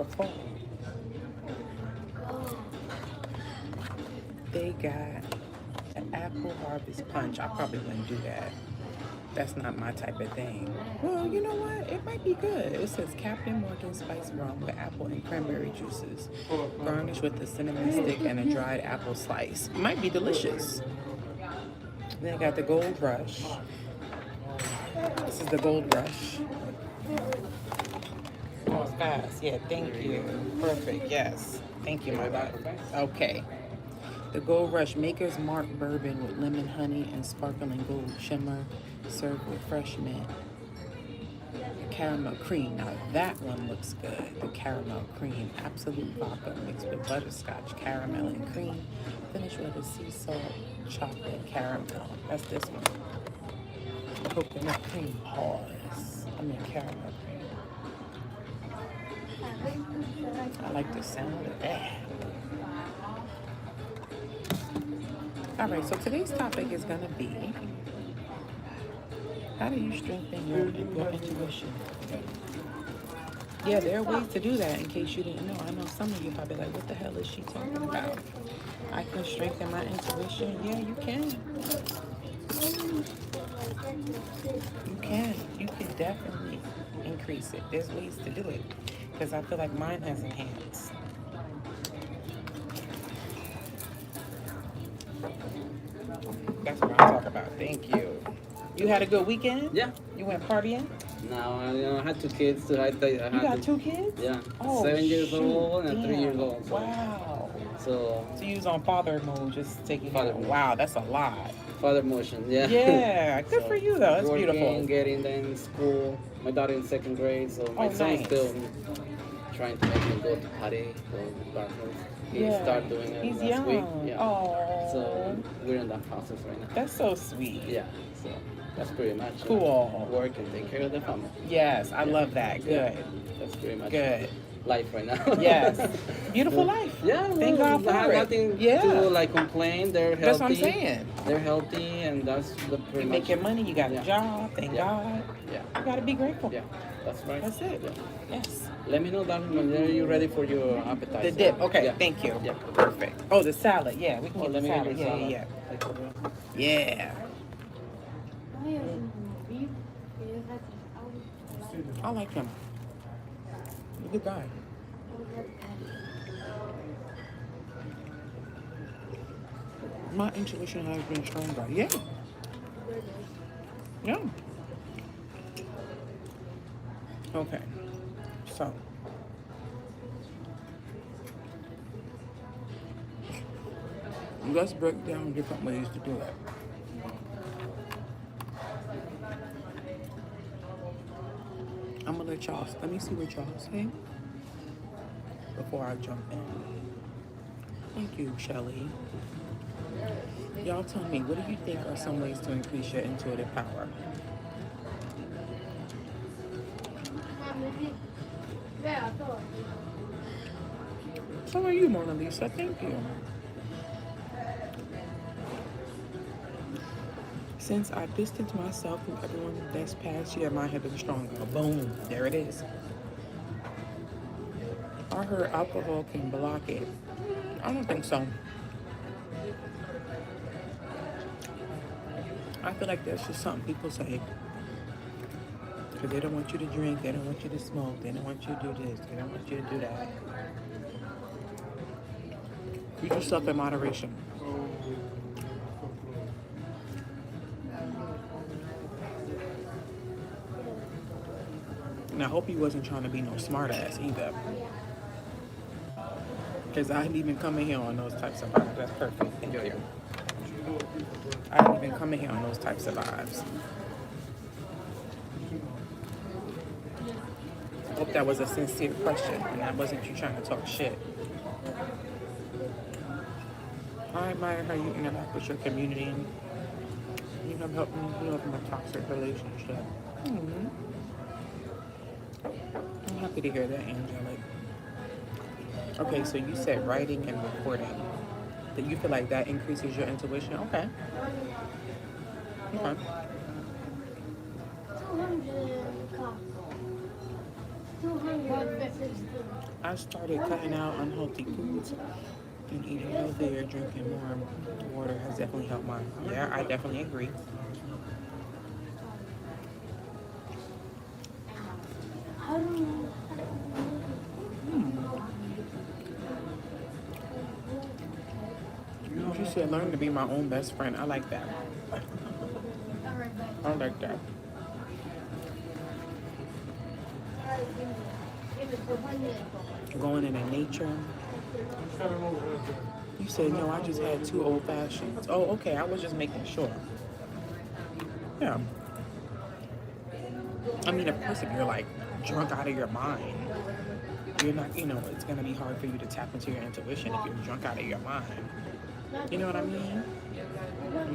for fall. They got an apple harvest punch. I probably wouldn't do that. That's not my type of thing. Well, you know what? It might be good. It says Captain Morgan Spice Rum with apple and cranberry juices, garnished with a cinnamon stick and a dried apple slice. Might be delicious. Then I got the Gold Rush. This is the Gold Rush. Oh, fast. Yeah, thank you. Perfect. Yes. Thank you, my love. Okay. The Gold Rush Maker's Mark Bourbon with lemon honey and sparkling gold shimmer, served with fresh mint. Caramel cream. Now that one looks good. The caramel cream. Absolute vodka mixed with butterscotch, caramel, and cream. Finished with a sea salt, chocolate, caramel. That's this one. Coconut cream. Pause. I mean caramel cream. I like the sound of that. All right, so today's topic is going to be, how do you strengthen your intuition? Yeah, there are ways to do that in case you didn't know. I know some of you probably like, what the hell is she talking about? I can strengthen my intuition. Yeah, you can. You can. You can definitely increase it. There's ways to do it because I feel like mine has enhanced. That's what I talk about. Thank you. You had a good weekend? Yeah. You went partying? No, I had 2 kids. So You got 2 kids? Yeah. Oh, 7 years shoot. old and Damn. 3 years old. So, Wow. So you was on father mode, just taking Father care. mode. Wow, that's a lot. father motion. Yeah. Yeah, good So, for you though. That's working, beautiful. Getting them in school. My daughter in 2nd grade, so my Oh, son's nice. still trying to make him go to party, go to bathrooms. He Yeah. started doing it He's last young. week. Yeah. Oh. So we're in that process right now. That's so sweet. Yeah. So that's pretty much Cool. Work and take care of the family. Yes, I love that. Good. Yeah. That's pretty much Good. life right now. Yes. Beautiful life. Yeah, Thank God for I have it. nothing Yeah. to like complain. They're healthy. That's what I'm saying. They're healthy, and that's the pretty You much. make your money, you got Yeah. a job, thank Yeah. God. Yeah, You gotta be grateful. yeah, that's right. That's it. Yeah. Yes. Let me know that when you're ready for your appetizer. The dip. Okay, Yeah. thank you. Yeah. Perfect. Oh, the salad. Yeah, we can get Let the me get salad. your Yeah, salad. yeah. Yeah. I like him. He's a good guy. My intuition has been stronger. Yeah. Yeah. Okay. So. Let's break down different ways to do it. I'm gonna let me see what y'all say before I jump in. Thank you, Shelly. Y'all tell me, what do you think are some ways to increase your intuitive power? So are you, Mona Lisa. Thank you. Since I distanced myself from everyone that's past year, mine have been stronger. Boom. There it is. I heard alcohol can block it. I don't think so. I feel like that's just something people say. Because they don't want you to drink, they don't want you to smoke, they don't want you to do this, they don't want you to do that. Use yourself in moderation. And I hope he wasn't trying to be no smart ass either. Because I didn't even come in here on those types of vibes. That's perfect. Thank you. I didn't even come in here on those types of vibes. I hope that was a sincere question and that wasn't you trying to talk shit. I admire how you interact with your community. You have helped me heal from a toxic relationship. I'm happy to hear that, Angelic. Okay, so you said writing and recording. That you feel like that increases your intuition? Okay. Okay. I started cutting out unhealthy foods and eating healthier, drinking more water has definitely helped mine. Yeah, I definitely agree. She said, learn to be my own best friend. I like that. I like that. Going into nature. You said, no, I just had 2 old fashions. Oh, okay. I was just making sure. Yeah. I mean, of course, if you're like drunk out of your mind, you're not, it's going to be hard for you to tap into your intuition if you're drunk out of your mind. You know what I mean?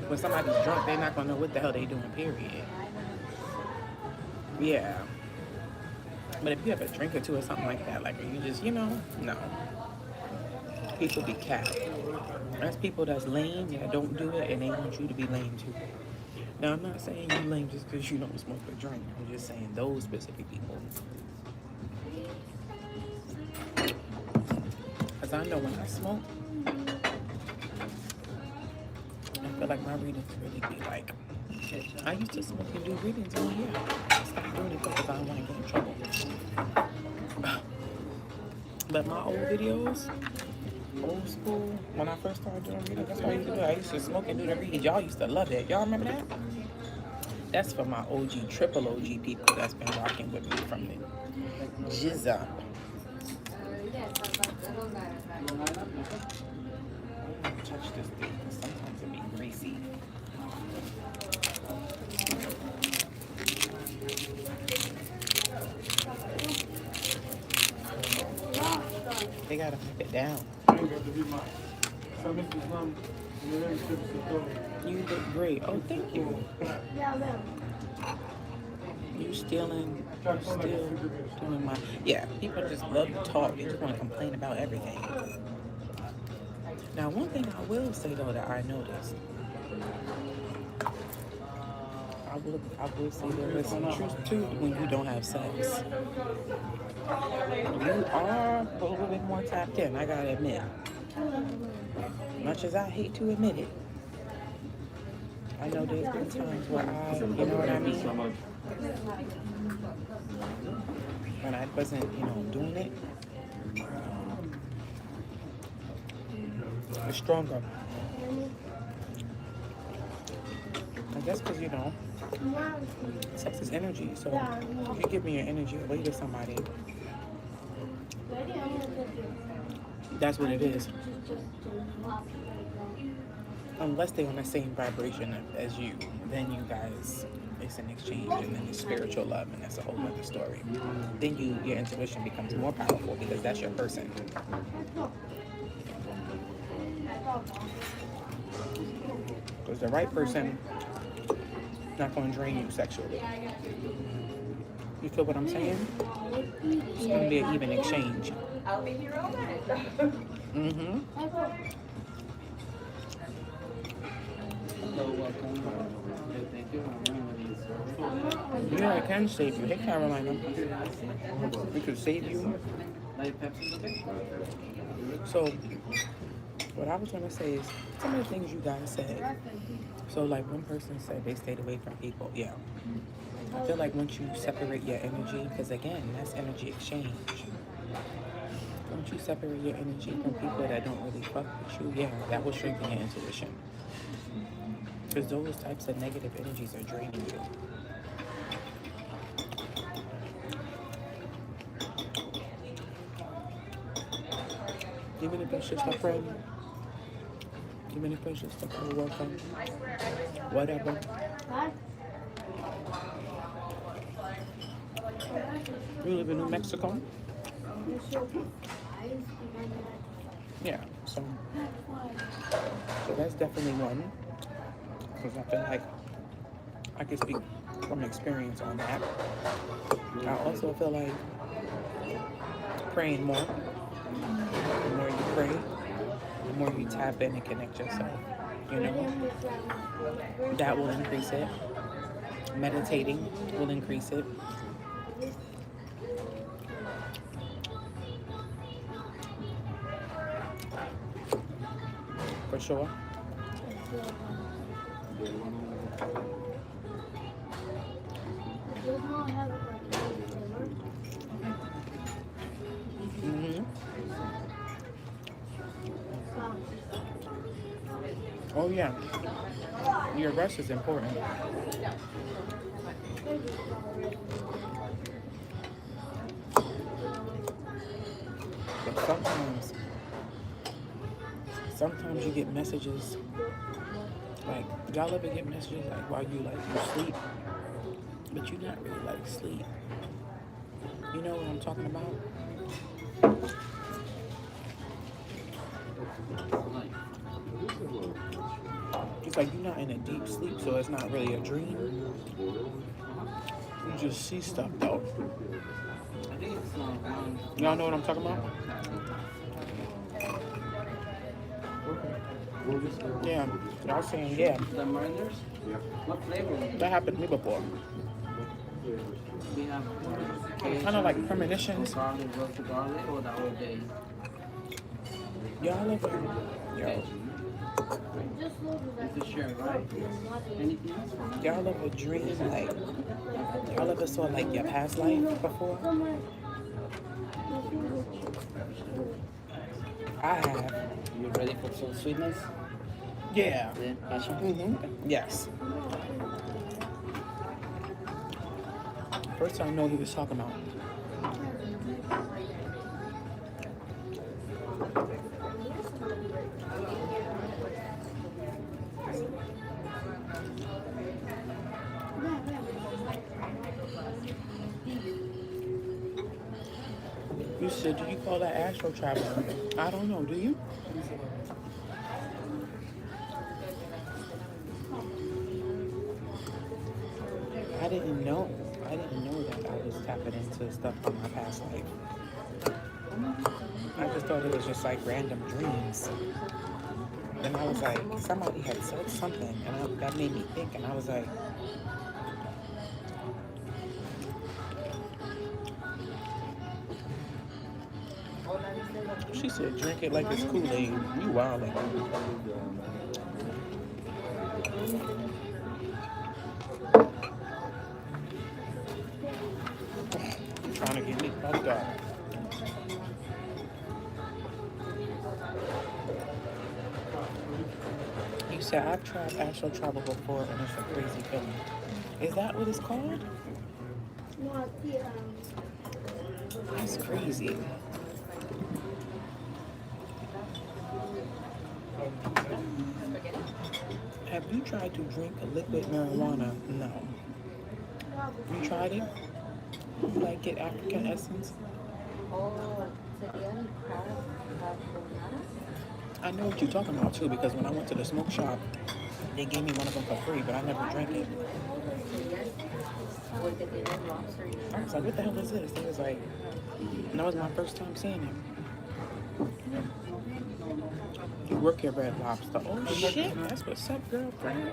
When somebody's drunk, they're not going to know what the hell they doing, period. Yeah. But if you have a drink or two or something like that, like, you just, no. People be capped. That's people that's lame that don't do it, and they want you to be lame too. Now, I'm not saying you're lame just because you don't smoke or drink. I'm just saying those specific people. Because I know when I smoke, I feel like my readings really be like, I used to smoke and do readings all year. I stopped doing it because I don't want to get in trouble. But my old videos, old school, when I first started doing readings, that's what I used to do. I used to smoke and do the readings. Y'all used to love it. Y'all remember that? That's for my OG, triple OG people that's been rocking with me from the jizz up. Touch this thing. Sometimes it be greasy. They gotta put it down. You look great. Oh, thank you. You still doing my... Yeah, people just love to talk. They just want to complain about everything. Now, one thing I will say, though, that I noticed, I will say there is some truth to it when you don't have sex. You are a little bit more tapped in, I gotta admit. Much as I hate to admit it, I know there's been times where you know what I mean? When I wasn't, doing it, it's stronger. I guess because, sex is energy. So if you give me your energy away to somebody, that's what it is. Unless they're on the same vibration as you, then you guys, it's an exchange, and then it's spiritual love, and that's a whole other story. Then your intuition becomes more powerful because that's your person. Because the right person is not going to drain you sexually. You feel what I'm saying? It's going to be an even exchange. I'll be here all night. Yeah, I can save you. Hey, Carolina. We could save you. So, what I was going to say is some of the things you guys said. So, like, one person said they stayed away from people. Yeah. I feel like once you separate your energy, because again, that's energy exchange. Once you separate your energy from people that don't really fuck with you, yeah, that will strengthen your intuition. Because those types of negative energies are draining you. Even if it's just a friend, even if it's just a co-worker, whatever. You live in New Mexico? Yeah, so that's definitely one. Because I feel like I can speak from experience on that. I also feel like praying more. The more you pray, the more you tap in and connect yourself. That will increase it. Meditating will increase it. for sure. Mm-hmm. Oh yeah, your rest is important. But sometimes you get messages like y'all ever get messages like while you sleep, but you're not really like sleep. You know what I'm talking about? It's like you're not in a deep sleep, so it's not really a dream. You just see stuff though. I think it's Y'all know what I'm talking about? Yeah, y'all saying yeah. the mariners. What flavor? That happened to me before. We have Kind of like premonitions. garlic, roasted garlic, or the whole day. Y'all ever, yo, It's a share, right? Anything else? y'all ever dream like, y'all ever saw like your past life before? I have. You ready for some sweetness? Yeah. Yeah, passion. Mm-hmm. Yes. First I know he was talking about. You said, do you call that astral travel? I don't know, do you? I didn't know. I didn't know that I was tapping into stuff from my past life. I just thought it was just like random dreams. Then I was like, somebody had said something, and that made me think, and I was like, she said, drink it like it's Kool-Aid. You wildin'. Trying to get me fucked up. You said, I've tried astral travel before, and it's a crazy feeling. Is that what it's called? That's crazy. Have you tried to drink liquid marijuana? No. You tried it? You like it, African essence? I know what you're talking about too, because when I went to the smoke shop, they gave me one of them for free, but I never drank it. I was like, what the hell is this? They was like, and that was my first time seeing it. You work your Red Lobster. Oh shit, that's what's up, girlfriend.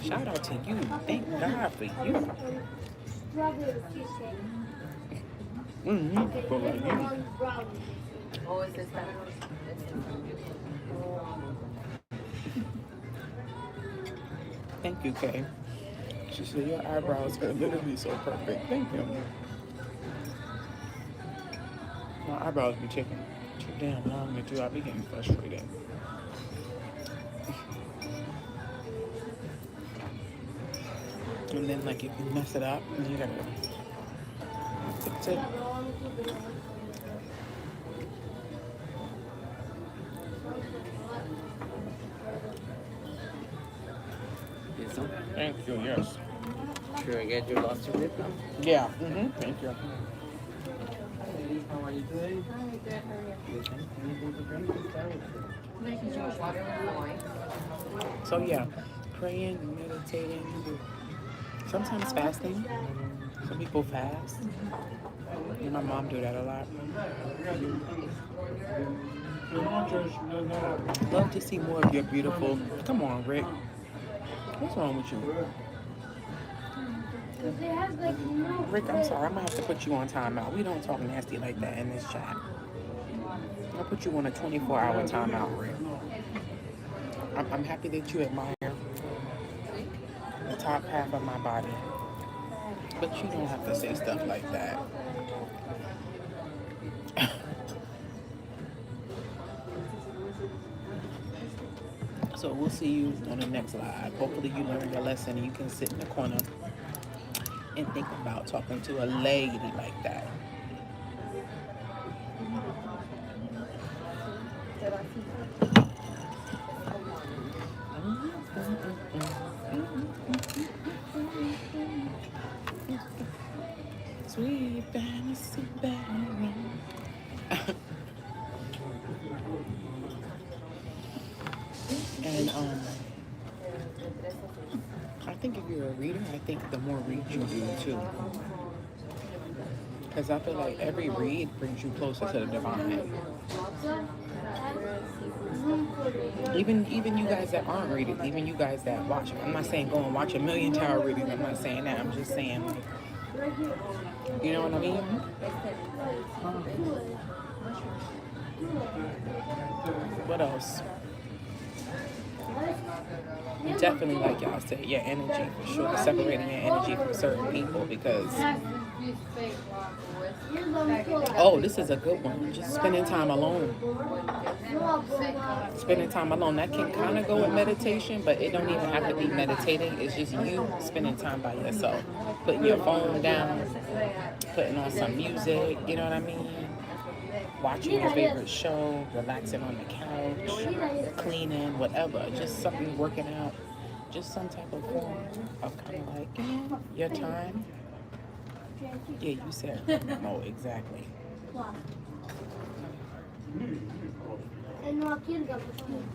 Shout out to you. Thank God for you. Mm-hmm. For like you. Oh, is this that? Thank you, Kay. She said your eyebrows are literally so perfect. Thank you. My eyebrows be taking too damn long to do. I be getting frustrated. And then like if you mess it up, then you gotta fix it. Yes, sir. Thank you, yes. Should I get your lobster dip now? Yeah, mm-hmm. Thank you. Ladies, how are you today? Listen, anything to drink? So yeah, praying, meditating, sometimes fasting. Some people fast. And my mom do that a lot. Love to see more of your beautiful. Come on, Rick. What's wrong with you? Rick, I'm sorry. I'm gonna have to put you on timeout. We don't talk nasty like that in this chat. I'll put you on a 24-hour timeout, Rick. I'm happy that you admire the top half of my body, but you don't have to say stuff like that. So we'll see you on the next live. Hopefully you learned your lesson and you can sit in the corner and think about talking to a lady like that. Sweet fantasy bedroom. And I think if you're a reader, I think the more reads you do too. Because I feel like every read brings you closer to the divine. Even you guys that aren't readers, even you guys that watch. I'm not saying go and watch a million tarot readings. I'm not saying that. I'm just saying, like, you know what I mean? What else? Definitely, like y'all said, your energy for sure. Separating your energy from certain people because, oh, this is a good one. Just spending time alone. Spending time alone. That can kind of go with meditation, but it don't even have to be meditating. It's just you spending time by yourself. Putting your phone down, putting on some music, you know what I mean? Watching your favorite show, relaxing on the couch, cleaning, whatever. Just something working out. Just some type of form of kind of like, your time. Yeah, you said no, exactly.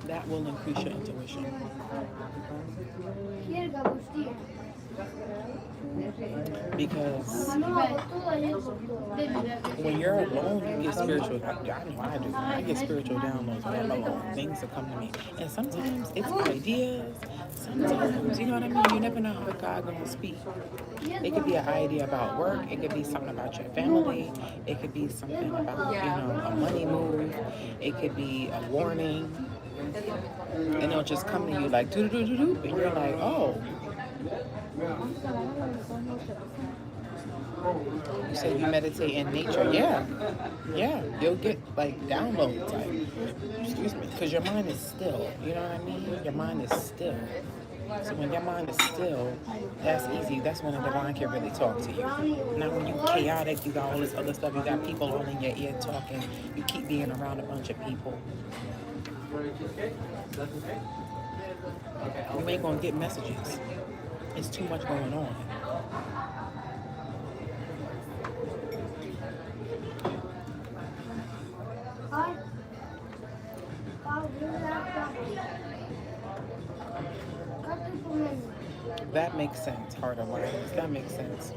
That will increase your intuition. Because when you're alone, you get spiritual. I know I do. I get spiritual downloads when I'm alone. Things that come to me. And sometimes it's ideas. Sometimes, you know what I mean? You never know how God gonna speak. It could be an idea about work. It could be something about your family. It could be something about, a money move. It could be a warning. And it'll just come to you like, doo-doo-doo-doo-doo. And you're like, oh. You say you meditate in nature. Yeah. You'll get like downloads, like, excuse me, because your mind is still. You know what I mean? Your mind is still. So when your mind is still, that's easy. That's when the divine can really talk to you. Now when you chaotic, you got all this other stuff. You got people all in your ear talking. You keep being around a bunch of people. You ain't gonna get messages. It's too much going on. That makes sense, Heart Alliance. That makes sense.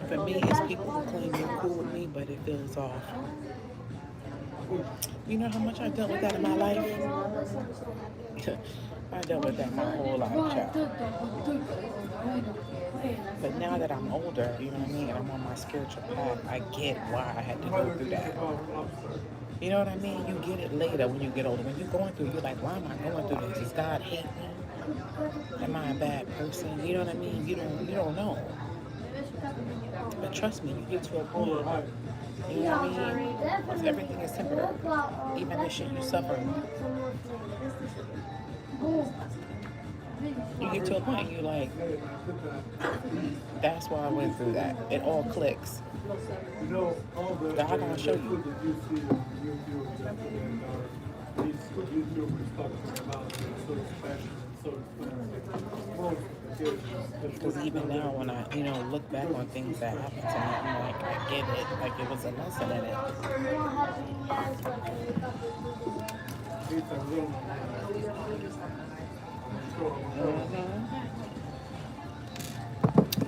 For me, it's people who claim they're cool with me, but it feels off. You know how much I dealt with that in my life? I dealt with that my whole life, child. But now that I'm older, you know what I mean, and I'm on my spiritual path, I get why I had to go through that. You know what I mean? You get it later when you get older. When you're going through, you're like, why am I going through this? Does God hate me? Am I a bad person? You know what I mean? You don't know. But trust me, you get to a point, you know what I mean? Because everything is temporary. Even the shit you suffer. You get to a point, you're like, that's why I went through that. It all clicks. God gonna show you. Because even now, when I, look back on things that happened to me, I'm like, I get it. Like, it was a lesson in it.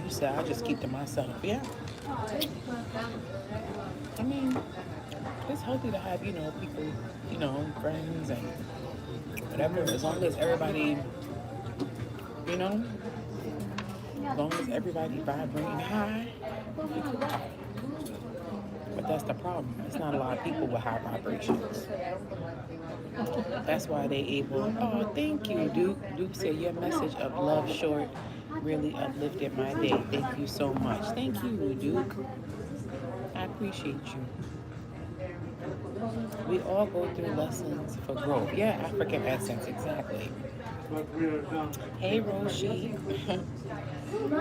You said I just keep to myself. Yeah. I mean, it's healthy to have, people, friends and whatever, as long as everybody, as long as everybody vibrating high. But that's the problem. It's not a lot of people with high vibrations. That's why they able. Oh, thank you, Duke. Duke said your message of love short really uplifted my day. Thank you so much. Thank you, Duke. I appreciate you. We all go through lessons for growth. Yeah, African essence, exactly. Hey, Roshi.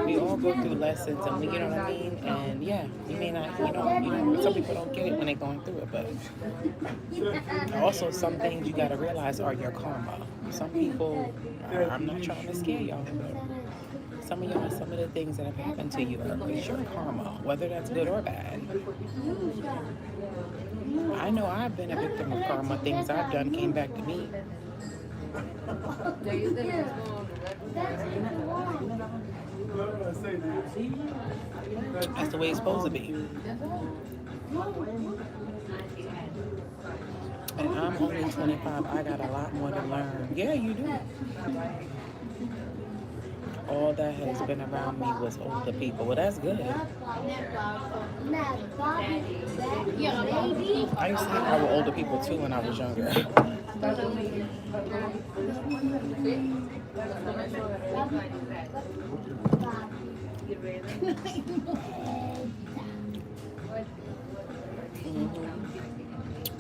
We all go through lessons, and we, you know what I mean. And yeah, you may not, some people don't get it when they're going through it, but also some things you got to realize are your karma. Some people, I'm not trying to scare y'all, but some of y'all, some of the things that have happened to you is your karma, whether that's good or bad. I know I've been a victim of karma. Things I've done came back to me. That's the way it's supposed to be. And I'm only 25. I got a lot more to learn. Yeah, you do. All that has been around me was older people. Well, that's good. I used to hang out with older people too when I was younger.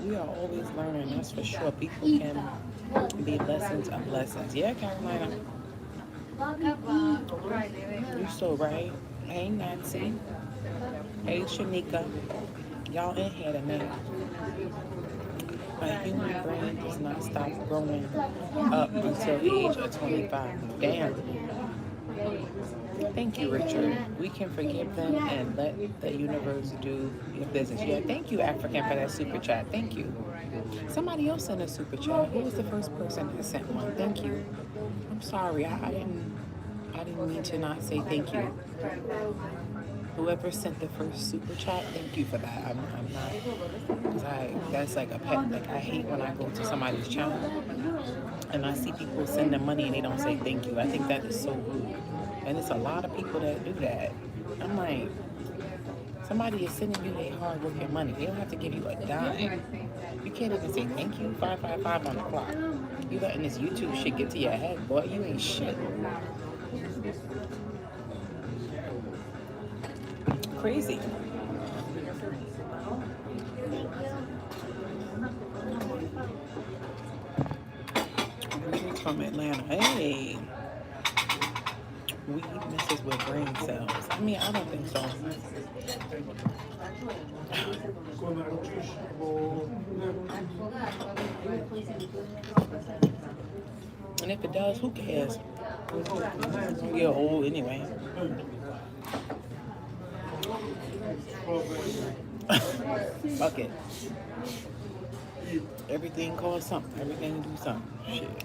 We are always learning, that's for sure. People can be lessons of lessons. Yeah, Carolina. You're so right. Hey, Nancy. Hey, Shanika. Y'all in here tonight. My human brain does not stop growing up until the age of 25. Damn. Thank you, Richard. We can forgive them and let the universe do your business. Yeah, thank you, African, for that super chat. Thank you. Somebody else sent a super chat. Who was the first person that sent one? Thank you. I'm sorry. I didn't mean to not say thank you. Whoever sent the first super chat, thank you for that. I'm not, because that's like a pet. Like, I hate when I go to somebody's channel and I see people send them money and they don't say thank you. I think that is so rude. And it's a lot of people that do that. I'm like, somebody is sending you their hard working money. They don't have to give you a dime. You can't even say thank you. 555 on the clock. You letting this YouTube shit get to your head, boy. You ain't shit. Crazy. Greetings from Atlanta. Hey. Weed messes with brain cells. I mean, I don't think so. And if it does, who cares? You're old anyway. Fuck it. Everything costs something. Everything do something. Shit.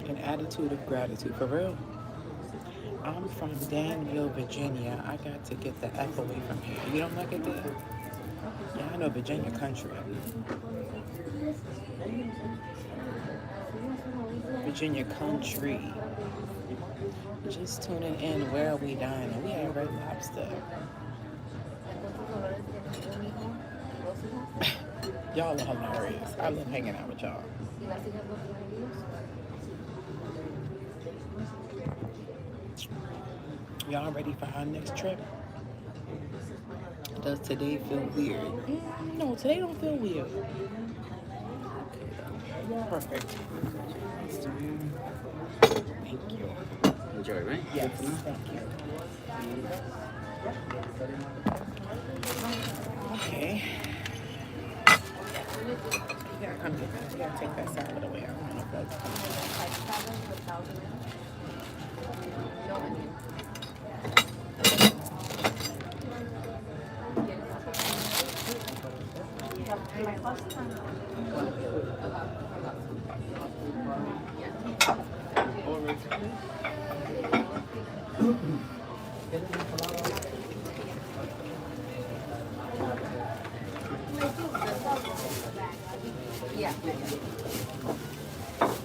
An attitude of gratitude. For real. I'm from Danville, Virginia. I got to get the F away from here. You don't like it there? Yeah, I know Virginia country. Virginia country. Just tuning in. Where are we dining? We had Red Lobster. Y'all are hilarious. I love hanging out with y'all. Y'all ready for our next trip? Does today feel weird? No, today don't feel weird. Perfect. Thank you. Enjoy, right? Yes, thank you. Okay. You gotta come get that. You gotta take that salad away. I don't know if that's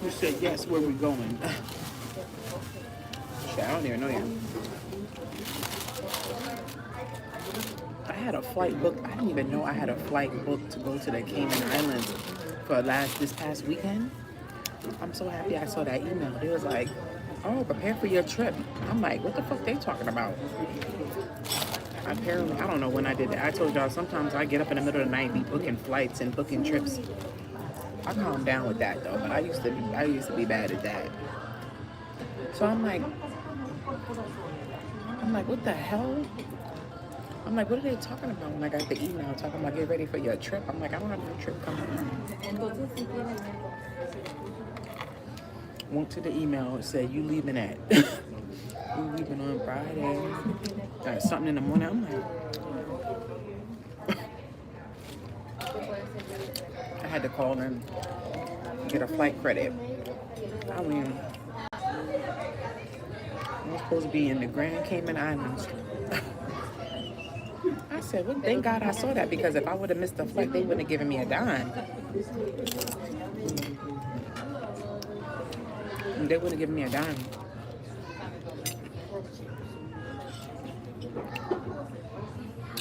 You said yes, where we going? Shit, I don't even know you. I had a flight booked. I didn't even know I had a flight booked to go to the Cayman Islands for this past weekend. I'm so happy I saw that email. They was like, "Oh, prepare for your trip." I'm like, "What the fuck they talking about?" Apparently, I don't know when I did that. I told y'all sometimes I get up in the middle of the night, be booking flights and booking trips. I calm down with that though, but I used to be bad at that. So I'm like, what the hell? I'm like, what are they talking about when I got the email talking about get ready for your trip? I'm like, I don't have no trip coming up. Went to the email, it said, you leaving at, you leaving on Friday, something in the morning. I'm like, I had to call them, get a flight credit. I mean, I'm supposed to be in the Grand Cayman Islands. I said, well, thank God I saw that, because if I would have missed the flight, they wouldn't have given me a dime. They wouldn't have given me a dime.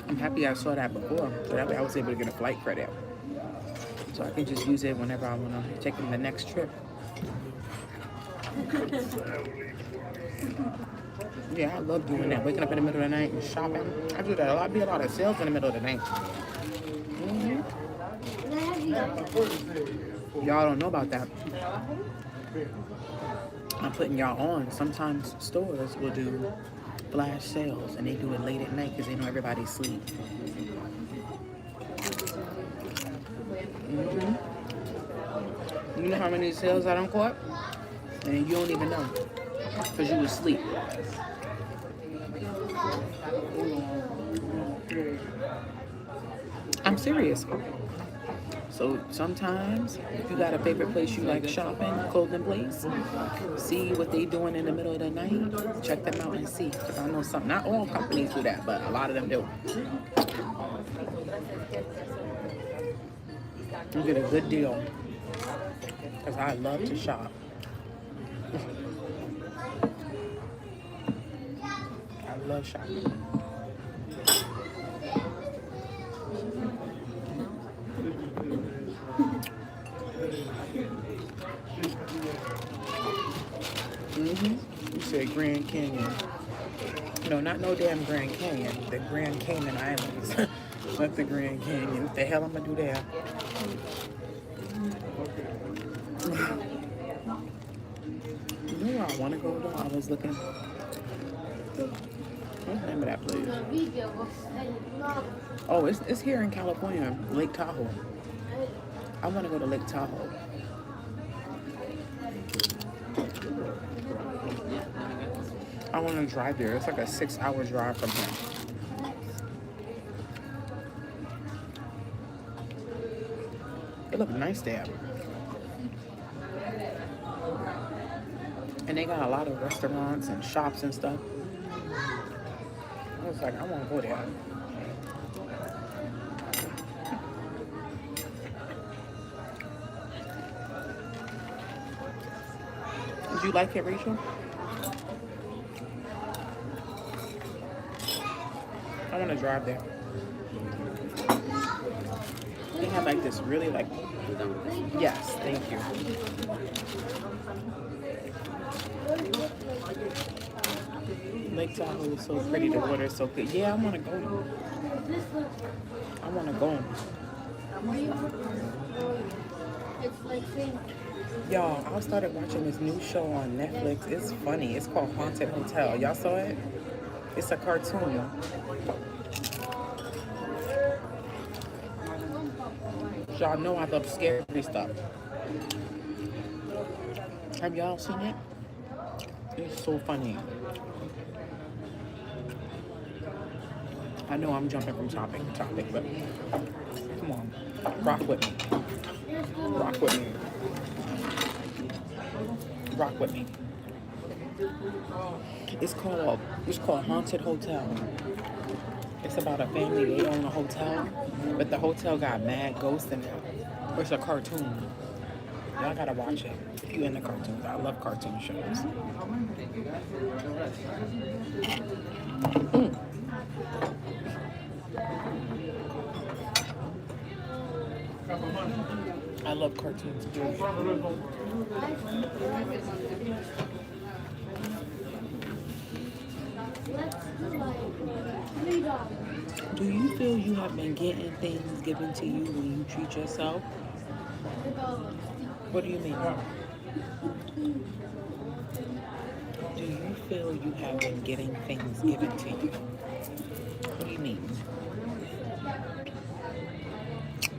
I'm happy I saw that before, so that way I was able to get a flight credit. So I can just use it whenever I want to take the next trip. Yeah, I love doing that. Waking up in the middle of the night and shopping. I do that a lot. Be a lot of sales in the middle of the night. Y'all don't know about that. I'm putting y'all on. Sometimes stores will do flash sales, and they do it late at night because they know everybody's asleep. You know how many sales I done caught? And you don't even know because you was asleep. I'm serious. So sometimes, if you got a favorite place you like shopping, clothing place, see what they doing in the middle of the night, check them out and see. Because I know some, not all companies do that, but a lot of them do. You get a good deal. Because I love to shop. I love shopping. You said Grand Canyon. No, not no damn Grand Canyon. The Grand Cayman Islands. Not the Grand Canyon. What the hell I'm gonna do there? You know where I wanna go though? I was looking. What's the name of that place? Oh, it's here in California, Lake Tahoe. I wanna go to Lake Tahoe. I want to drive there. It's like a 6-hour drive from here. It looked nice there. And they got a lot of restaurants and shops and stuff. I was like, I want to go there. Did you like it, Rachel? I want to drive there. They have like this really like... Yes, thank you. Lake Tahoe is so pretty. The water is so good. Yeah, I want to go. I want to go. Y'all, I started watching this new show on Netflix. It's funny. It's called Haunted Hotel. Y'all saw it? It's a cartoon. Y'all know I love scary stuff. Have y'all seen it? It's so funny. I know I'm jumping from topic to topic, but come on. Rock with me. Rock with me. Rock with me. It's called Haunted Hotel. It's about a family. They own a hotel, but the hotel got mad ghosts in it. It's a cartoon. Y'all gotta watch it if you into cartoons. I love cartoon shows. Mm. I love cartoons, period. Do you feel you have been getting things given to you when you treat yourself? What do you mean? Do you feel you have been getting things given to you? What do you mean?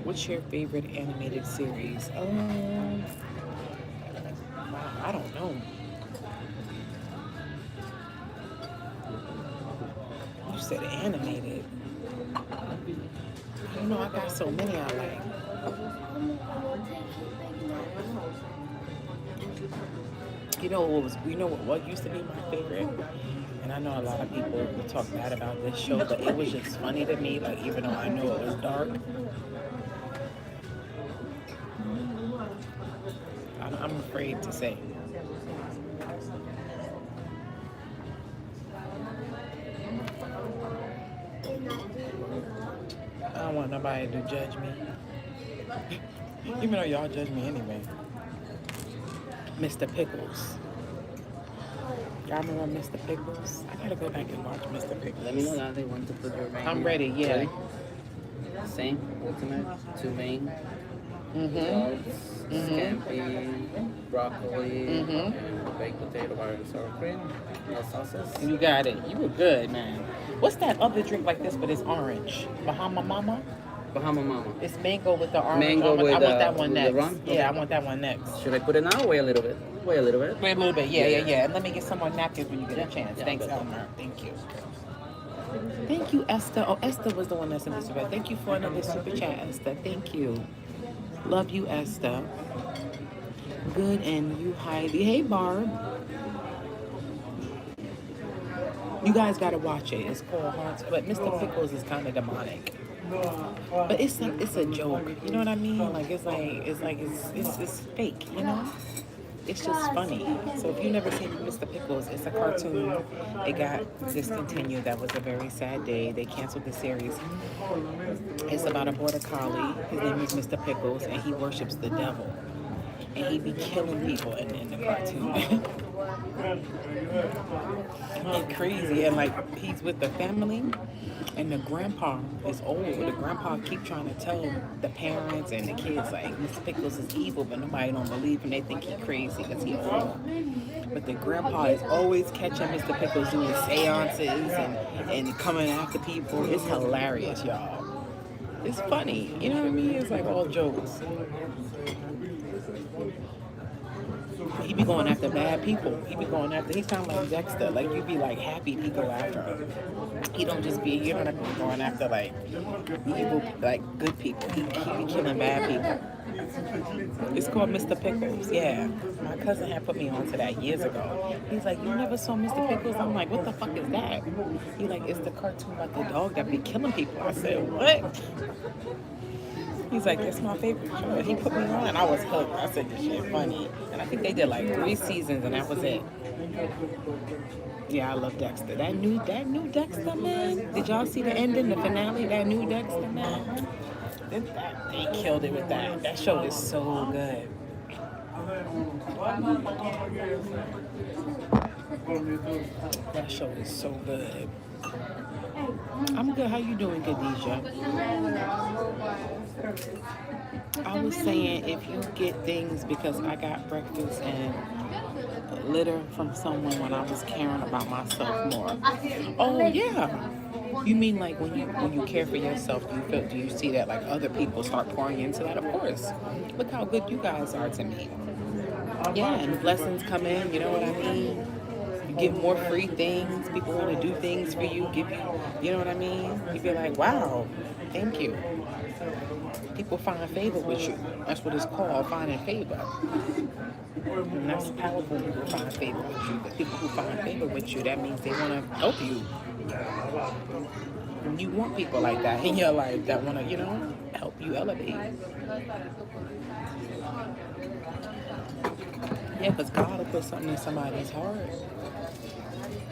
What's your favorite animated series? Wow, I don't know. You said animated. I don't know, I got so many I like. What used to be my favorite? And I know a lot of people will talk bad about this show, but it was just funny to me, like even though I know it was dark. I'm afraid to say. I don't want nobody to judge me. Even though y'all judge me anyway. Mr. Pickles. Y'all remember Mr. Pickles? I gotta go back and watch Mr. Pickles. Let me know that they want to put your main. I'm ready, yeah. Ready? Same, ultimate, 2 main. Scampi, broccoli, and baked potato bar and sour cream. No sauces. You got it. You were good, man. What's that other drink like this, but it's orange? Bahama Mama? Bahama Mama. It's mango with the orange. Mango I want with that one the next. rum? Yeah, Okay. I want that one next. Should I put it now or wait a little bit? Wait a little bit. Wait a little bit. Yeah. And let me get some more napkins when you get a chance. Yeah, Thanks, good. Elmer. Thank you. Thank you, Esther. Oh, Esther was the one that sent this super. Thank you for another super chat, Esther. Thank you. Love you, Esther. Good and you highly. Hey, Barb. You guys gotta watch it. It's called Hearts, but Mr. Pickles is kind of demonic. But it's a joke. You know what I mean? Like it's fake. You know? It's just funny. So if you've never seen Mr. Pickles, it's a cartoon. It got discontinued. That was a very sad day. They canceled the series. It's about a border collie. His name is Mr. Pickles, and he worships the devil. And he be killing people in the cartoon. It's crazy. And like he's with the family, and the grandpa is old. The grandpa keep trying to tell the parents and the kids like Mr. Pickles is evil, but nobody don't believe him. They think he crazy because he old. But the grandpa is always catching Mr. Pickles doing seances and coming after people. It's hilarious, y'all. It's funny. You know what I mean? It's like all jokes. He be going after bad people. He sound like Dexter. Like you be like happy he go after him. He don't just be, you know what I mean, going after like evil, like good people. He be killing bad people. It's called Mr. Pickles. Yeah. My cousin had put me onto that years ago. He's like, you never saw Mr. Pickles? I'm like, what the fuck is that? He like, it's the cartoon about the dog that be killing people. I said, what? He's like, that's my favorite show. He put me on. I was hooked. I said, this shit funny. And I think they did like 3 seasons and that was it. Yeah, I love Dexter. That new Dexter, man. Did y'all see the ending, the finale? That new Dexter, man. They killed it with that. That show is so good. That show is so good. I'm good. How you doing, Khadijah? I was saying if you get things because I got breakfast and litter from someone when I was caring about myself more. Oh yeah. You mean like when you care for yourself, do you see that like other people start pouring into that? Of course. Look how good you guys are to me. Yeah, and blessings come in, you know what I mean? You get more free things. People want to do things for you, give you, you know what I mean? You be like, wow, thank you. People find favor with you. That's what it's called, finding favor. And that's powerful when people find favor with you. The people who find favor with you, that means they want to help you. And you want people like that in your life that want to, help you elevate. Yeah, because God will put something in somebody's heart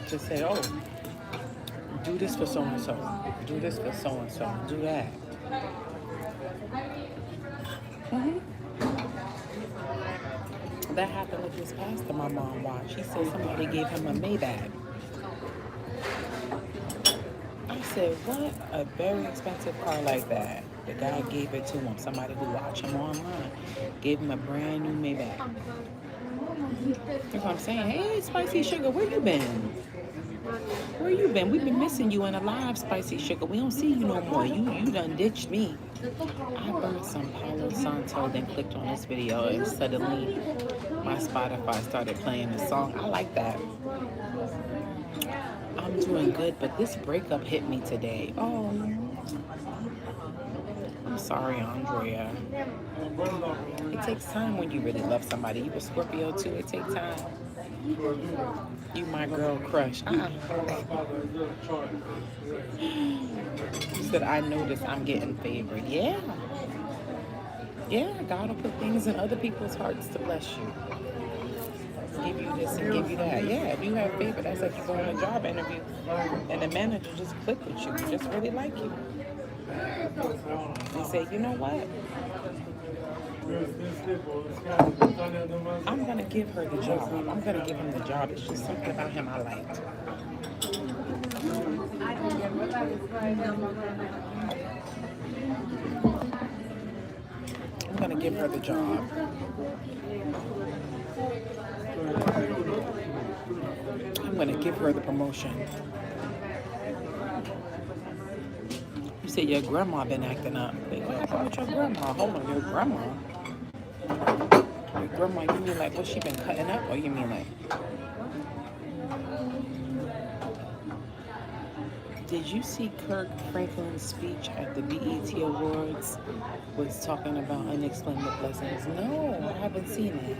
to say, oh, do this for so and so, do this for so and so, do that. That happened with this pastor my mom watched. He said somebody gave him a Maybach. I said, what? A very expensive car like that. The guy gave it to him. Somebody who watched him online gave him a brand new Maybach. That's what I'm saying. Hey, Spicy Sugar, where you been? Where you been? We've been missing you in a live, Spicy Sugar. We don't see you no more. You done ditched me. I burned some Palo Santo, then clicked on this video, and suddenly my Spotify started playing the song. I like that. I'm doing good, but this breakup hit me today. Oh, I'm sorry, Andrea. It takes time when you really love somebody. You a Scorpio too. It takes time. You my girl crush. You said, I noticed I'm getting favored. Yeah. Yeah, God will put things in other people's hearts to bless you. Give you this and give you that. Yeah, if you have favor, that's like you go on a job interview and the manager just click with you, just really like you. They say, you know what? I'm gonna give her the job. I'm gonna give him the job. It's just something about him I liked. I'm gonna give her the job. I'm gonna give her the promotion. You say your grandma been acting up. What's wrong with your grandma? Hold on, your grandma? Your grandma, you mean like what, she been cutting up? Or you mean like... Did you see Kirk Franklin's speech at the BET Awards? Was talking about unexplained blessings. No, I haven't seen it.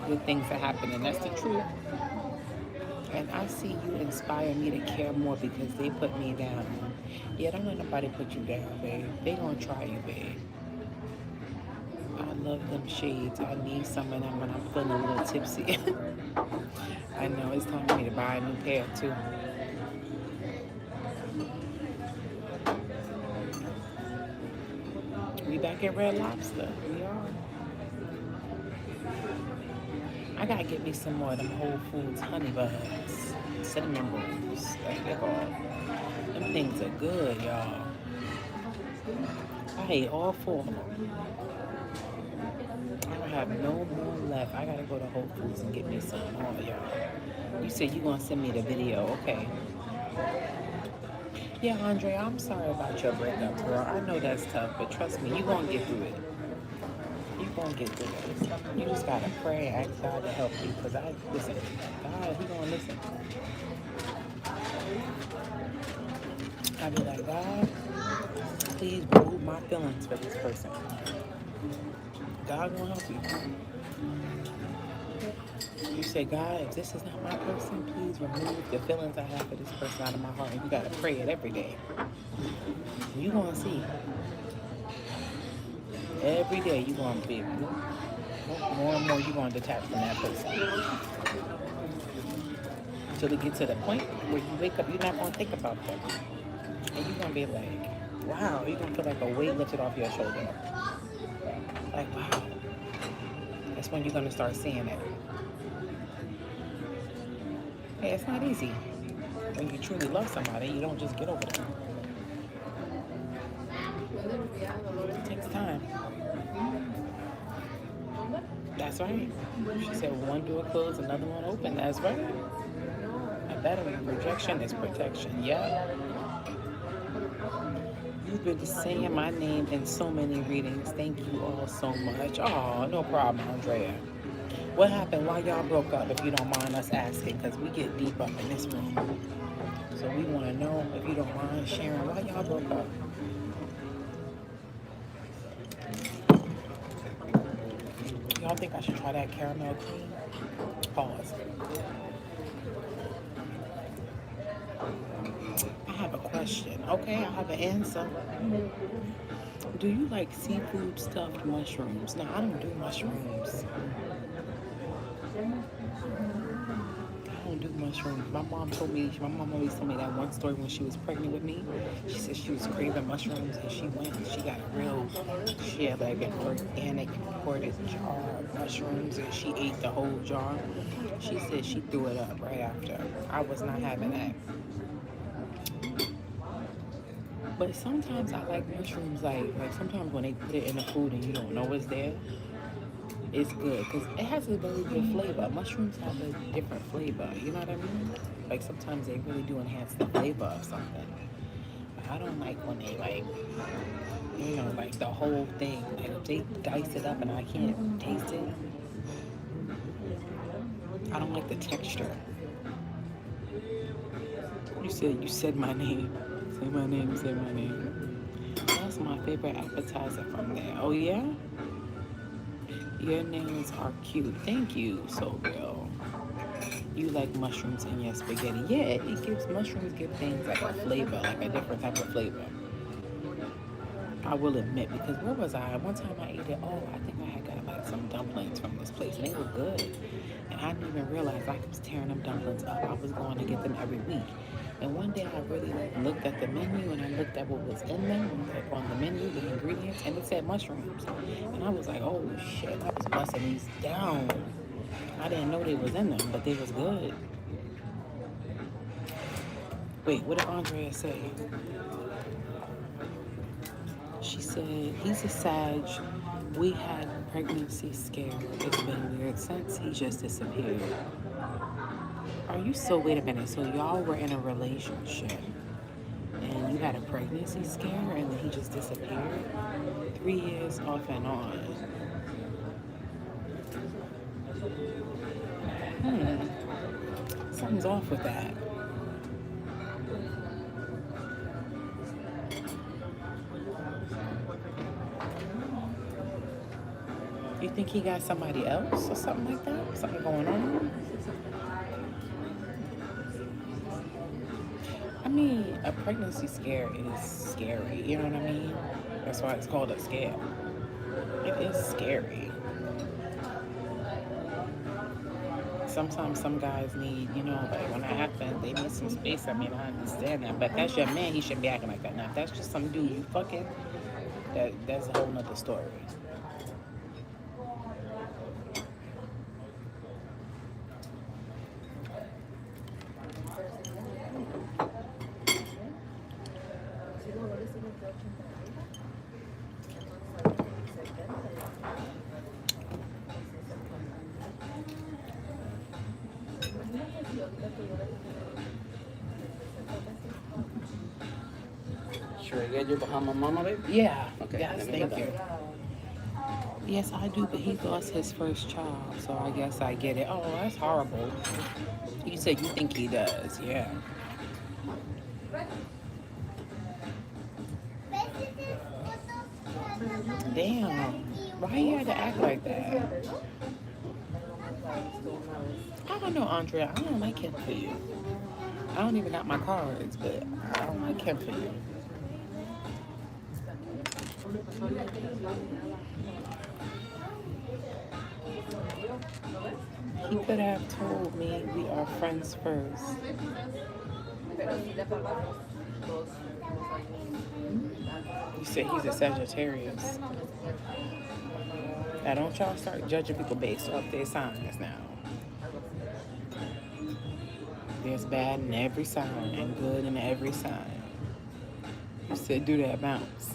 Good things are happening, that's the truth. And I see you inspire me to care more because they put me down. Yeah, don't let nobody put you down, babe. They gonna try you, babe. I love them shades. I need some of them when I'm feeling a little tipsy. I know, it's time for me to buy a new pair, too. We back at Red Lobster. We are. I gotta get me some more of them Whole Foods honey buns, cinnamon rolls. Like they called. Them things are good, y'all. I ate all 4 of them. I don't have no more left. I gotta go to Whole Foods and get me some more, y'all. You said you gonna send me the video, okay? Yeah, Andre, I'm sorry about your breakup, girl. I know that's tough, but trust me, you gonna get through it. You gonna get through it. You just gotta pray and ask God to help you. Cause listen, God, He gonna listen. I be like, God, please remove my feelings for this person. God gonna help you. You say, God, if this is not my person, please remove the feelings I have for this person out of my heart. And you gotta pray it every day. You gonna see. Every day you gonna be more and more you gonna detach from that person. Until it gets to the point where you wake up, you're not gonna think about them. And you're gonna be like, wow, you're gonna feel like a weight lifted off your shoulder. Like, wow. That's when you're gonna start seeing it. Hey, it's not easy. When you truly love somebody, you don't just get over them. It takes time. That's right. She said one door closed, another one open. That's right. A better rejection is protection. Yeah. You've been saying my name in so many readings. Thank you all so much. Oh, no problem, Andrea. What happened? Why y'all broke up, if you don't mind us asking? Because we get deep up in this room. So we want to know, if you don't mind sharing, why y'all broke up. Y'all think I should try that caramel cream? Pause. I have a question. Okay, I have an answer. Do you like seafood stuffed mushrooms? No, I don't do mushrooms. I don't do mushrooms. My mom always told me that one story when she was pregnant with me. She said she was craving mushrooms and she went and she got a real, she had like an organic imported jar of mushrooms and she ate the whole jar. She said she threw it up right after. I was not having that. But sometimes I like mushrooms like sometimes when they put it in the food and you don't know it's there, it's good because it has a very good flavor. Mushrooms have a different flavor. You know what I mean? Like sometimes they really do enhance the flavor of something. But I don't like when they like the whole thing. Like if they dice it up and I can't taste it, I don't like the texture. You said my name. Say my name. Say my name. That's my favorite appetizer from there. Oh yeah. Your nails are cute. Thank you, so real. You like mushrooms in your spaghetti. Yeah, mushrooms give things like a flavor, like a different type of flavor. I will admit, because where was I? One time I ate it. Oh, I think I had got like some dumplings from this place, and they were good. And I didn't even realize I was tearing them dumplings up. I was going to get them every week. And one day I really looked at the menu and I looked at what was in them, like on the menu, the ingredients, and it said mushrooms. And I was like, oh shit, I was busting these down. I didn't know they was in them, but they was good. Wait, what did Andrea say? She said, he's a Sag. We had pregnancy scare. It's been weird since he just disappeared. Wait a minute, so y'all were in a relationship and you had a pregnancy scare and then he just disappeared? 3 years off and on. Something's off with that. You think he got somebody else or something like that? Something going on? I mean, a pregnancy scare is scary, you know what I mean? That's why it's called a scare. It is scary. Sometimes some guys need, like when that happens, they need some space. I mean, I understand that. But that's your man, he shouldn't be acting like that. Now, if that's just some dude you fucking, that's a whole nother story. Should I get you behind my mama, babe? Yeah. Okay. Yes, thank you. Yes, I do, but he lost his first child, so I guess I get it. Oh, that's horrible. You said you think he does, yeah. Damn. Why you had to act like that? I don't know, Andrea. I don't like him for you. I don't even got my cards, but I don't like him for you. He could have told me we are friends first. You said he's a Sagittarius. Now don't y'all start judging people based off their signs now. There's bad in every sign and good in every sign. You said do that bounce.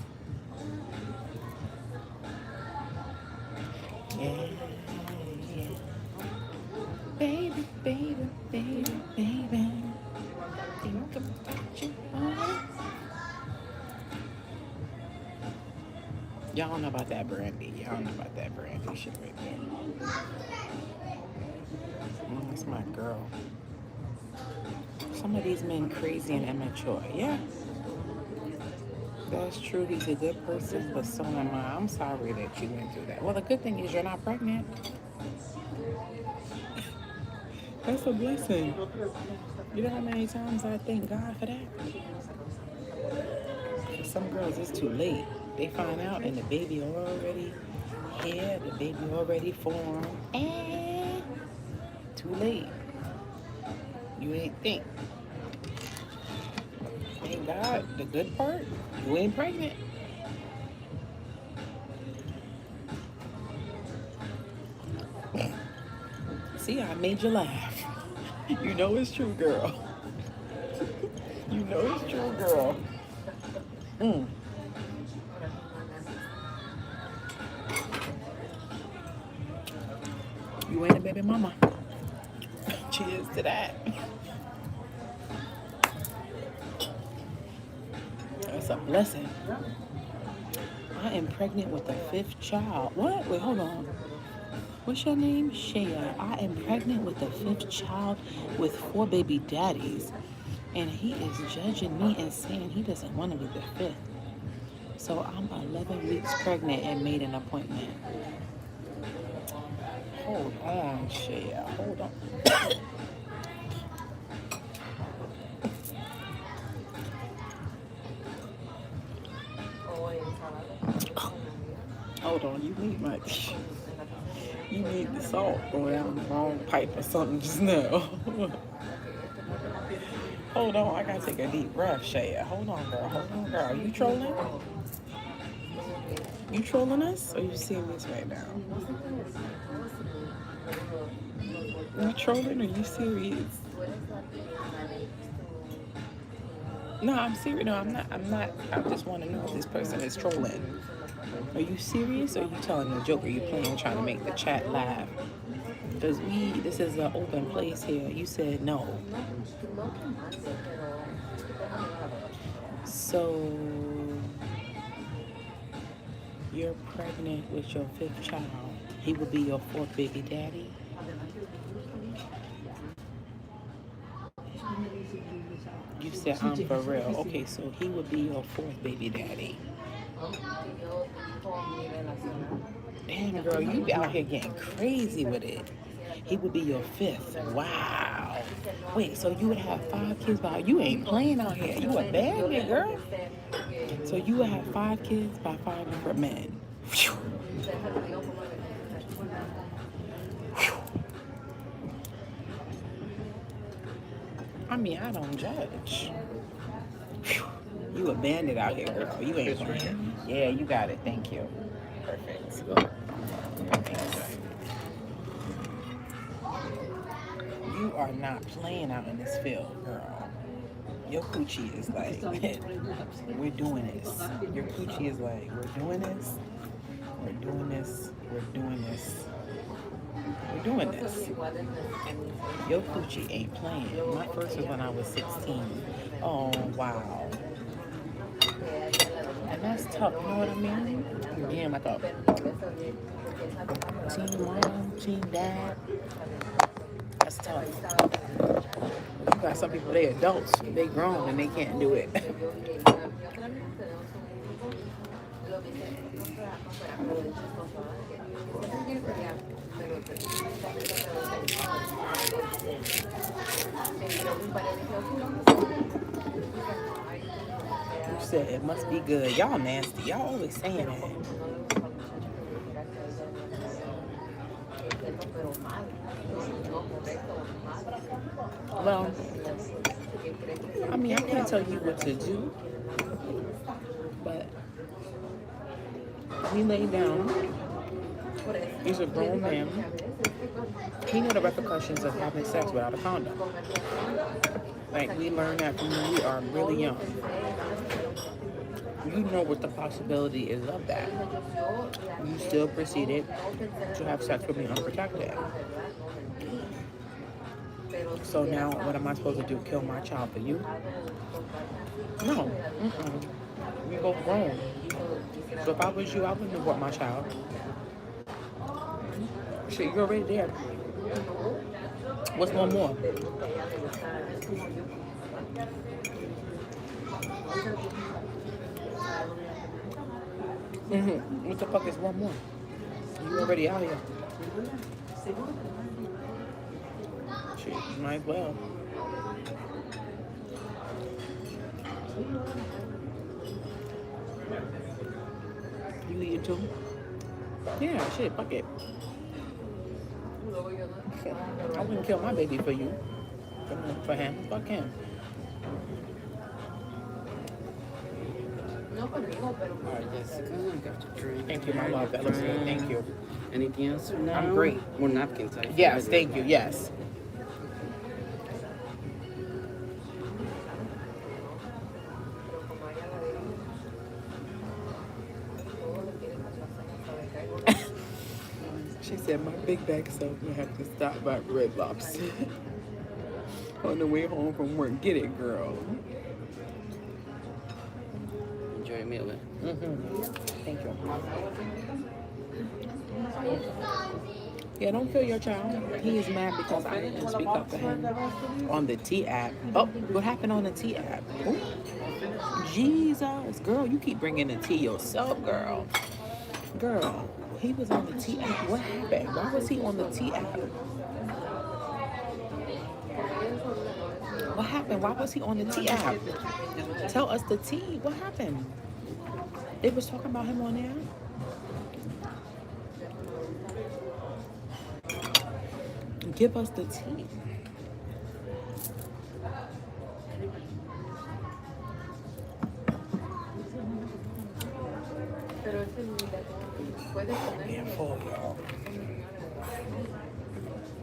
Yeah. Baby, baby, baby, baby. Think about you. Y'all don't know about that brandy. Y'all don't know about that brandy shit right there. That's my girl. Some of these men crazy and immature. Yeah. That's true. He's a good person, but so am I. I'm sorry that you went through that. Well, the good thing is you're not pregnant. That's a blessing. You know how many times I thank God for that? For some girls, it's too late. They find out and the baby already here, the baby already formed. And too late. You ain't think. Thank God, the good part, you ain't pregnant. See, I made you laugh. You know it's true, girl. You know it's true, girl. Mm. You ain't a baby mama. Cheers to that. That's a blessing. I am pregnant with the 5th child. What? Wait, hold on. What's your name? Shea. I am pregnant with the 5th child with 4 baby daddies. And he is judging me and saying he doesn't want to be the 5th. So I'm 11 weeks pregnant and made an appointment. Hold on, Shea. Hold on. Hold on, you need the salt going down the wrong pipe or something just now. Hold on, I gotta take a deep breath, Shea. Hold on, girl. Are you trolling? You trolling us? Or you serious right now? You trolling or you serious? No, I'm serious. No, I'm not. I just want to know if this person is trolling. Are you serious or are you telling a joke? Or are you playing, trying to make the chat laugh? Because this is an open place here. You said no. So, you're pregnant with your 5th child. He will be your 4th baby daddy? You said I'm for real. Okay, so he would be your 4th baby daddy. Damn, girl, you out here getting crazy with it. He would be your 5th. Wow. Wait, so you would have 5 kids by... You ain't playing out here. You a bad bitch, girl. So you would have 5 kids by 5 different men. Whew. Whew. I mean, I don't judge. Whew. You a bandit out here, girl. You ain't playing. Yeah, you got it. Thank you. Perfect. You are not playing out in this field, girl. Your coochie is like, we're doing this. Your coochie is like, we're doing this. We're doing this. We're doing this. We're doing this. Your coochie ain't playing. My first was when I was 16. Oh, wow. And that's tough, you know what I mean? Being like a teen mom, teen dad. That's tough. You got some people, they adults, they grown and they can't do it. You said it must be good. Y'all nasty. Y'all always saying that. Well, I mean, I can't tell you what to do, but we lay down. He's a grown man. He knew the repercussions of having sex without a condom. Like, we learned that from when we are really young. You know what the possibility is of that. You still proceeded to have sex with me unprotected. So now, what am I supposed to do? Kill my child for you? No. We both grown. So if I was you, I wouldn't abort my child. Shit, you're already there. What's one more? What the fuck is one more? You already out here. Shit, you might as well. You eating too? Yeah, shit, fuck it. I wouldn't kill my baby for you. For him. Fuck him. No conmigo, pero All right, Jessica, I got your drink. Thank you, my love. That looks good. Thank you. Anything else now? I'm great. More napkins. Yes, thank you. Yes. como a ella la digo, todo le quiere contraseña, ¿sabe? Caigo She said my big bag self will have to stop by Red Lobster on the way home from work. Get it, girl. Enjoy your meal, man. Thank you. Yeah, don't kill your child. He is mad because I didn't speak up for him on the T app. Oh, what happened on the T app? Oh, Jesus, girl, you keep bringing the tea yourself, girl. Girl, he was on the T app. What happened? Why was he on the T app? What happened? Why was he on the T app? Tell us the tea. What happened? They was talking about him on there. Give us the tea. Pero ese nivel puede poner. Yeah, full, y'all.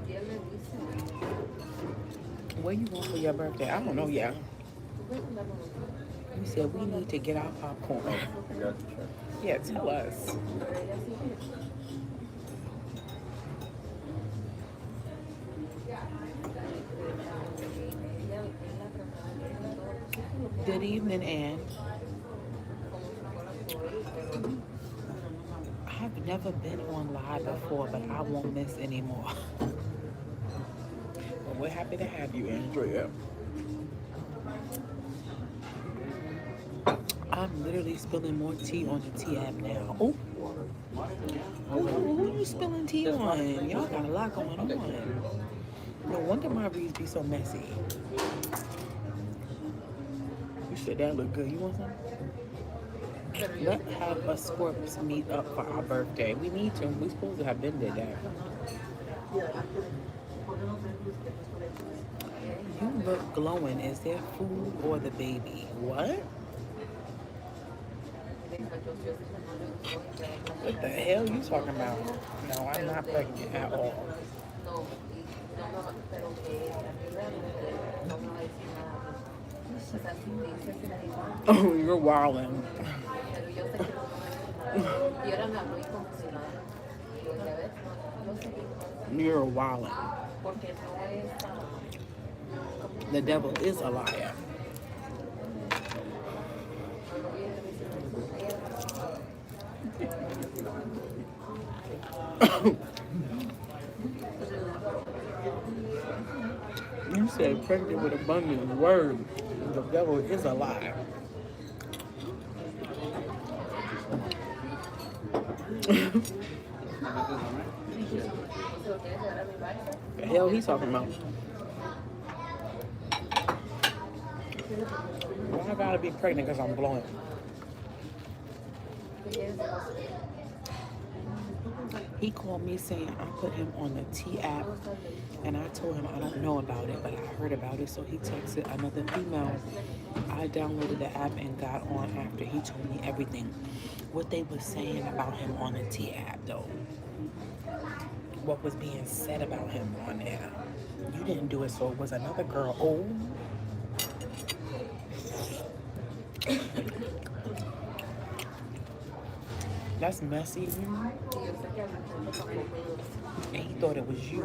Y él le dice, Where you going for your birthday? I don't know yet. tú puedes mandarlo. You said we need to get our popcorn. Yeah, tell us. Pero ella sí quiere. Good evening, Ann. I've never been on live before, but I won't miss anymore. Well, we're happy to have you, Andrea. I'm literally spilling more tea on the tea app now. Oh, who you spilling tea on? Y'all got a lot going on. No wonder my reads be so messy. You said that look good. You want some? Let's have a Scorps meet up for our birthday. We need to. We supposed to have been did that. You look glowing. Is there food or the baby? What? What the hell you talking about? No, I'm not pregnant at all. No, pero que arriba no me va a decir nada. O sea, si me dice que me diga, Oh, you're wildin'. pero yo sé que no me va a decir nada. Y ahora me habló y confusionada. Y yo, ya ves, no sé qué. You're wildin'. Porque no es The devil is a liar. You said pregnant with abundance. Word. The devil is a liar. The hell he's talking about? Why I gotta be pregnant because I'm blowing? He called me saying I put him on the T app, and I told him I don't know about it, but I heard about it, so he texted another female. I downloaded the app and got on after he told me everything. What they were saying about him on the T app, though. What was being said about him on there. You didn't do it, so it was another girl. Oh. That's messy. And he thought it was you.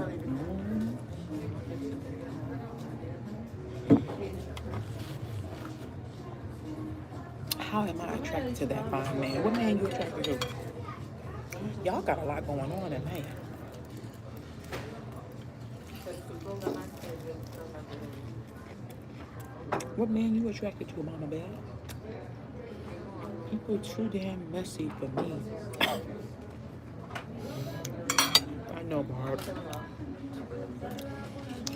How am I attracted to that fine man? What man you attracted to? Y'all got a lot going on in there. What man you attracted to, Mama Bear? People too damn messy for me. I know, Barb.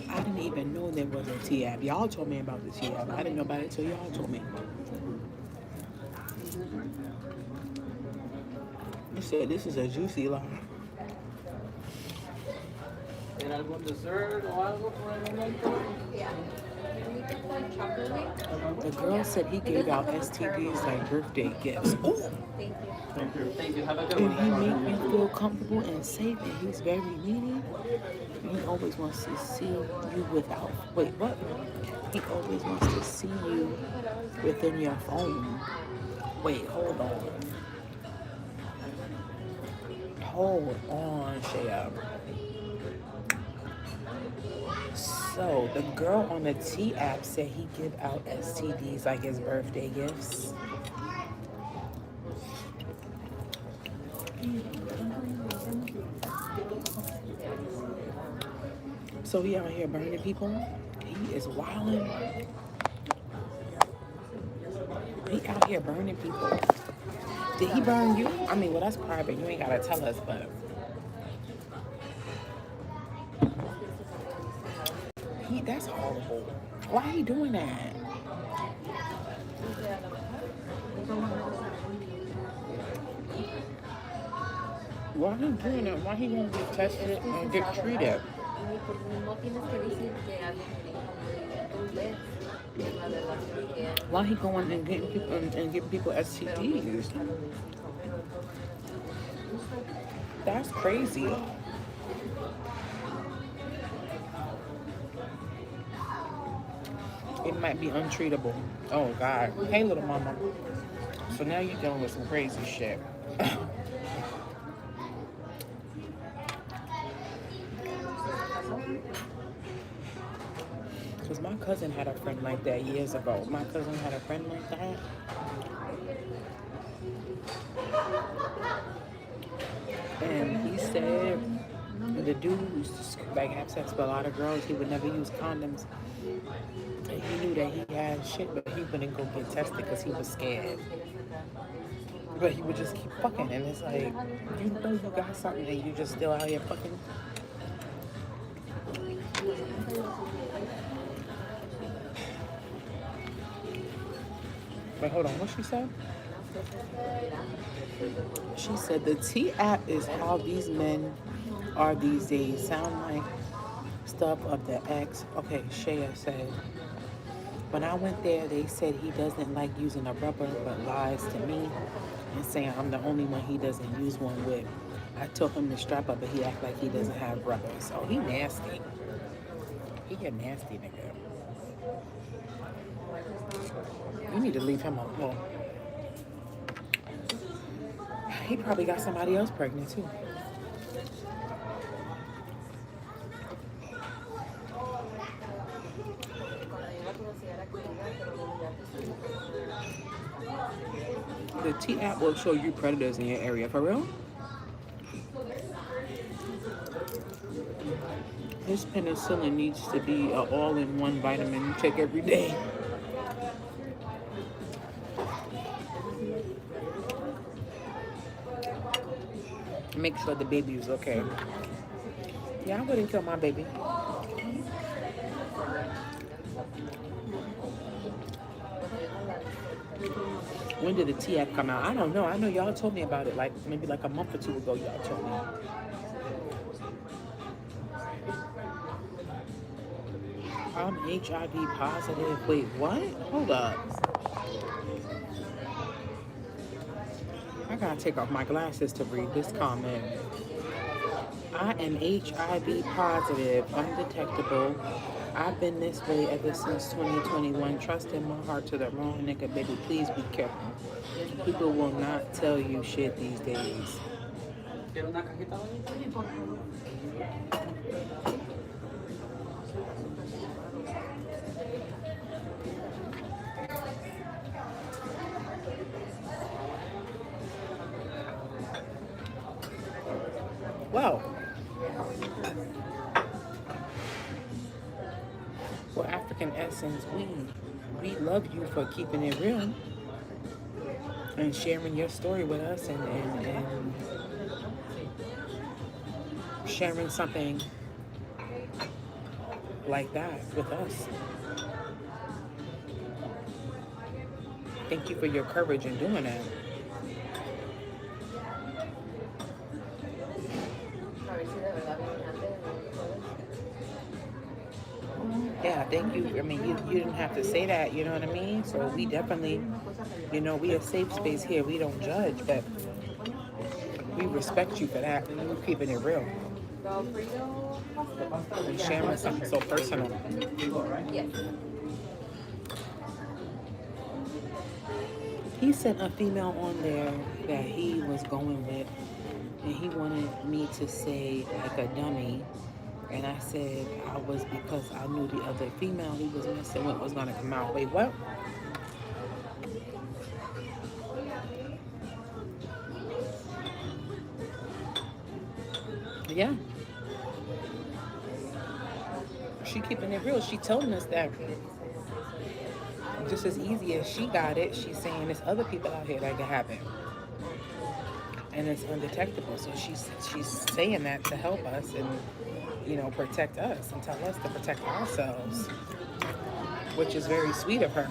I didn't even know there was a T app. Y'all told me about the T app. I didn't know about it till y'all told me. said this is a juicy lie. ¿Era algún dessert o algo por el momento? Yeah. Can we get one chocolate? The girl said he gave out STDs like birthday gifts. Ooh. Thank you. Thank you. Thank you. Have a good And he one. made me feel comfortable and safe, and he's very needy. He always wants to see you without. Wait, what? He always wants to see you within your phone. Wait, hold on. Hold on, Shaya. So the girl on the T app said he give out STDs like his birthday gifts. So he out here burning people. He is wilding. He out here burning people. Did he burn you? I mean, well, that's private. You ain't gotta tell us, but that's horrible. Why he doing that? Why he doing that? Why he gonna get tested and get treated? No tienes que decir que alguien me dijo, tú ves que la verdad es que Why he going and getting people STDs? That's crazy. It might be untreatable. Oh God. Hey little mama. So now you're dealing with some crazy shit. Because my cousin had a friend like that years ago. My cousin had a friend like that. And he said the dude used to like have sex with a lot of girls. He would never use condoms. And he knew that he had shit, but he wouldn't go get tested because he was scared. But he would just keep fucking. And it's like, you know you got something and you just still out here fucking. Wait, hold on. What she said? She said the T app is how these men are these days. Sound like stuff of the ex. Okay, Shaya said, when I went there, they said he doesn't like using a rubber, but lies to me and saying I'm the only one he doesn't use one with. I told him to strap up, but he act like he doesn't have rubbers. Oh, he nasty. He a nasty nigga. You need to leave him alone. He probably got somebody else pregnant too. The T app will show you predators in your area. For real? This penicillin needs to be an all-in-one vitamin you take every day. Make sure the baby is okay. Yeah, I wouldn't kill my baby. When did the T app come out? I don't know. I know y'all told me about it like maybe like a month or two ago. Y'all told me. I'm HIV positive. Wait, what? Hold up. I gotta take off my glasses to read this comment. I am HIV positive, undetectable. I've been this way ever since 2021. Trusting my heart to the wrong nigga, baby. Please be careful. People will not tell you shit these days. Well, African Essence, we love you for keeping it real and sharing your story with us and sharing something like that with us. Thank you for your courage in doing that. Yeah, thank you. I mean, you didn't have to say that, you know what I mean? So we definitely, we a safe space here. We don't judge, but we respect you for that. You keeping it real The Alfredo pasta? and sharing something so personal. Yes. He sent a female on there that he was going with, and he wanted me to say like a dummy. And I said I was because I knew the other female he was messing with was gonna come out. Wait, what? Yeah, she keeping it real. She telling us that just as easy as she got it, she's saying there's other people out here that can have it, and it's undetectable. So she's saying that to help us and protect us and tell us to protect ourselves, which is very sweet of her.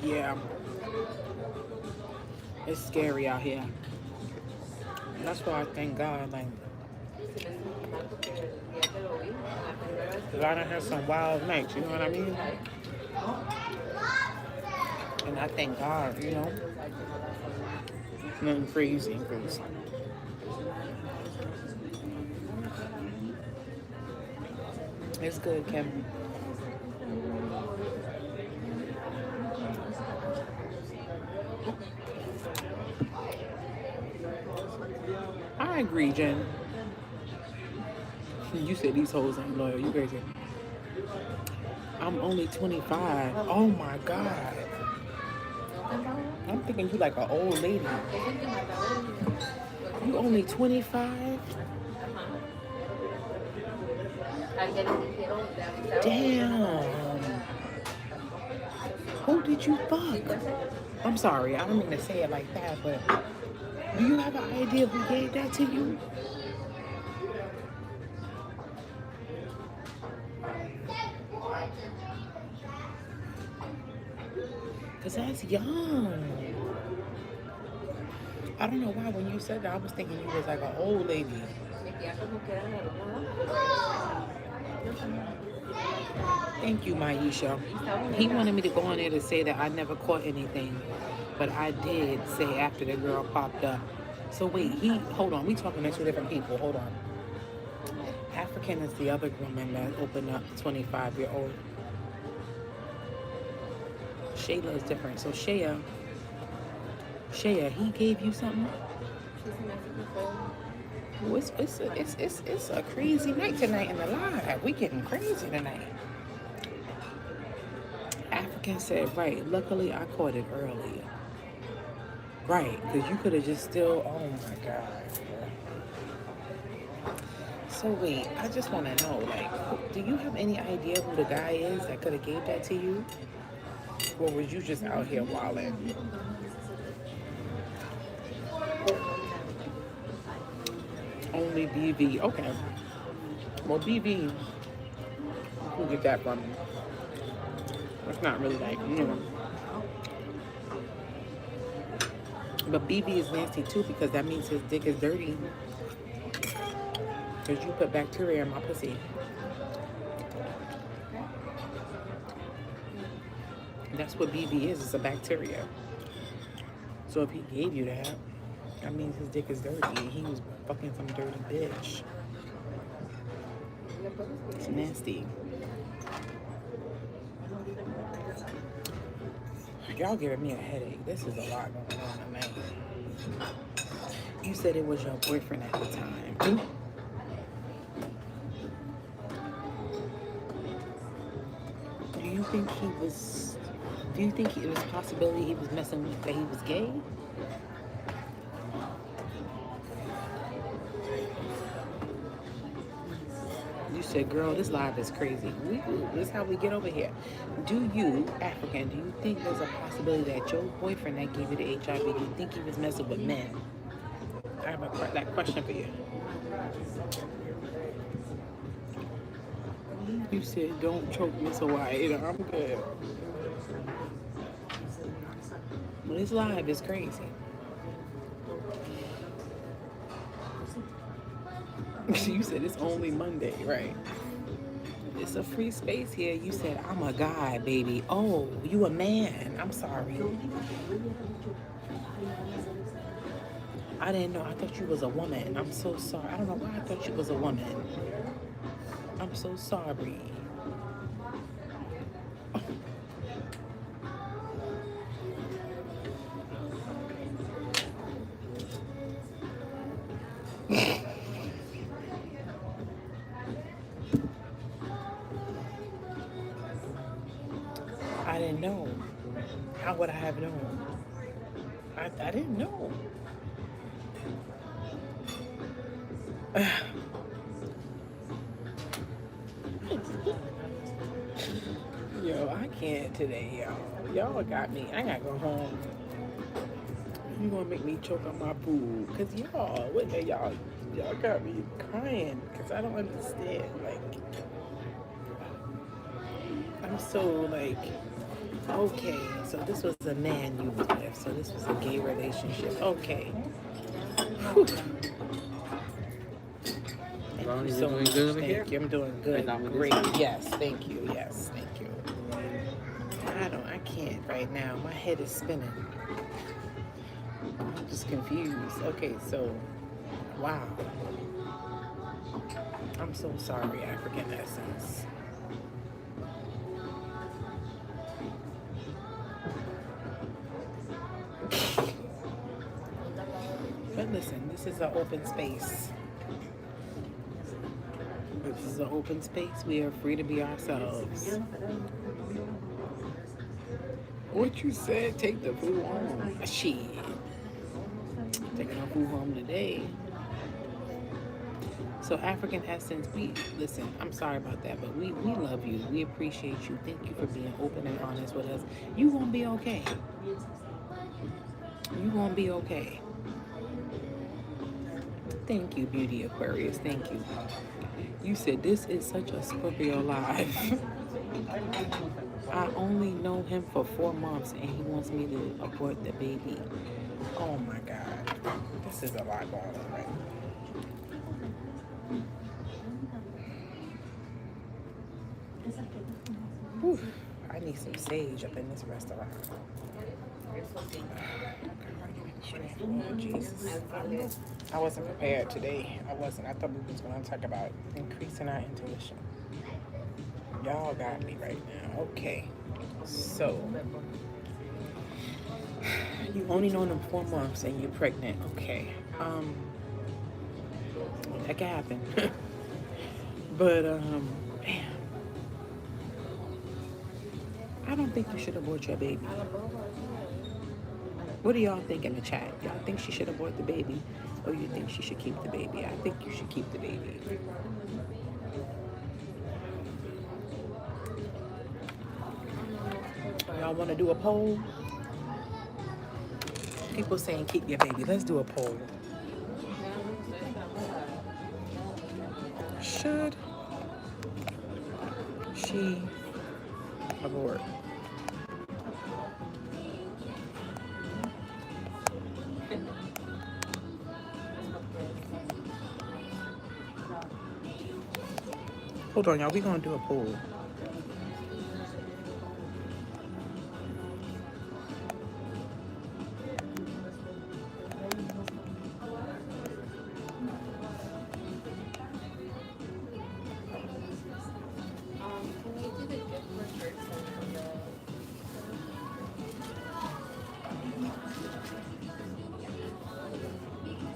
Yeah, it's scary out here. That's why I thank God, like, because I done had some wild nights, you know what I mean? And I thank God, nothing crazy, because it's good, Kim. I agree, Jen. You said these hoes ain't loyal. You crazy. I'm only 25. Oh my God. I'm thinking you like an old lady. You only 25? Damn. Who did you fuck? I'm sorry, I don't mean to say it like that, but do you have an idea who gave that to you? Because that's young. I don't know why when you said that, I was thinking you was like an old lady. Thank you, Maisha. He wanted me to go on there to say that I never caught anything, but I did say after the girl popped up. So wait, hold on, we talking to two different people. Hold on. African is the other woman that opened up, 25-year-old. Shayla is different. So Shaya, he gave you something? Well, it's a crazy night tonight in the live. We getting crazy tonight. African said, right, luckily I caught it early. Right, because you could have just still, oh my God. So wait, I just want to know, like, do you have any idea who the guy is that could have gave that to you? Or was you just out here wilding? Only BV. Okay. Well, BV, who get that from? It's not really like, But BV is nasty too because that means his dick is dirty. Because you put bacteria in my pussy. That's what BV is. It's a bacteria. So if he gave you that means his dick is dirty. He was fucking some dirty bitch. It's nasty. Y'all giving me a headache. This is a lot going on tonight. You said it was your boyfriend at the time. Do you think it was a possibility he was messing with, that he was gay? You said, girl, this live is crazy. This is how we get over here. Do you, African, do you think there's a possibility that your boyfriend that gave you the HIV, do you think he was messing with men? I have that question for you. You said, don't choke me so I ate it. I'm good. This live is crazy. You said it's only Monday, right? It's a free space here. You said, I'm a guy, baby. Oh, you a man. I'm sorry. I didn't know. I thought you was a woman. I'm so sorry. I don't know why I thought you was a woman. I'm so sorry. I didn't know. How would I have known? I didn't know. Yo, I can't today, y'all. Y'all got me. I gotta go home. You gonna make me choke on my food. Cause y'all, what the y'all got me crying. Cause I don't understand. Like, I'm so like, okay, so this was a man you was with. So this was a gay relationship. Okay. Whew. Thank you so much. Thank you. I'm doing good. Great. Yes. Thank you. Yes. Thank you. I can't right now. My head is spinning. I'm just confused. Okay, so, wow. I'm so sorry, African Essence. But listen, this is an open space. This is an open space. We are free to be ourselves. What you said, take the food home. Shit. Taking our food home today. So African Essence, listen, I'm sorry about that, but we love you. We appreciate you. Thank you for being open and honest with us. You gonna be okay. You gonna be okay. Thank you, Beauty Aquarius. Thank you. You said this is such a Scorpio live. I only know him for 4 months and he wants me to abort the baby. Oh my God. This is a lot going on right now. Whew. I need some sage up in this restaurant. Oh, Jesus. I wasn't prepared today. I thought we was going to talk about increasing our intuition. Y'all got me right now. Okay. So, you only known him 4 months and you're pregnant. Okay. That can happen. But, man. I don't think you should abort your baby. What do y'all think in the chat? Y'all think she should abort the baby, or you think she should keep the baby? I think you should keep the baby. Y'all want to do a poll? People saying keep your baby. Let's do a poll. Should she abort? Hold on, y'all. We're going to do a poll. Can you do the gift for first and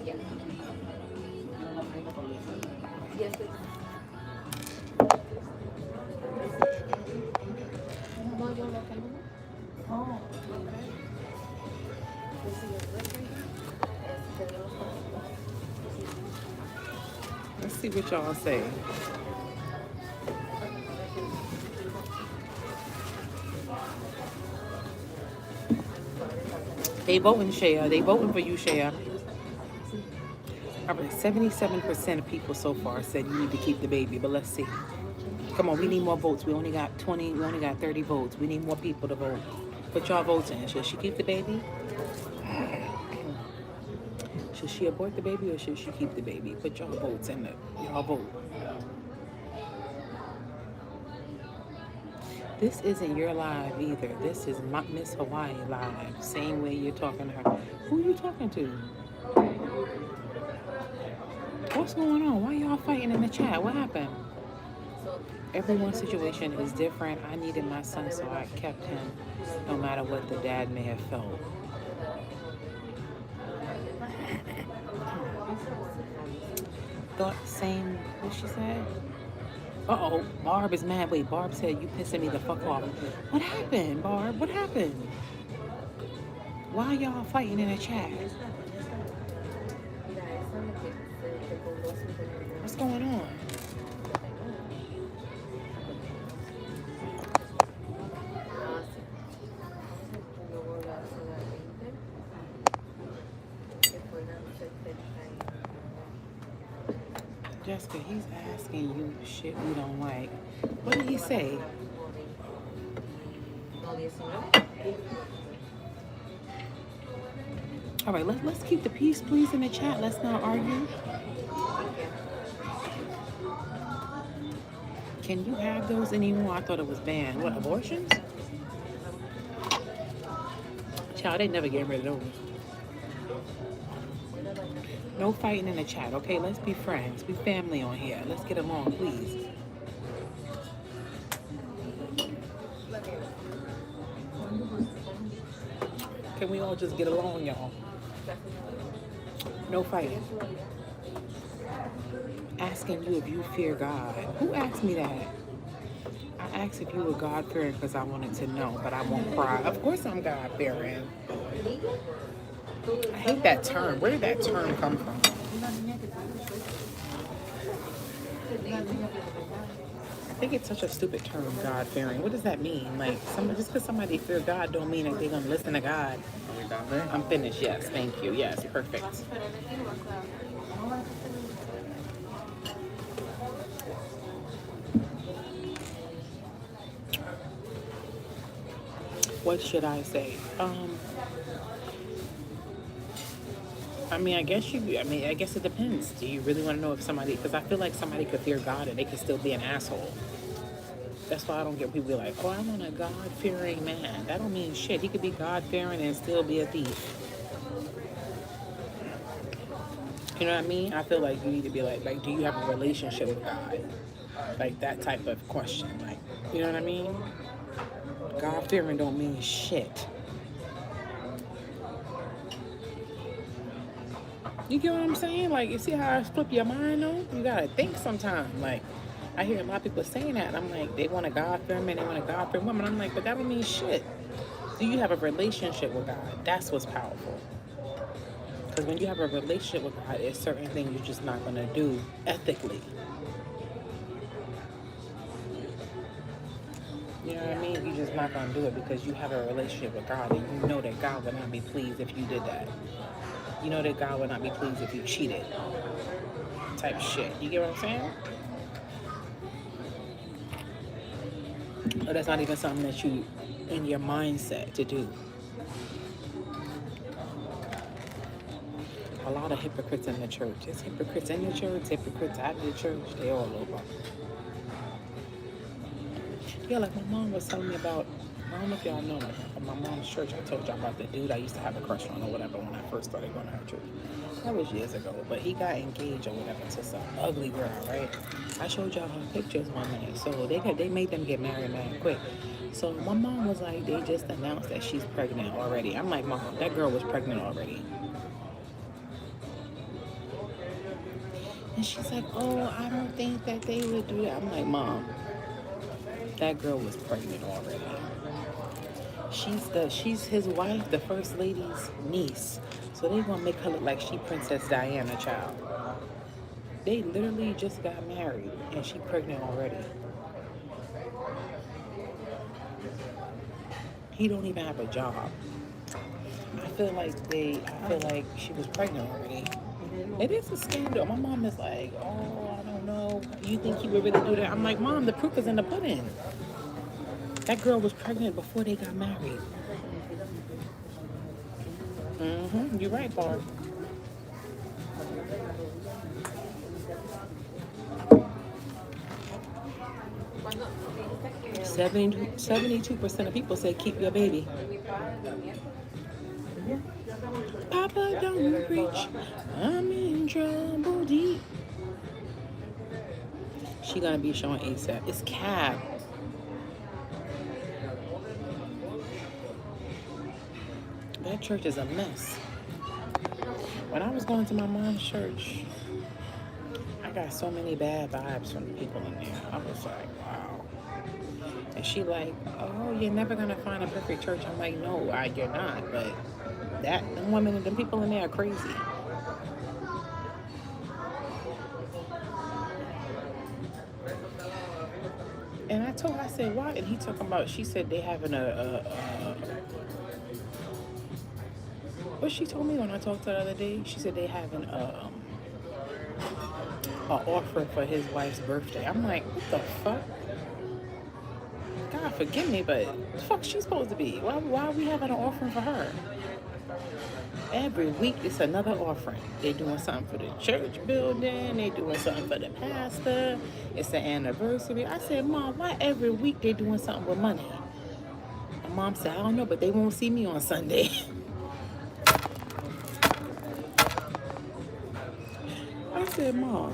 yeah. Yes, please. Oh, okay. This is your delivery. Let's see what y'all say. They voting, Shea. They voting for you, Shea. All right, 77% of people so far said you need to keep the baby, but let's see. Come on, we need more votes. We only got 20, we only got 30 votes. We need more people to vote. Put y'all votes in. Should she keep the baby? Should she abort the baby or should she keep the baby? Put y'all votes in. Y'all vote. This isn't your live either. This is Miss Hawaii live. Same way you're talking to her. Who you talking to? What's going on? Why y'all fighting in the chat? What happened? Everyone's situation is different. I needed my son, so I kept him, no matter what the dad may have felt. Thought same, what she said? Uh-oh, Barb is mad. Wait, Barb said, you pissing me the fuck off. What happened, Barb? What happened? Why y'all fighting in the chat? What's going on? Jessica, he's asking you shit we don't like. What did he say? All right, let's keep the peace, please, in the chat. Let's not argue. Can you have those anymore? I thought it was banned. What, abortions? Child, they never get rid of those. No fighting in the chat, okay? Let's be friends. We family on here. Let's get along, please. Can we all just get along, y'all? No fighting. Asking you if you fear God. Who asked me that? I asked if you were God-fearing because I wanted to know, but I won't cry. Of course I'm God-fearing. I hate that term. Where did that term come from? I think it's such a stupid term, God-fearing. What does that mean? Like, just because somebody fear God don't mean that they're going to listen to God. Are we done there? I'm finished. Yes, thank you. Yes, perfect. What should I say? I guess it depends. Do you really want to know if somebody, because I feel like somebody could fear God and they could still be an asshole. That's why I don't get people be like, oh, I want a God-fearing man. That don't mean shit. He could be God-fearing and still be a thief. You know what I mean? I feel like you need to be like, do you have a relationship with God? Like that type of question. Like, you know what I mean? God-fearing don't mean shit. You get what I'm saying? Like, you see how I flip your mind though? You gotta think sometimes. Like, I hear a lot of people saying that, and I'm like, they want a God-fearing man, they want a God-fearing woman. I'm like, but that don't mean shit. Do you have a relationship with God? That's what's powerful. Because when you have a relationship with God, there's certain things you're just not gonna do ethically. You know what I mean? You're just not gonna do it because you have a relationship with God, and you know that God would not be pleased if you did that. You know that God would not be pleased if you cheated. Type shit. You get what I'm saying? Or that's not even something that you in your mindset to do. A lot of hypocrites in the church. There's hypocrites in the church, hypocrites out of the church. They all over. Yeah, like my mom was telling me about, I don't know if y'all know, like my mom's church, I told y'all about the dude I used to have a crush on or whatever when I first started going to her church. That was years ago, but he got engaged or whatever to some ugly girl, right? I showed y'all her pictures one minute. So they made them get married mad quick. So my mom was like, they just announced that she's pregnant already. I'm like, Mom, that girl was pregnant already. And she's like, oh, I don't think that they would do that. I'm like, Mom, that girl was pregnant already. She's his wife, the first lady's niece. So they gonna make her look like she Princess Diana child. They literally just got married and she pregnant already. He don't even have a job. I feel like she was pregnant already. It is a scandal. My mom is like, oh, I don't know. You think he would really do that? I'm like, Mom, the proof is in the pudding. That girl was pregnant before they got married. You're right, Barb. 72% of people say keep your baby. Papa, don't preach. I'm in trouble deep. She gonna be showing ASAP. It's Cap. That church is a mess. When I was going to my mom's church, I got so many bad vibes from the people in there. I was like, wow. And she like, oh, you're never gonna find a perfect church. I'm like, no, you're not. But them women and them people in there are crazy. And I told her, I said, why? And he talking about, she said they having what she told me when I talked to her the other day, she said they having a offering for his wife's birthday. I'm like, what the fuck? God forgive me, but the fuck she's supposed to be? Why are we having an offering for her? Every week it's another offering. They doing something for the church building. They doing something for the pastor. It's the anniversary. I said, Mom, why every week they doing something with money? And Mom said, I don't know, but they won't see me on Sunday. I said, Mom,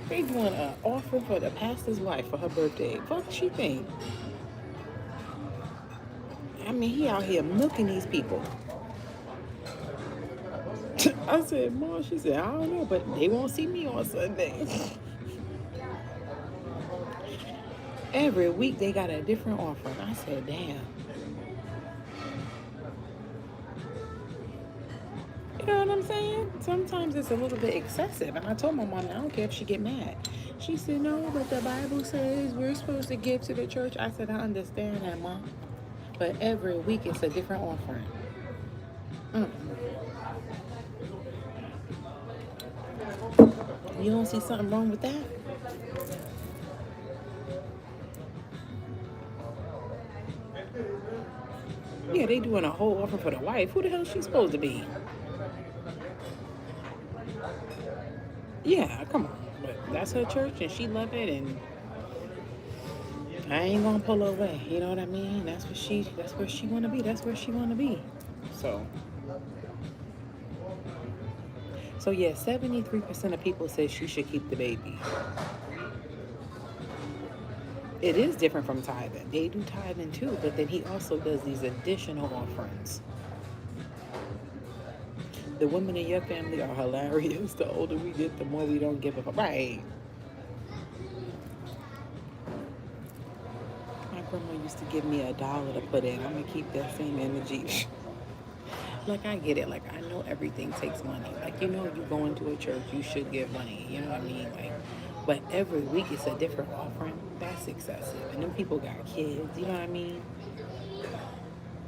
they doing an offering for the pastor's wife for her birthday. Fuck she think? I mean, he out here milking these people. I said, Mom, she said, I don't know, but they won't see me on Sunday. Every week they got a different offering. I said, damn. You know what I'm saying? Sometimes it's a little bit excessive. And I told my mom, I don't care if she get mad. She said, no, but the Bible says we're supposed to give to the church. I said, I understand that, Mom. But every week it's a different offering. You don't see something wrong with that? Yeah, they doing a whole offering for the wife. Who the hell is she supposed to be? Yeah, come on. But that's her church and she love it, and I ain't gonna pull her away. You know what I mean? That's where she wanna be. That's where she wanna be. So yeah, 73% of people say she should keep the baby. It is different from tithing. They do tithing too, but then he also does these additional offerings. The women in your family are hilarious. The older we get, the more we don't give a fuck. Right. My grandma used to give me $1 to put in. I'm gonna keep that same energy. Like, I get it. Like, I know everything takes money. Like, you know, you go into a church, you should give money. You know what I mean? Like, but every week it's a different offering. That's excessive. And them people got kids. You know what I mean?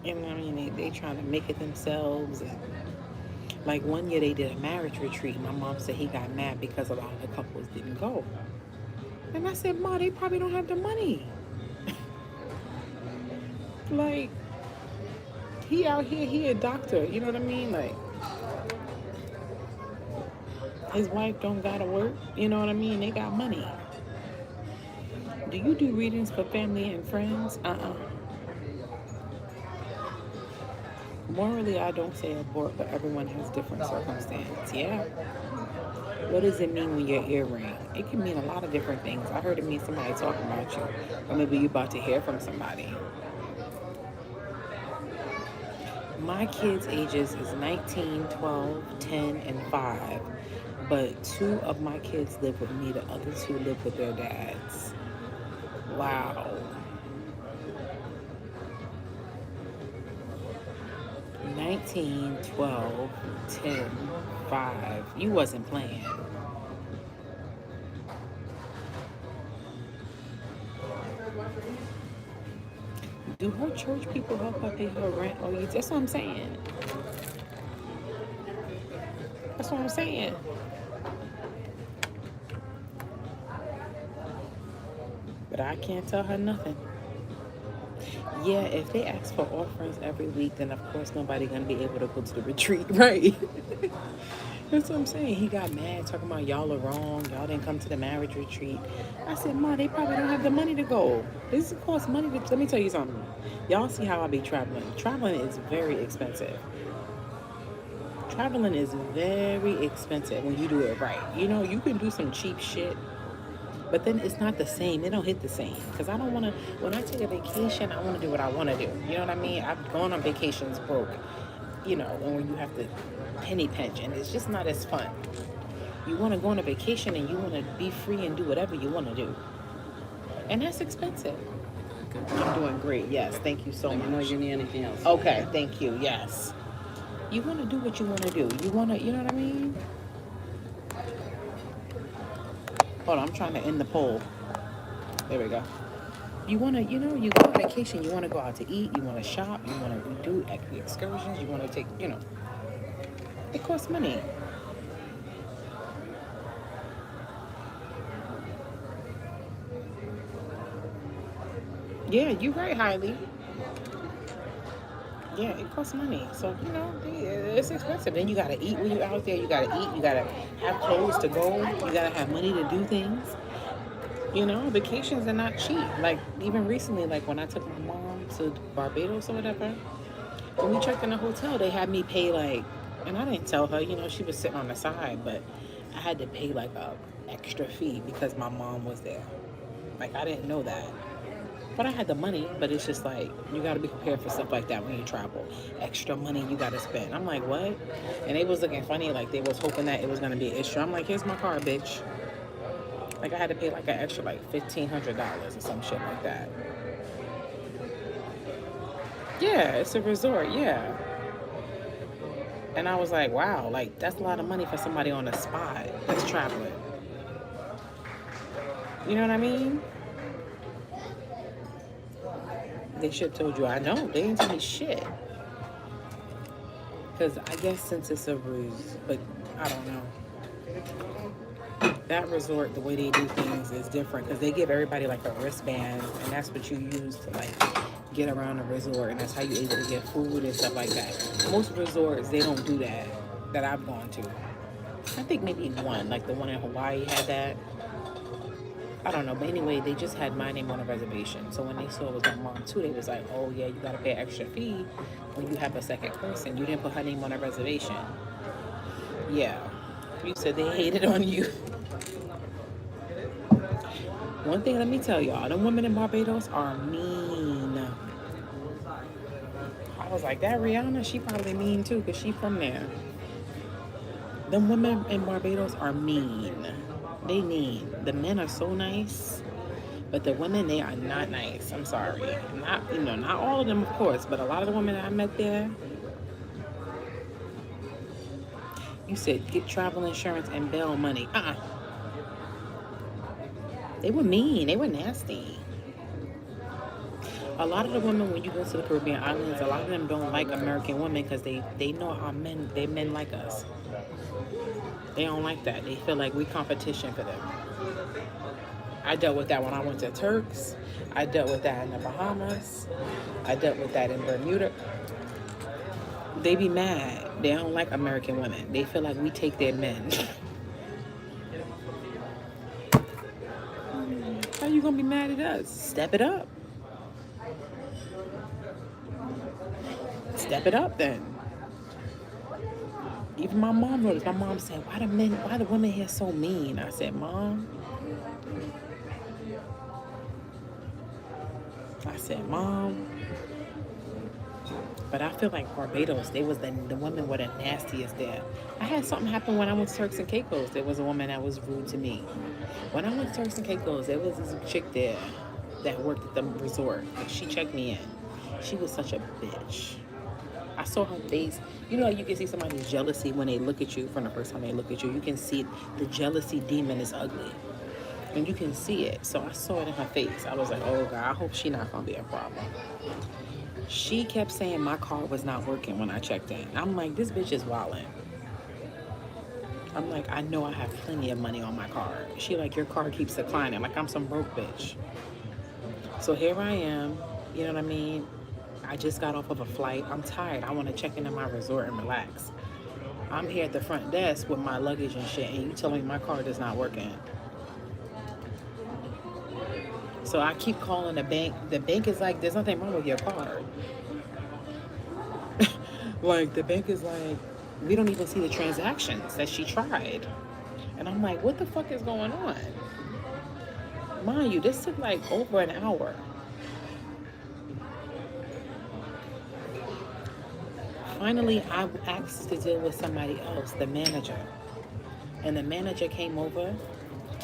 You know what I mean? They trying to make it themselves. And like, one year they did a marriage retreat. My mom said he got mad because a lot of the couples didn't go. And I said, Ma, they probably don't have the money. Like, he out here, he a doctor, you know what I mean? Like, his wife don't gotta work, you know what I mean? They got money. Do you do readings for family and friends? Morally, I don't say abort, but everyone has different circumstances. Yeah. What does it mean when your earring? It can mean a lot of different things. I heard it mean somebody talking about you, or maybe you're about to hear from somebody. My kids' ages is 19, 12, 10, and 5. But 2 of my kids live with me. The other 2 live with their dads. Wow. 19, 12, 10, 5. You wasn't playing. Do her church people help her pay her rent? Oh, that's what I'm saying. That's what I'm saying. But I can't tell her nothing. Yeah, if they ask for offerings every week, then of course nobody gonna be able to go to the retreat, right? That's what I'm saying. He got mad talking about y'all are wrong. Y'all didn't come to the marriage retreat. I said, Ma, they probably don't have the money to go. This costs money. Let me tell you something. Y'all see how I be traveling. Traveling is very expensive. Traveling is very expensive when you do it right. You know, you can do some cheap shit, but then it's not the same. It don't hit the same. Because I don't want to, when I take a vacation, I want to do what I want to do. You know what I mean? I've gone on vacations broke, you know, when you have to penny pinch, and it's just not as fun. You want to go on a vacation and you want to be free and do whatever you want to do. And that's expensive. Okay. I'm doing great. Yes. Thank you so Let me know much. if you need anything else. Okay. Thank you. Yes. You want to do what you want to do. You want to, you know what I mean? Hold on. I'm trying to end the poll. There we go. You want to, you know, you go on vacation. You want to go out to eat. You want to shop. You want to do excursions. You want to take, you know, it costs money. Yeah, you're right, Hailey. Yeah, it costs money. So, you know, it's expensive. Then you got to eat when you're out there. You got to eat. You got to have clothes to go. You got to have money to do things. You know, vacations are not cheap. Like, even recently, like when I took my mom to Barbados or whatever, when we checked in the hotel, they had me pay like, and I didn't tell her, you know, she was sitting on the side, but I had to pay like a extra fee because my mom was there. Like, I didn't know that. But I had the money, but it's just like, you got to be prepared for stuff like that when you travel. Extra money you got to spend. I'm like, what? And they was looking funny, like they was hoping that it was going to be an issue. I'm like, here's my card, bitch. Like, I had to pay like an extra like $1,500 or some shit like that. Yeah, it's a resort, yeah. And I was like, wow, like that's a lot of money for somebody on the spot that's traveling. You know what I mean? They should have told you. I know. They didn't tell me shit. Because I guess since it's a ruse, but I don't know. That resort, the way they do things is different because they give everybody like a wristband, and that's what you use to like get around the resort, and that's how you're able to get food and stuff like that. Most resorts, they don't do that I've gone to. I think maybe one, like the one in Hawaii had that. I don't know, but anyway, they just had my name on a reservation. So when they saw it was my mom too, they was like, oh yeah, you gotta pay an extra fee when you have a second person. You didn't put her name on a reservation. Yeah. You said they hated on you. One thing, let me tell y'all, them women in Barbados are mean. I was like, that Rihanna, she probably mean too, because she from there. Them women in Barbados are mean. They mean. The men are so nice, but the women, they are not nice. I'm sorry. Not, you know, not all of them, of course, but a lot of the women that I met there. You said get travel insurance and bail money. They were mean. They were nasty. A lot of the women, when you go to the Caribbean islands, a lot of them don't like American women because they know how men like us. They don't like that. They feel like we competition for them. I dealt with that when I went to Turks. I dealt with that in the Bahamas. I dealt with that in Bermuda. They be mad. They don't like American women. They feel like we take their men. How you gonna be mad at us? Step it up. Step it up then. Even my mom noticed. My mom said, why the women here so mean? I said, Mom. But I feel like Barbados, they was the women were the nastiest there. I had something happen when I went to Turks and Caicos. There was a woman that was rude to me. When I went to Turks and Caicos, there was this chick there that worked at the resort. She checked me in. She was such a bitch. I saw her face. You know, you can see somebody's jealousy when they look at you from the first time they look at you. You can see the jealousy demon is ugly. And you can see it. So I saw it in her face. I was like, oh God, I hope she's not going to be a problem. She kept saying my card was not working when I checked in. I'm like, this bitch is wildin'. I'm like, I know I have plenty of money on my card. She like, your card keeps declining. Like I'm some broke bitch. So here I am. You know what I mean? I just got off of a flight. I'm tired. I want to check into my resort and relax. I'm here at the front desk with my luggage and shit, and you telling me my card is not working. So I keep calling the bank. The bank is like, there's nothing wrong with your card. Like, the bank is like, we don't even see the transactions that she tried. And I'm like, what the fuck is going on? Mind you, this took like over an hour. Finally, I asked to deal with somebody else, the manager. And the manager came over.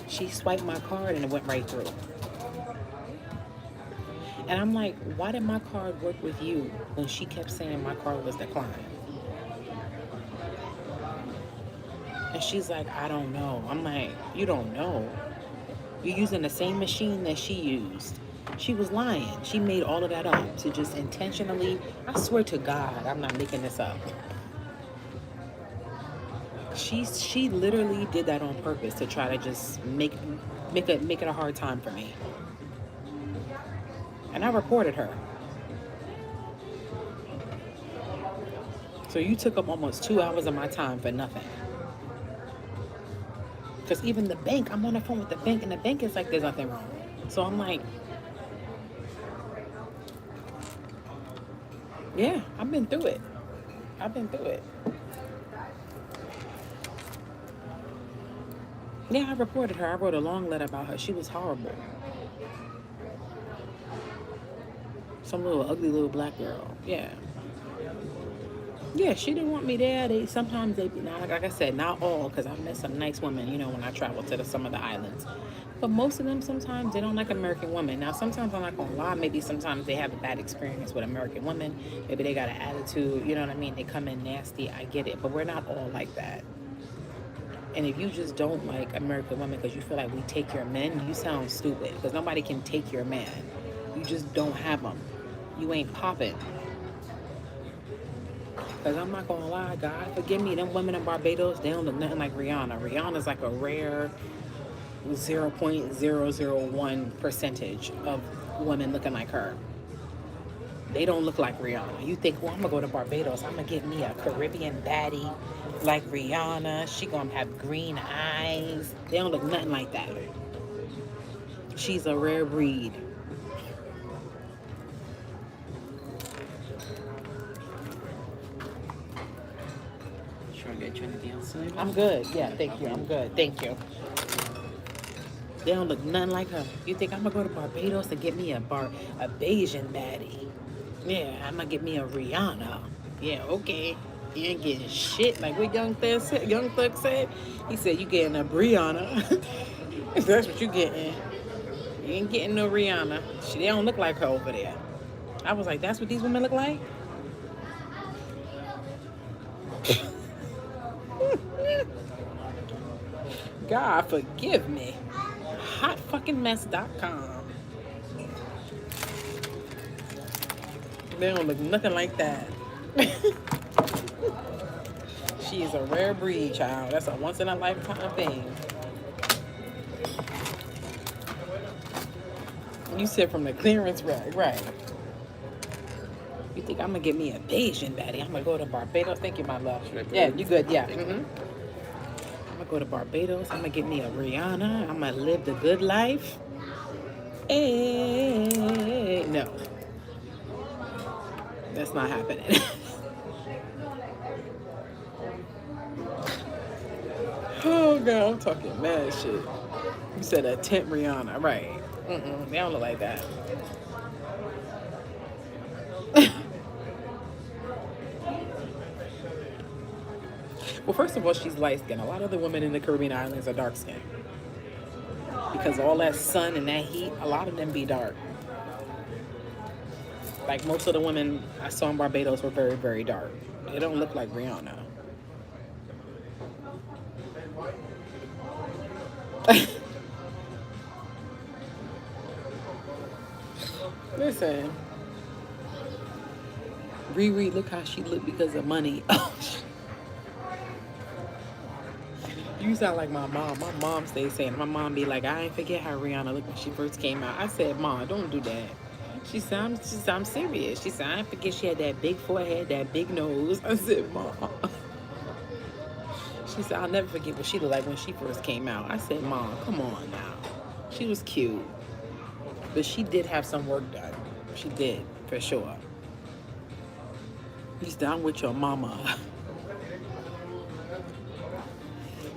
She swiped my card and it went right through. And I'm like, why did my card work with you when she kept saying my card was declined? And she's like, I don't know. I'm like, you don't know. You're using the same machine that she used. She was lying. She made all of that up to just intentionally, I swear to God, I'm not making this up. She literally did that on purpose to try to just make it a hard time for me. And I reported her. So you took up almost 2 hours of my time for nothing. Because even the bank, I'm on the phone with the bank, and the bank is like, there's nothing wrong. So I'm like, yeah, I've been through it. Yeah, I reported her. I wrote a long letter about her. She was horrible. Some little ugly little black girl. Yeah. Yeah, she didn't want me there. Sometimes they, like I said, not all, because I've met some nice women, when I travel to some of the islands. But most of them, sometimes they don't like American women. Now, sometimes I'm not gonna lie. Maybe sometimes they have a bad experience with American women. Maybe they got an attitude. You know what I mean? They come in nasty. I get it, but we're not all like that. And if you just don't like American women because you feel like we take your men, you sound stupid. Because nobody can take your man. You just don't have them. You ain't popping. Because I'm not going to lie, God, forgive me, them women in Barbados, they don't look nothing like Rihanna. Rihanna's like a rare 0.001 percentage of women looking like her. They don't look like Rihanna. You think, well, I'm going to go to Barbados. I'm going to get me a Caribbean baddie like Rihanna. She going to have green eyes. They don't look nothing like that. She's a rare breed. Get you anything else today? I'm good. Yeah, thank you. I'm good. Thank you. They don't look nothing like her. You think I'm gonna go to Barbados to get me a Bayesian baddie? Yeah, I'm gonna get me a Rihanna. Yeah, okay. You ain't getting shit like what Young Thug said. He said you getting a Brianna. That's what you getting. You ain't getting no Rihanna. They don't look like her over there. I was like, that's what these women look like? God forgive me. Hotfuckingmess.com. They don't look nothing like that. She is a rare breed, child. That's a once in a lifetime thing. You said from the clearance rack, right? You think I'm gonna get me a Bayesian baddie? I'm gonna go to Barbados. Thank you, my love. Yeah, you good? Yeah. I'm gonna go to Barbados. I'm gonna get me a Rihanna. I'm gonna live the good life. Hey, no, that's not happening. Oh God, I'm talking mad shit. You said a tent Rihanna, right? They don't look like that. Well, first of all, she's light skinned. A lot of the women in the Caribbean islands are dark skinned. Because all that sun and that heat, a lot of them be dark. Like most of the women I saw in Barbados were very, very dark. They don't look like Rihanna. Listen. Riri, look how she looked because of money. You sound like my mom. My mom stays saying, my mom be like, I ain't forget how Rihanna looked when she first came out. I said, Mom, don't do that. I'm serious. She said, I didn't forget she had that big forehead, that big nose. I said, Mom. She said, I'll never forget what she looked like when she first came out. I said, Mom, come on now. She was cute. But she did have some work done. She did, for sure. He's down with your mama.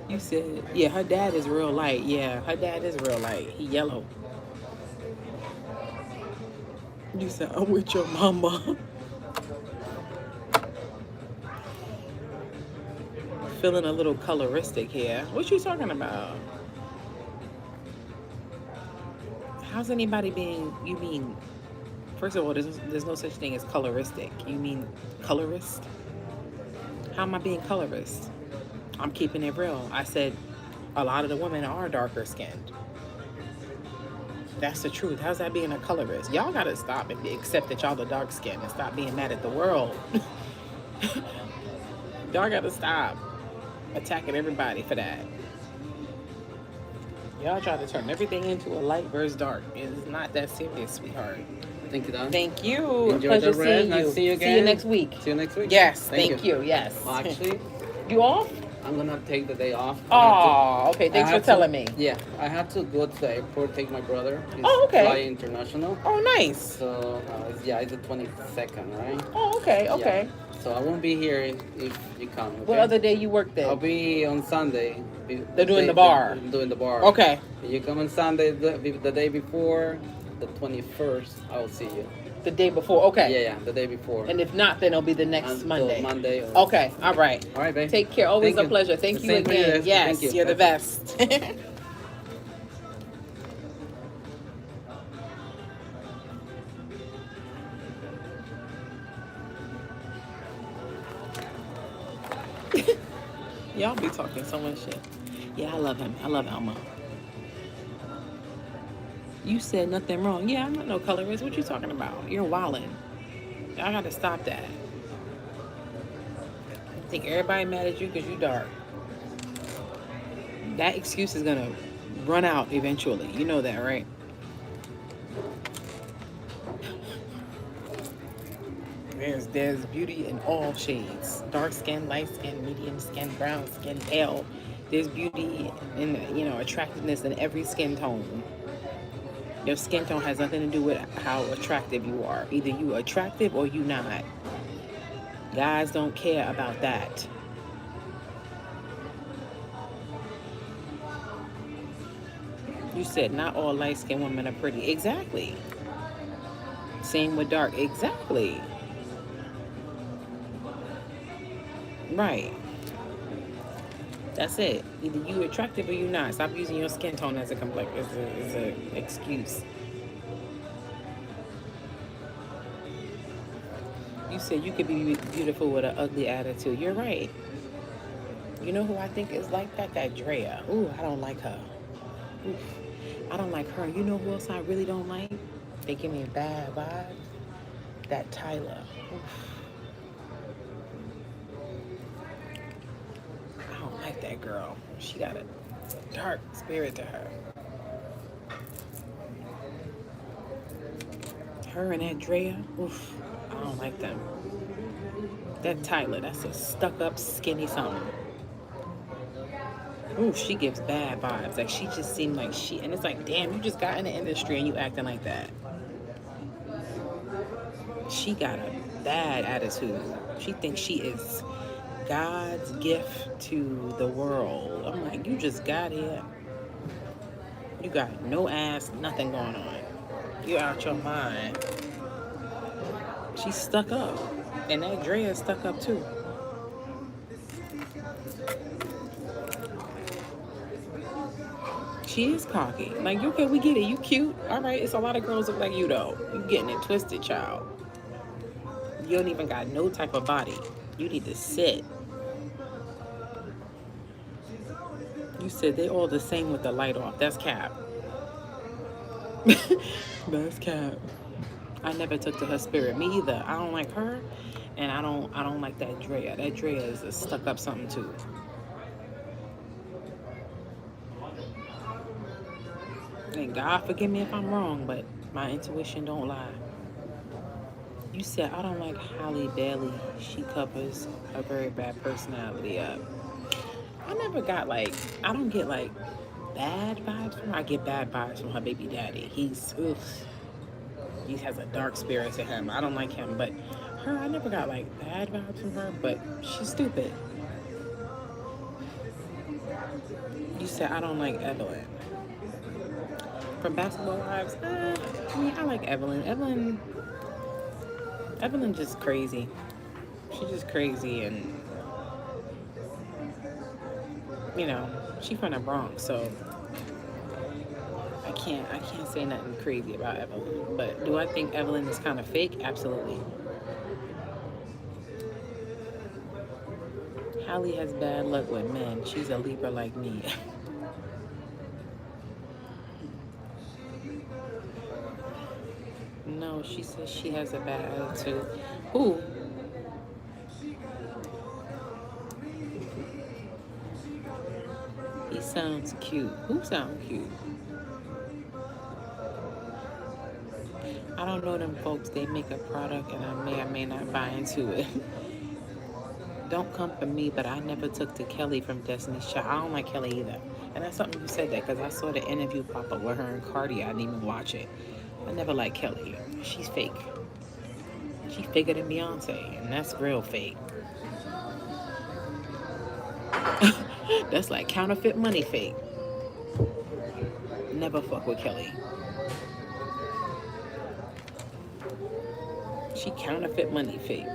You said, yeah, her dad is real light. Yeah, her dad is real light. He yellow. You said, I'm with your mama. Feeling a little coloristic here. What you talking about? How's anybody being, you mean, first of all, there's no such thing as coloristic. You mean colorist? How am I being colorist? I'm keeping it real. I said a lot of the women are darker skinned. That's the truth. How's that being a colorist? Y'all gotta stop and accept that y'all the dark skinned and stop being mad at the world. Y'all gotta stop attacking everybody for that. Y'all try to turn everything into a light versus dark. It's not that serious, sweetheart. Thank you, Don. Thank you. Enjoy Pleasure the rest. seeing Nice you. to see you again. See you next week. See you next week. Yes, Thank you. Yes. Well, actually, You off? I'm gonna take the day off. Oh, okay. Thanks for telling me. Yeah, I had to go to the airport, take my brother. He's Okay. Fly international. Oh, nice. So it's the 22nd, right? Oh, okay. Okay. Yeah. So I won't be here if you come. Okay? What other day you work then? I'll be on Sunday. They're doing the bar. They're doing the bar. Okay. If you come on Sunday, the day before, the 21st, I'll see you. The day before. Okay. Yeah, the day before. And if not, then it'll be the next Until Monday. Monday. Okay. All right. All right, babe. Take care. Always Thank a you. pleasure. Thank The you same for you, again. Esther. Yes, Thank you. you're the best. Y'all be talking so much shit. Yeah, I love him. I love Elmo. You said nothing wrong. Yeah, I'm not no colorist. What you talking about? You're wildin'. I gotta stop that. I think everybody mad at you because you dark. That excuse is gonna run out eventually. You know that, right? There's beauty in all shades. Dark skin, light skin, medium skin, brown skin, pale. There's beauty in, attractiveness in every skin tone. Your skin tone has nothing to do with how attractive you are. Either you attractive or you not. Guys don't care about that. You said not all light-skinned women are pretty. Exactly. Same with dark. Exactly. Right. That's it. Either you attractive or you not. Stop using your skin tone as a excuse. You said you could be beautiful with an ugly attitude. You're right. You know who I think is like that? That Drea. Ooh, I don't like her. Oof. I don't like her. You know who else I really don't like? They give me a bad vibe. That Tyler. Oof. I don't like that girl. She got a dark spirit to her. Her and that Drea, oof, I don't like them. That Tyler, that's a stuck-up, skinny something. Ooh, she gives bad vibes. Like, she just seemed like and it's like, damn, you just got in the industry and you acting like that. She got a bad attitude. She thinks she is God's gift to the world. I'm like, you just got here. You got no ass, nothing going on. You out your mind. She's stuck up. And that Drea is stuck up too. She is cocky. Like, okay, we get it. You cute. All right, it's a lot of girls look like you though. You getting it twisted, child. You don't even got no type of body. You need to sit. You said they all the same with the light off. That's cap. That's cap. I never took to her spirit. Me either. I don't like her, and I don't like that Drea. That Drea is a stuck up something too. And God forgive me if I'm wrong, but my intuition don't lie. You said, I don't like Halle Bailey. She covers a very bad personality up. I never got like, I don't get like bad vibes from her. I get bad vibes from her baby daddy. He's, oof, he has a dark spirit to him. I don't like him, but her, I never got like bad vibes from her, but she's stupid. You said, I don't like Evelyn. From Basketball Wives, I mean, I like Evelyn. Evelyn just crazy. She's just crazy, and you know, she from the Bronx, so I can't say nothing crazy about Evelyn. But do I think Evelyn is kind of fake? Absolutely. Hallie has bad luck with men. She's a Libra like me. No, she says she has a bad attitude. Who? He sounds cute. Who sounds cute? I don't know them folks. They make a product and I may or may not buy into it. Don't come for me, but I never took to Kelly from Destiny's Child. I don't like Kelly either. And that's something you said that because I saw the interview pop up with her and Cardi. I didn't even watch it. I never liked Kelly. She's fake. She faker than Beyonce, and that's real fake. That's like counterfeit money fake. Never fuck with Kelly. She counterfeit money fake.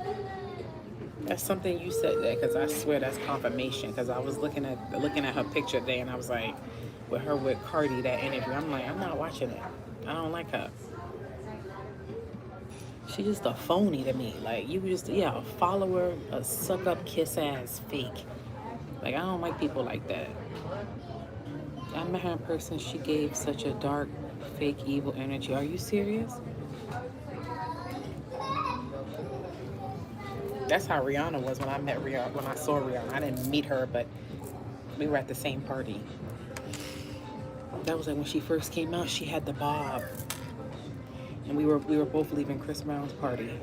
That's something you said there, because I swear that's confirmation. Because I was looking at her picture today, and I was like, with her with Cardi, that interview. I'm like, I'm not watching it. I don't like her. She's just a phony to me. Like, you just, yeah, a follower, a suck up, kiss ass fake. Like, I don't like people like that. I met her in person. She gave such a dark, fake, evil energy. Are you serious? That's how Rihanna was when I met Rihanna. When I saw Rihanna, I didn't meet her, but we were at the same party. That was like when she first came out. She had the bob, and we were both leaving Chris Brown's party.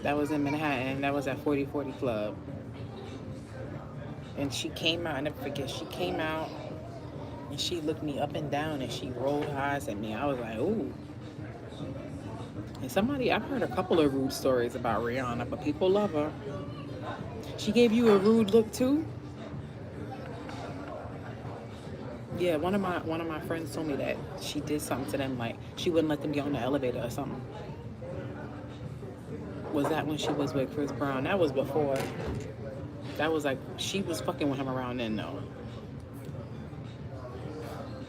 That was in Manhattan. That was at 4040 Club. And she came out. I never forget. She came out, and she looked me up and down, and she rolled her eyes at me. I was like, ooh. And I've heard a couple of rude stories about Rihanna, but people love her. She gave you a rude look too? Yeah, one of my friends told me that she did something to them, like she wouldn't let them get on the elevator or something. Was that when she was with Chris Brown? That was before. That was like, she was fucking with him around then though.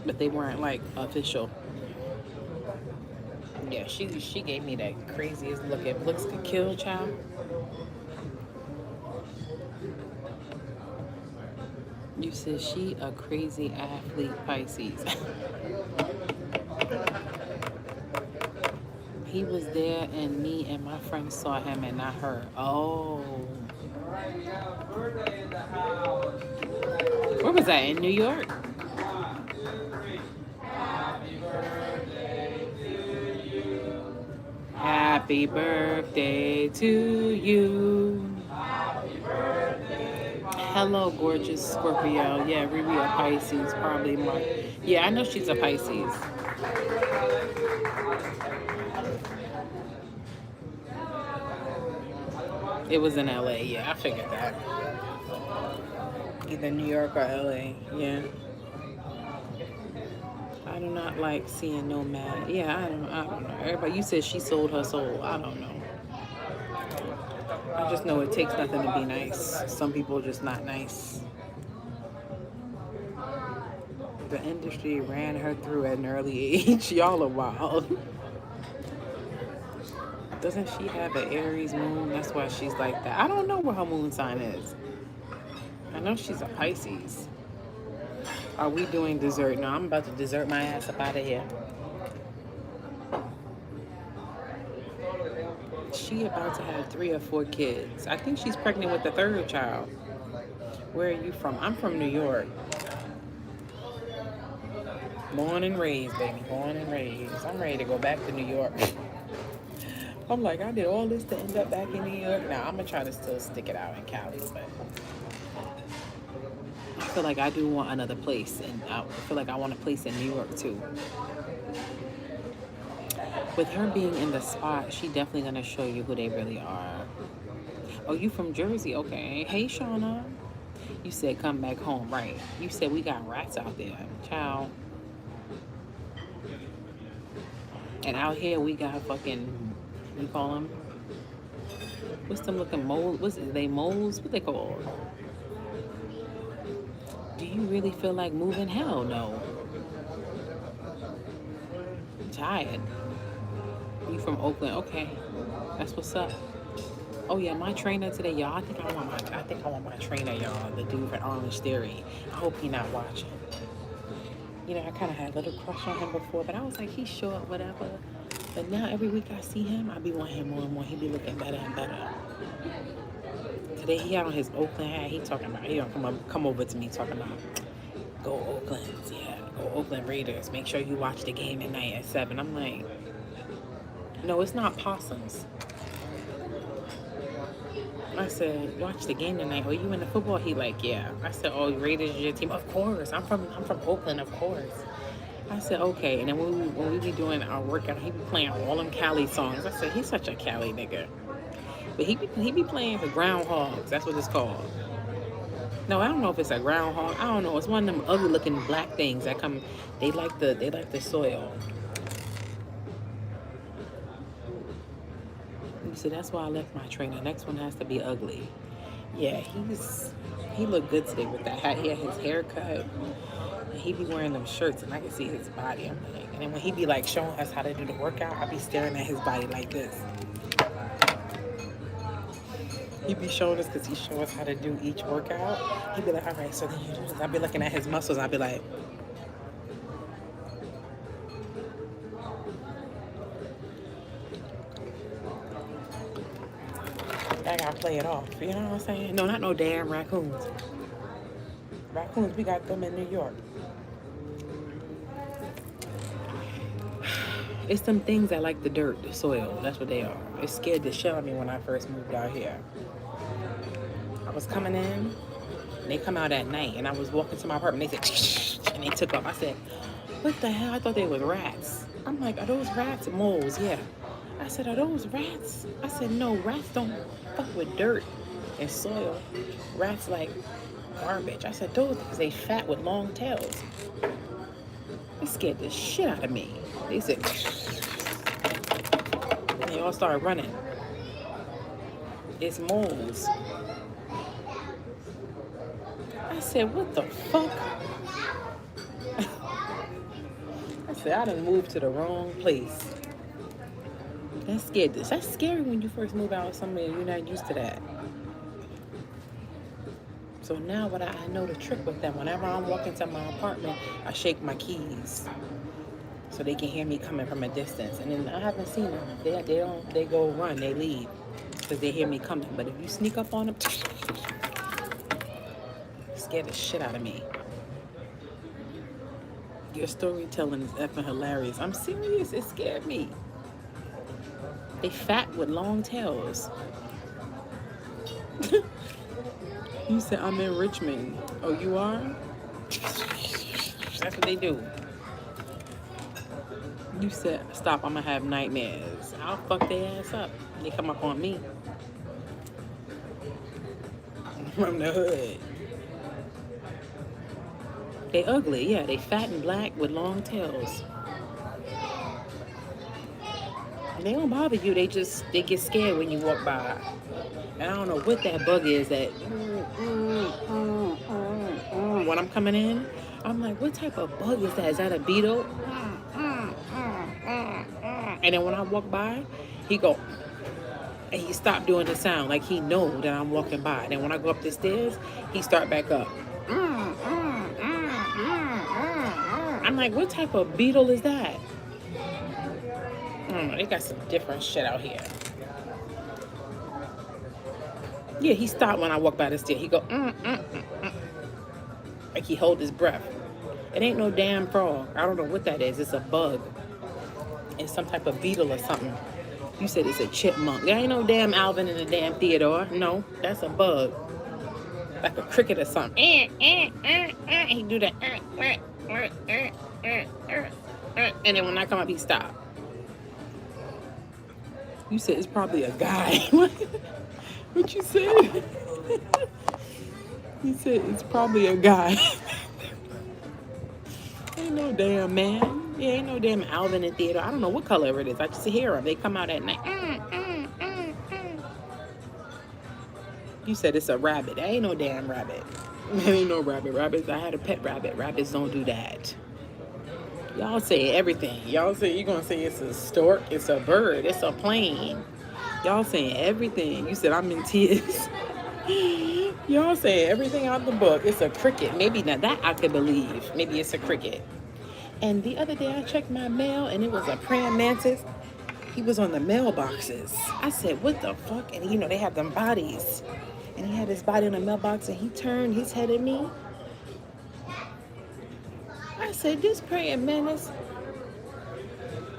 But they weren't like official. Yeah, she gave me that craziest look. If looks could kill, child. You said she a crazy athlete, Pisces. He was there and me and my friend saw him and not her. Oh. Where was that? In New York? Happy birthday to you. Hello, gorgeous Scorpio. Yeah, Riri a Pisces, probably more. Yeah, I know she's a Pisces. It was in LA. Yeah, I figured that. Either New York or LA. Yeah. I do not like seeing no mad. Yeah, I don't know. Everybody, you said she sold her soul. I don't know. I just know it takes nothing to be nice. Some people are just not nice. The industry ran her through at an early age. Y'all are wild. Doesn't she have an Aries moon? That's why she's like that. I don't know what her moon sign is. I know she's a Pisces. Are we doing dessert? No, I'm about to dessert my ass up out of here. She about to have 3 or 4 kids. I think she's pregnant with the 3rd child. Where are you from? I'm from New York. Born and raised, baby. Born and raised. I'm ready to go back to New York. I'm like, I did all this to end up back in New York. Now I'm gonna try to still stick it out in Cali, but I feel like I do want another place, and I feel like I want a place in New York too. With her being in the spot, she definitely gonna show you who they really are. Oh, you from Jersey? Okay. Hey, Shauna. You said come back home, right? You said we got rats out there. Ciao. And out here we got fucking, you call them? What's them looking moles? What's it? They moles? What they called? Do you really feel like moving? Hell no. I'm tired. You from Oakland? Okay, that's what's up. Oh yeah, my trainer today, y'all. I think I want my trainer, y'all. The dude from Orange Theory. I hope he not watching. You know, I kind of had a little crush on him before, but I was like, he's short, whatever. But now every week I see him, I be wanting him more and more. He be looking better and better. Today he had on his Oakland hat. He talking about, he gonna come over to me talking about, go Oakland, yeah, go Oakland Raiders. Make sure you watch the game at night at 7. I'm like, no, it's not possums. I said, watch the game tonight. Are you in the football? He like, yeah. I said, oh, Raiders is your team? Of course. I'm from Oakland, of course. I said, okay. And then when we be doing our workout, he be playing all them Cali songs. I said, he's such a Cali nigga. But he be playing the groundhogs. That's what it's called. No, I don't know if it's a groundhog. I don't know. It's one of them ugly looking black things that come. They like the soil. So that's why I left my trainer. Next one has to be ugly. Yeah, he looked good today with that hat. He had his hair cut. And he be wearing them shirts and I can see his body. I'm like, and then when he be like showing us how to do the workout, I be staring at his body like this. He be showing us because he show us how to do each workout. He be like, all right, so then you do this. I be looking at his muscles. I be like, I gotta play it off. You know what I'm saying? No, not no damn raccoons. Raccoons, we got them in New York. It's some things that like the dirt, the soil. That's what they are. It scared the shit out of me when I first moved out here. I was coming in, and they come out at night, and I was walking to my apartment. They said, and they took off. I said, what the hell? I thought they was rats. I'm like, are those rats? Moles, yeah. I said, are those rats? I said, no, rats don't fuck with dirt and soil. Rats like garbage. I said, those because they fat with long tails. They scared the shit out of me. They said, and they all started running. It's moles. I said, what the fuck? I said, I done moved to the wrong place. That's scary when you first move out somewhere you're not used to that. So now what I know the trick with them. Whenever I'm walking to my apartment, I shake my keys so they can hear me coming from a distance. And then I haven't seen them. They go run, they leave because they hear me coming. But if you sneak up on them, scare the shit out of me. Your storytelling is effing hilarious. I'm serious. It scared me. They fat with long tails. You said I'm in Richmond. Oh, you are? That's what they do. You said, stop, I'm gonna have nightmares. I'll fuck their ass up. They come up on me. From the hood. They ugly, yeah. They fat and black with long tails. They don't bother you. They get scared when you walk by. And I don't know what that bug is that when I'm coming in, I'm like, what type of bug is that? Is that a beetle? And then when I walk by, he go, and he stopped doing the sound like he know that I'm walking by. And then when I go up the stairs, he start back up. I'm like, what type of beetle is that? I don't know, they got some different shit out here. Yeah, he stopped when I walked by the stair. He go, like he hold his breath. It ain't no damn frog. I don't know what that is. It's a bug. It's some type of beetle or something. You said it's a chipmunk. There ain't no damn Alvin in the damn Theodore. No, that's a bug. Like a cricket or something. He do that. And then when I come up, he stop. You said it's probably a guy. What you said? You said it's probably a guy. Ain't no damn man. Yeah, ain't no damn Alvin and Theodore. I don't know what color it is. I just hear them. They come out at night. You said it's a rabbit. There ain't no damn rabbit. There ain't no rabbit. Rabbits, I had a pet rabbit. Rabbits don't do that. Y'all say everything. Y'all say you're gonna say it's a stork, it's a bird, it's a plane. Y'all saying everything. You said I'm in tears. Y'all saying everything out the book. It's a cricket. Maybe not that I could believe. Maybe it's a cricket. And the other day I checked my mail and it was a praying mantis. He was on the mailboxes. I said, what the fuck? And they have them bodies. And he had his body on the mailbox and he turned his head at me. I said, this praying mantis.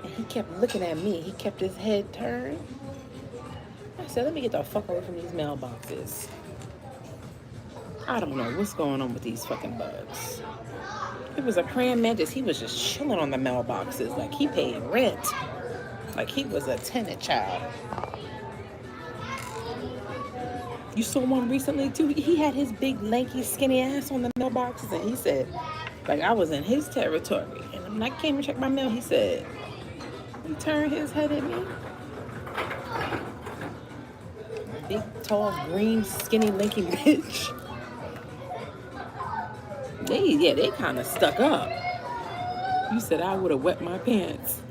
And he kept looking at me. He kept his head turned. I said, let me get the fuck away from these mailboxes. I don't know what's going on with these fucking bugs. It was a praying mantis. He was just chilling on the mailboxes like he paid rent. Like he was a tenant child. You saw one recently too? He had his big, lanky, skinny ass on the mailboxes and he said, like I was in his territory. And when I came and checked my mail, he said, he turned his head at me. Big, tall, green, skinny, lanky bitch. They kind of stuck up. You said I would have wet my pants.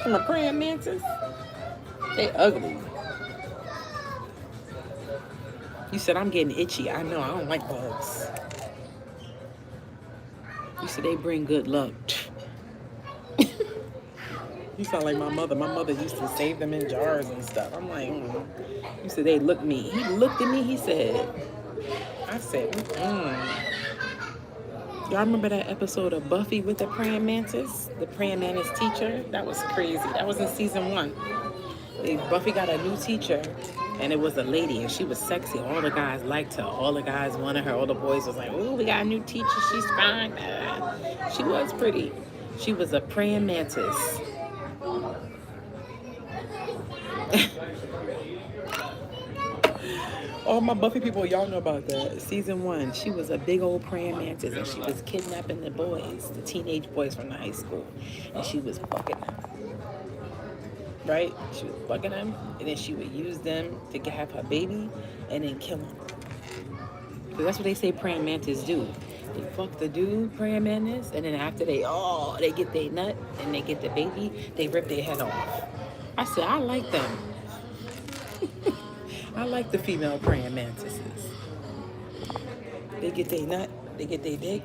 From a praying mantis. They ugly. You said I'm getting itchy. I know, I don't like bugs. You said they bring good luck. You sound like my mother. My mother used to save them in jars and stuff. I'm like, You said they looked me. He looked at me, he said, I said, Y'all remember that episode of Buffy with the praying mantis? The praying mantis teacher? That was crazy. That was in season 1. Buffy got a new teacher, and it was a lady, and she was sexy. All the guys liked her. All the guys wanted her. All the boys was like, oh, we got a new teacher. She's fine. She was pretty. She was a praying mantis. All my Buffy people, y'all know about that. Season 1, she was a big old praying mantis, and she was kidnapping the boys, the teenage boys from the high school, and she was fucking them. Right? She was fucking them, and then she would use them to have her baby, and then kill them. Because that's what they say praying mantis do. They fuck the dude, praying mantis, and then after they get their nut, and they get the baby, they rip their head off. I said, I like them. I like the female praying mantises. They get their nut, they get their dick,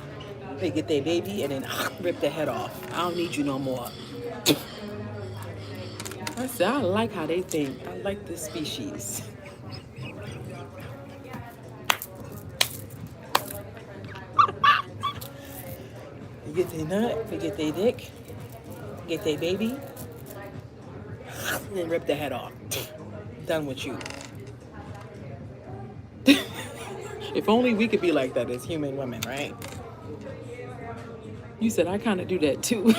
they get their baby, and then rip their head off. I don't need you no more. I said, I like how they think. I like this species. They get their nut, they get their dick, get their baby, and then rip their head off. Done with you. If only we could be like that as human women, right? You said I kind of do that too.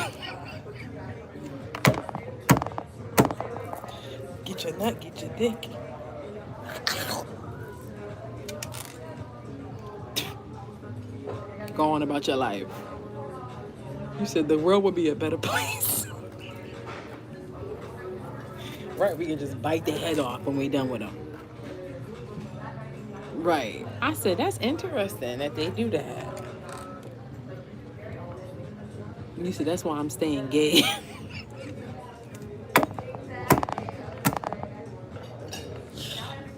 Get your nut, get your dick. Go on about your life. You said the world would be a better place. Right, we can just bite their head off when we're done with them. Right. I said, that's interesting that they do that. You said, that's why I'm staying gay.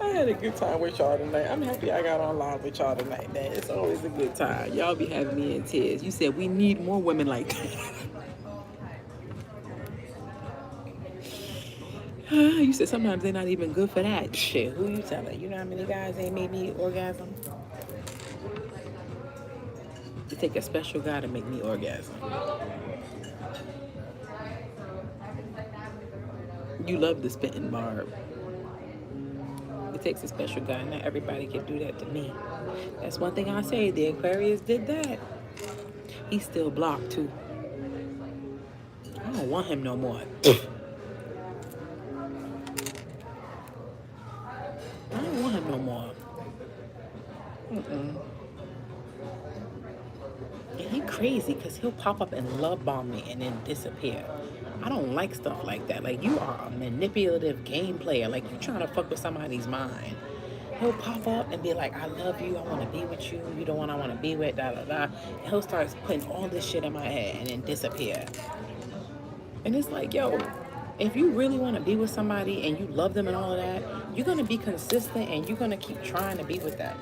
I had a good time with y'all tonight. I'm happy I got on live with y'all tonight, man. It's always a good time. Y'all be having me in tears. You said, we need more women like that. You said sometimes they're not even good for that. Shit, who you telling? You know how many guys ain't made me orgasm? It take a special guy to make me orgasm. You love the spitting barb. It takes a special guy. Not everybody can do that to me. That's one thing I say. The Aquarius did that. He's still blocked too. I don't want him no more. I don't want him no more. And he crazy because he'll pop up and love bomb me and then disappear. I don't like stuff like that. Like, you are a manipulative game player. Like, you trying to fuck with somebody's mind. He'll pop up and be like, I love you, I want to be with you, you the one I want to be with, da da da. And he'll start putting all this shit in my head and then disappear. And it's like, yo, if you really want to be with somebody and you love them and all of that, you're going to be consistent and you're going to keep trying to be with them.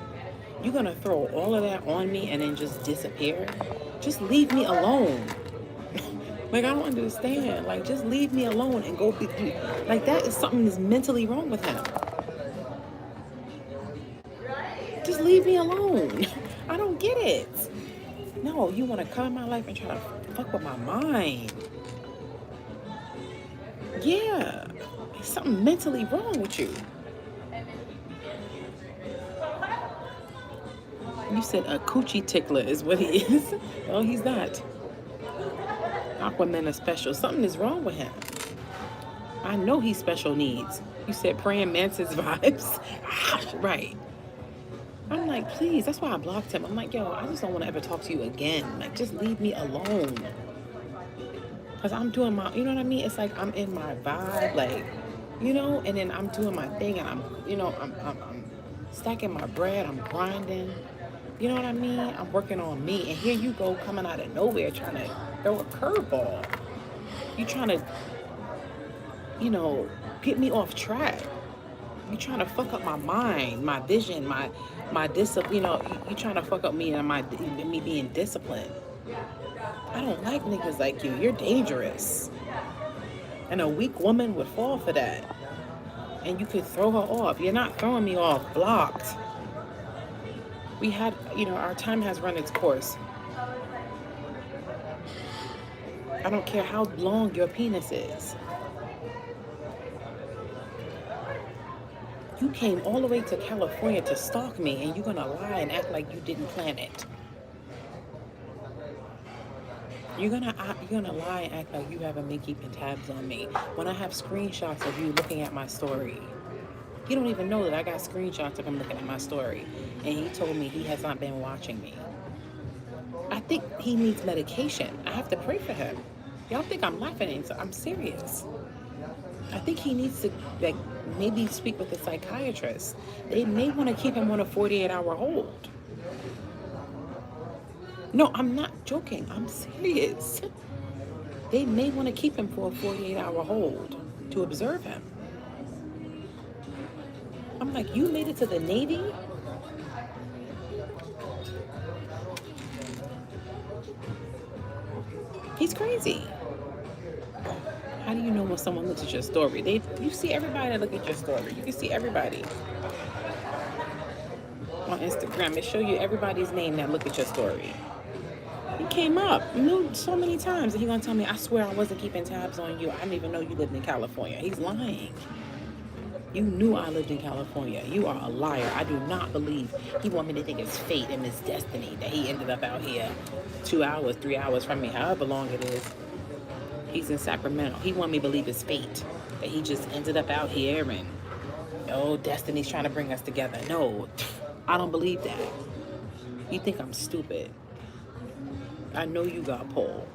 You're going to throw all of that on me and then just disappear. Just leave me alone. Like, I don't understand. Like, just leave me alone and go be, like, that is something that's mentally wrong with him. Just leave me alone. I don't get it. No, you want to come in my life and try to fuck with my mind. Yeah. There's something mentally wrong with you. You said a coochie tickler is what he is. Well, he's not. Aquaman is special. Something is wrong with him. I know he's special needs. You said praying mantis vibes. Right. I'm like, please. That's why I blocked him. I'm like, yo, I just don't want to ever talk to you again. Like, just leave me alone. Because I'm doing my, you know what I mean? It's like I'm in my vibe, like, you know, and then I'm doing my thing and I'm, you know, I'm stacking my bread. I'm grinding. You know what I mean? I'm working on me. And here you go coming out of nowhere trying to throw a curveball. You trying to, you know, get me off track. You trying to fuck up my mind, my vision, my discipline. You know, you trying to fuck up me and me being disciplined. I don't like niggas like you. You're dangerous. And a weak woman would fall for that. And you could throw her off. You're not throwing me off. Blocked. We had, you know, our time has run its course. I don't care how long your penis is. You came all the way to California to stalk me and you're gonna lie and act like you didn't plan it. You're gonna lie and act like you haven't been keeping tabs on me when I have screenshots of you looking at my story. You don't even know that I got screenshots of him looking at my story. And he told me he has not been watching me. I think he needs medication. I have to pray for him. Y'all think I'm laughing, so I'm serious. I think he needs to, like, maybe speak with a psychiatrist. They may want to keep him on a 48-hour hold. No, I'm not joking. I'm serious. They may want to keep him for a 48-hour hold to observe him. I'm like, you made it to the Navy? He's crazy. How do you know when someone looks at your story? You see everybody that look at your story. You can see everybody. On Instagram, it show you everybody's name that look at your story. He came up so many times and he gonna tell me, I swear I wasn't keeping tabs on you. I didn't even know you lived in California. He's lying. You knew I lived in California. You are a liar. I do not believe he want me to think it's fate and it's destiny that he ended up out here 2 hours, 3 hours from me, however long it is. He's in Sacramento. He want me to believe it's fate, that he just ended up out here and, oh, destiny's trying to bring us together. No, I don't believe that. You think I'm stupid. I know you got pulled.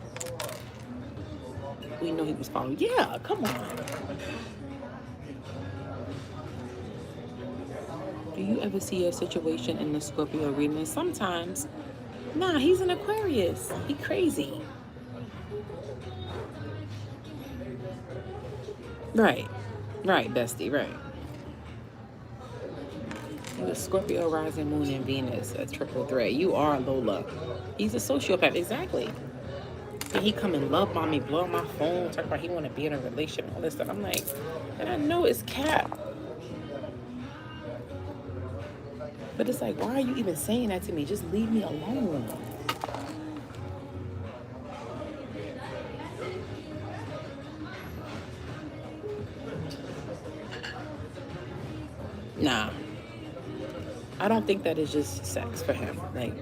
We know he was following. Yeah, come on. Do you ever see a situation in the Scorpio reading? Sometimes. Nah, he's an Aquarius. He crazy. Right, bestie, right. The Scorpio, rising, moon, and Venus, a triple threat. You are Lola. He's a sociopath, exactly. And he come and love bomb me, blow up my phone, talk about he want to be in a relationship, all this stuff. I'm like, and I know it's cap. But it's like, why are you even saying that to me? Just leave me alone. Nah, I don't think that is just sex for him. Like,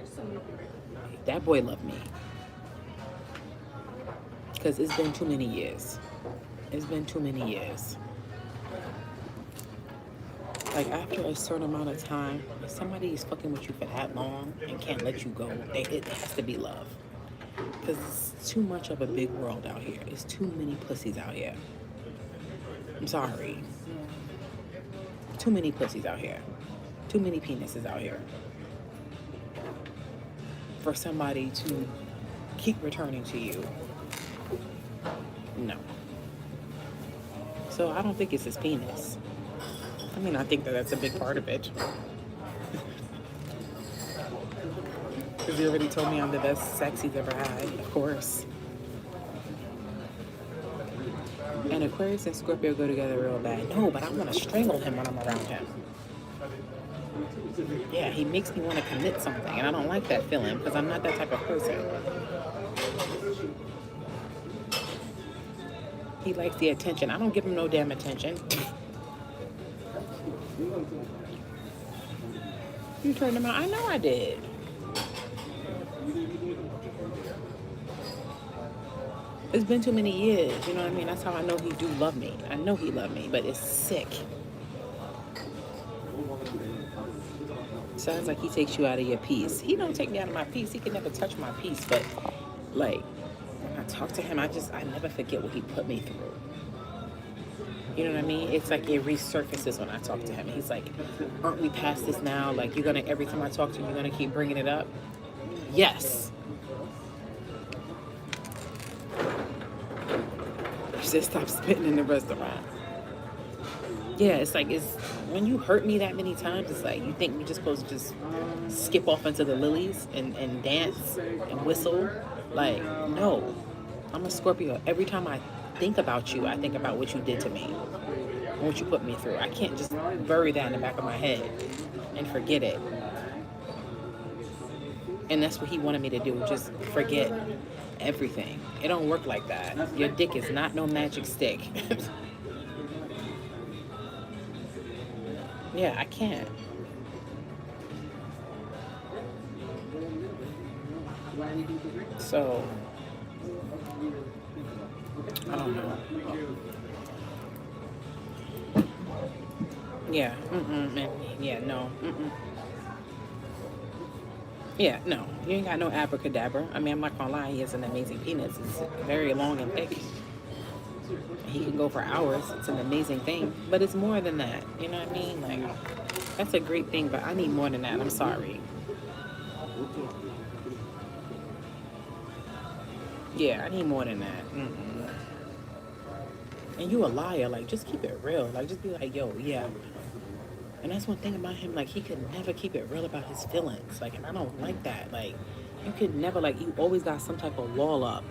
that boy loved me. Because it's been too many years. It's been too many years. Like, after a certain amount of time, if somebody is fucking with you for that long and can't let you go, it has to be love. Because it's too much of a big world out here. It's too many pussies out here. I'm sorry. Too many pussies out here. Too many penises out here. For somebody to keep returning to you. No. So I don't think it's his penis. I mean, I think that that's a big part of it. Because he already told me I'm the best sex he's ever had, of course. And Aquarius and Scorpio go together real bad. No, but I want to strangle him when I'm around him. Yeah, he makes me want to commit something, and I don't like that feeling because I'm not that type of person. He likes the attention. I don't give him no damn attention. You turned him out? I know I did. It's been too many years, you know what I mean? That's how I know he do love me. I know he loved me, but it's sick. Sounds like he takes you out of your peace. He don't take me out of my peace. He can never touch my peace, but like, when I talk to him, I never forget what he put me through. You know what I mean? It's like it resurfaces when I talk to him. He's like, aren't we past this now? Like, you're gonna, every time I talk to you, you're gonna keep bringing it up? Yes. You said stop spitting in the restaurant. Yeah, it's like, it's when you hurt me that many times, it's like you think we're just supposed to just skip off into the lilies and dance and whistle. Like, no. I'm a Scorpio. Every time I think about you, I think about what you did to me, what you put me through. I can't just bury that in the back of my head and forget it. And that's what he wanted me to do, just forget everything. It don't work like that. Your dick is not no magic stick. Yeah, I can't. So, I don't know. Yeah, yeah, no, Yeah, no, you ain't got no abracadabra. I mean, I'm not gonna lie, he has an amazing penis. It's very long and thick. He can go for hours. It's an amazing thing. But it's more than that. You know what I mean? Like, that's a great thing, but I need more than that. I'm sorry. Yeah, I need more than that. And you a liar. Like, just keep it real. Like, just be like, yo, yeah. And that's one thing about him. Like, he could never keep it real about his feelings. Like, and I don't like that. Like, you could never, like, you always got some type of wall up.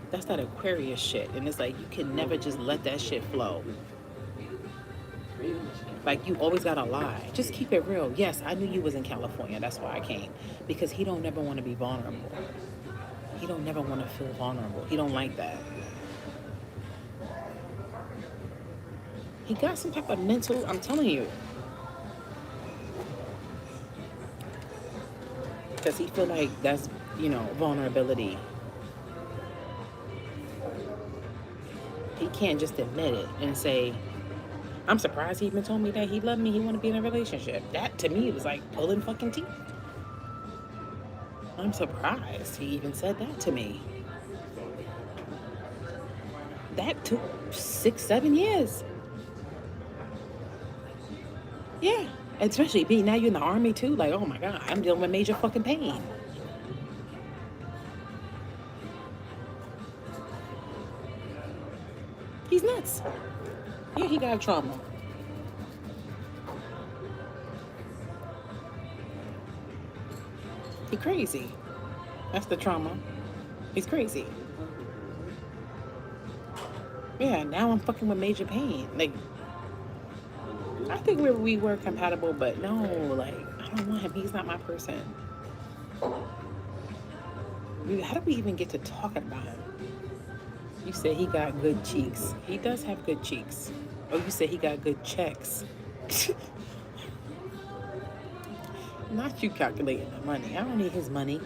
That's that Aquarius shit. And it's like, you can never just let that shit flow. Like, you always gotta lie. Just keep it real. Yes, I knew you was in California. That's why I came. Because he don't never want to be vulnerable. He don't never want to feel vulnerable. He don't like that. He got some type of mental, I'm telling you. Because he feel like that's, you know, vulnerability. He can't just admit it and say, I'm surprised he even told me that he loved me, he want to be in a relationship. That, to me, was like pulling fucking teeth. I'm surprised he even said that to me. That took 6-7 years. Yeah, especially being now you're in the army too. Like, oh my God, I'm dealing with major fucking pain. He's nuts. Yeah, he got trauma. He crazy. That's the trauma. He's crazy. Yeah, now I'm fucking with major pain. Like, I think we were compatible, but no, like, I don't want him. He's not my person. How do we even get to talking about him? You said he got good cheeks. He does have good cheeks. Oh, you said he got good checks. Not you calculating the money. I don't need his money.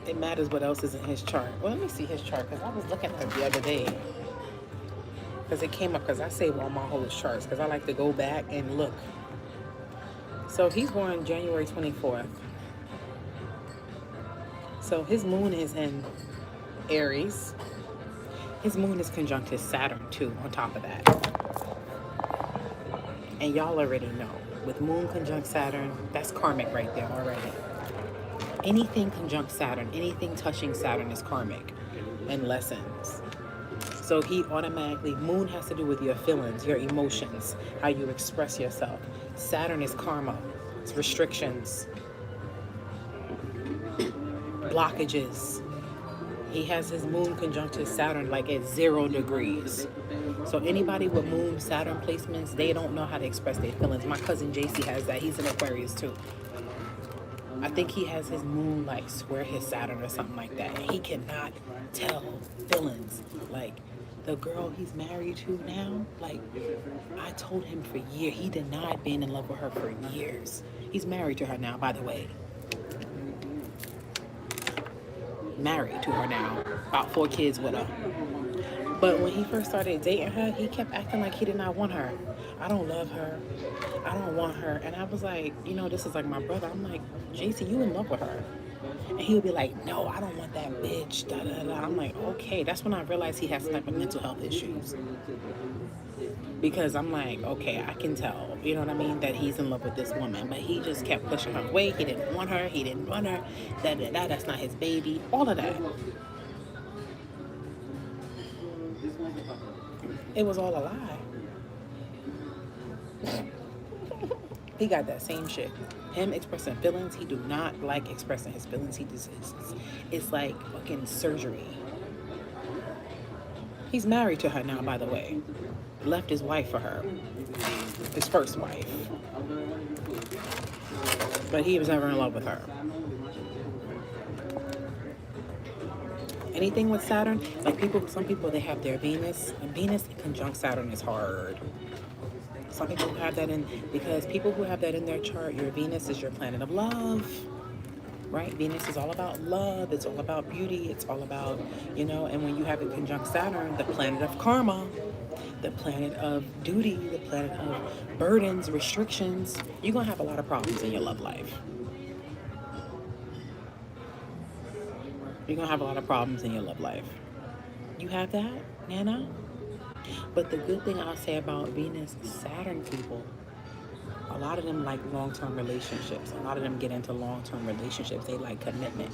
It matters what else is in his chart. Well, let me see his chart because I was looking at it the other day. Because it came up because I save all my whole charts because I like to go back and look. So he's born January 24th. So his moon is in Aries. His moon is conjunct his Saturn too on top of that. And y'all already know, with moon conjunct Saturn, that's karmic right there already. Anything conjunct Saturn, anything touching Saturn is karmic and lessons. So he automatically, moon has to do with your feelings, your emotions, how you express yourself. Saturn is karma, it's restrictions, blockages. He has his moon conjunct his Saturn like at 0 degrees. So anybody with moon Saturn placements, they don't know how to express their feelings. My cousin JC has that. He's an Aquarius too. I think he has his moon like square his Saturn or something like that. And he cannot tell feelings. Like the girl he's married to now, like I told him for years, he denied being in love with her for years. He's married to her now, by the way. Married to her now. About 4 kids with her. But when he first started dating her, he kept acting like he did not want her. I don't love her. I don't want her. And I was like, you know, this is like my brother. I'm like, JC, you in love with her. And he would be like, no, I don't want that bitch. Da, da, da. I'm like, okay. That's when I realized he has some type of mental health issues. Because I'm like, okay, I can tell, you know what I mean, that he's in love with this woman. But he just kept pushing her away. He didn't want her. He didn't want her. Da, da, da. That's not his baby. All of that. It was all a lie. He got that same shit. Him expressing feelings, he do not like expressing his feelings. He just it's like fucking surgery. He's married to her now, by the way. Left his wife for her. His first wife. But he was never in love with her. Anything with Saturn, like some people, they have their Venus, and Venus conjunct Saturn is hard. Some people have that in, because people who have that in their chart, your Venus is your planet of love, right? Venus is all about love. It's all about beauty. It's all about, you know, and when you have it conjunct Saturn, the planet of karma, the planet of duty, the planet of burdens, restrictions, you're going to have a lot of problems in your love life. You're going to have a lot of problems in your love life. You have that, Nana? But the good thing I'll say about Venus, Saturn people, a lot of them like long-term relationships. A lot of them get into long-term relationships. They like commitment.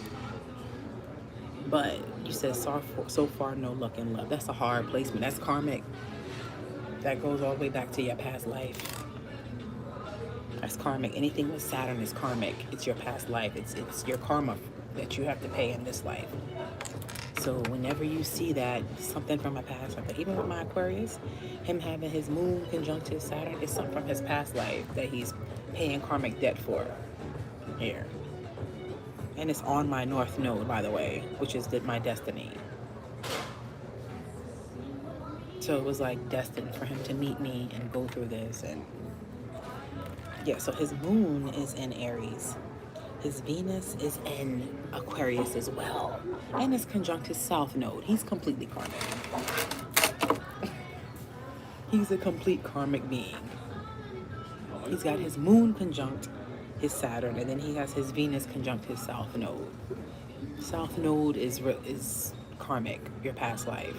But you said so far no luck in love. That's a hard placement. That's karmic. That goes all the way back to your past life. That's karmic. Anything with Saturn is karmic. It's your past life. It's your karma that you have to pay in this life. So whenever you see that, something from my past life, even with my Aquarius, him having his moon conjunct his Saturn is something from his past life that he's paying karmic debt for here. And it's on my North Node, by the way, which is my destiny. So it was like destined for him to meet me and go through this. And yeah, so his moon is in Aries. His Venus is in Aquarius as well. And it's conjunct his South Node. He's completely karmic. He's a complete karmic being. He's got his moon conjunct his Saturn, and then he has his Venus conjunct his South Node. South Node is karmic, your past life.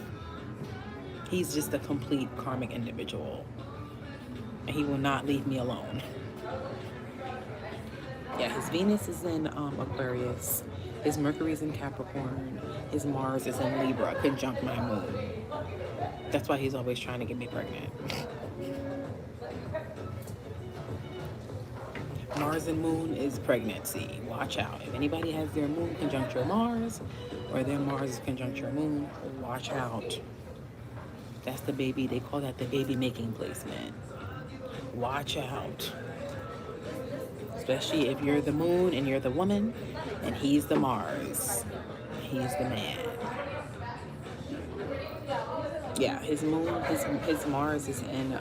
He's just a complete karmic individual. And he will not leave me alone. Yeah, his Venus is in Aquarius. His Mercury is in Capricorn. His Mars is in Libra, conjunct my moon. That's why he's always trying to get me pregnant. Mars and moon is pregnancy. Watch out. If anybody has their moon conjunct your Mars, or their Mars is conjunct your moon, watch out. That's the baby. They call that the baby making placement. Watch out. Especially if you're the moon and you're the woman, and he's the Mars. He's the man. Yeah, his moon, his Mars is in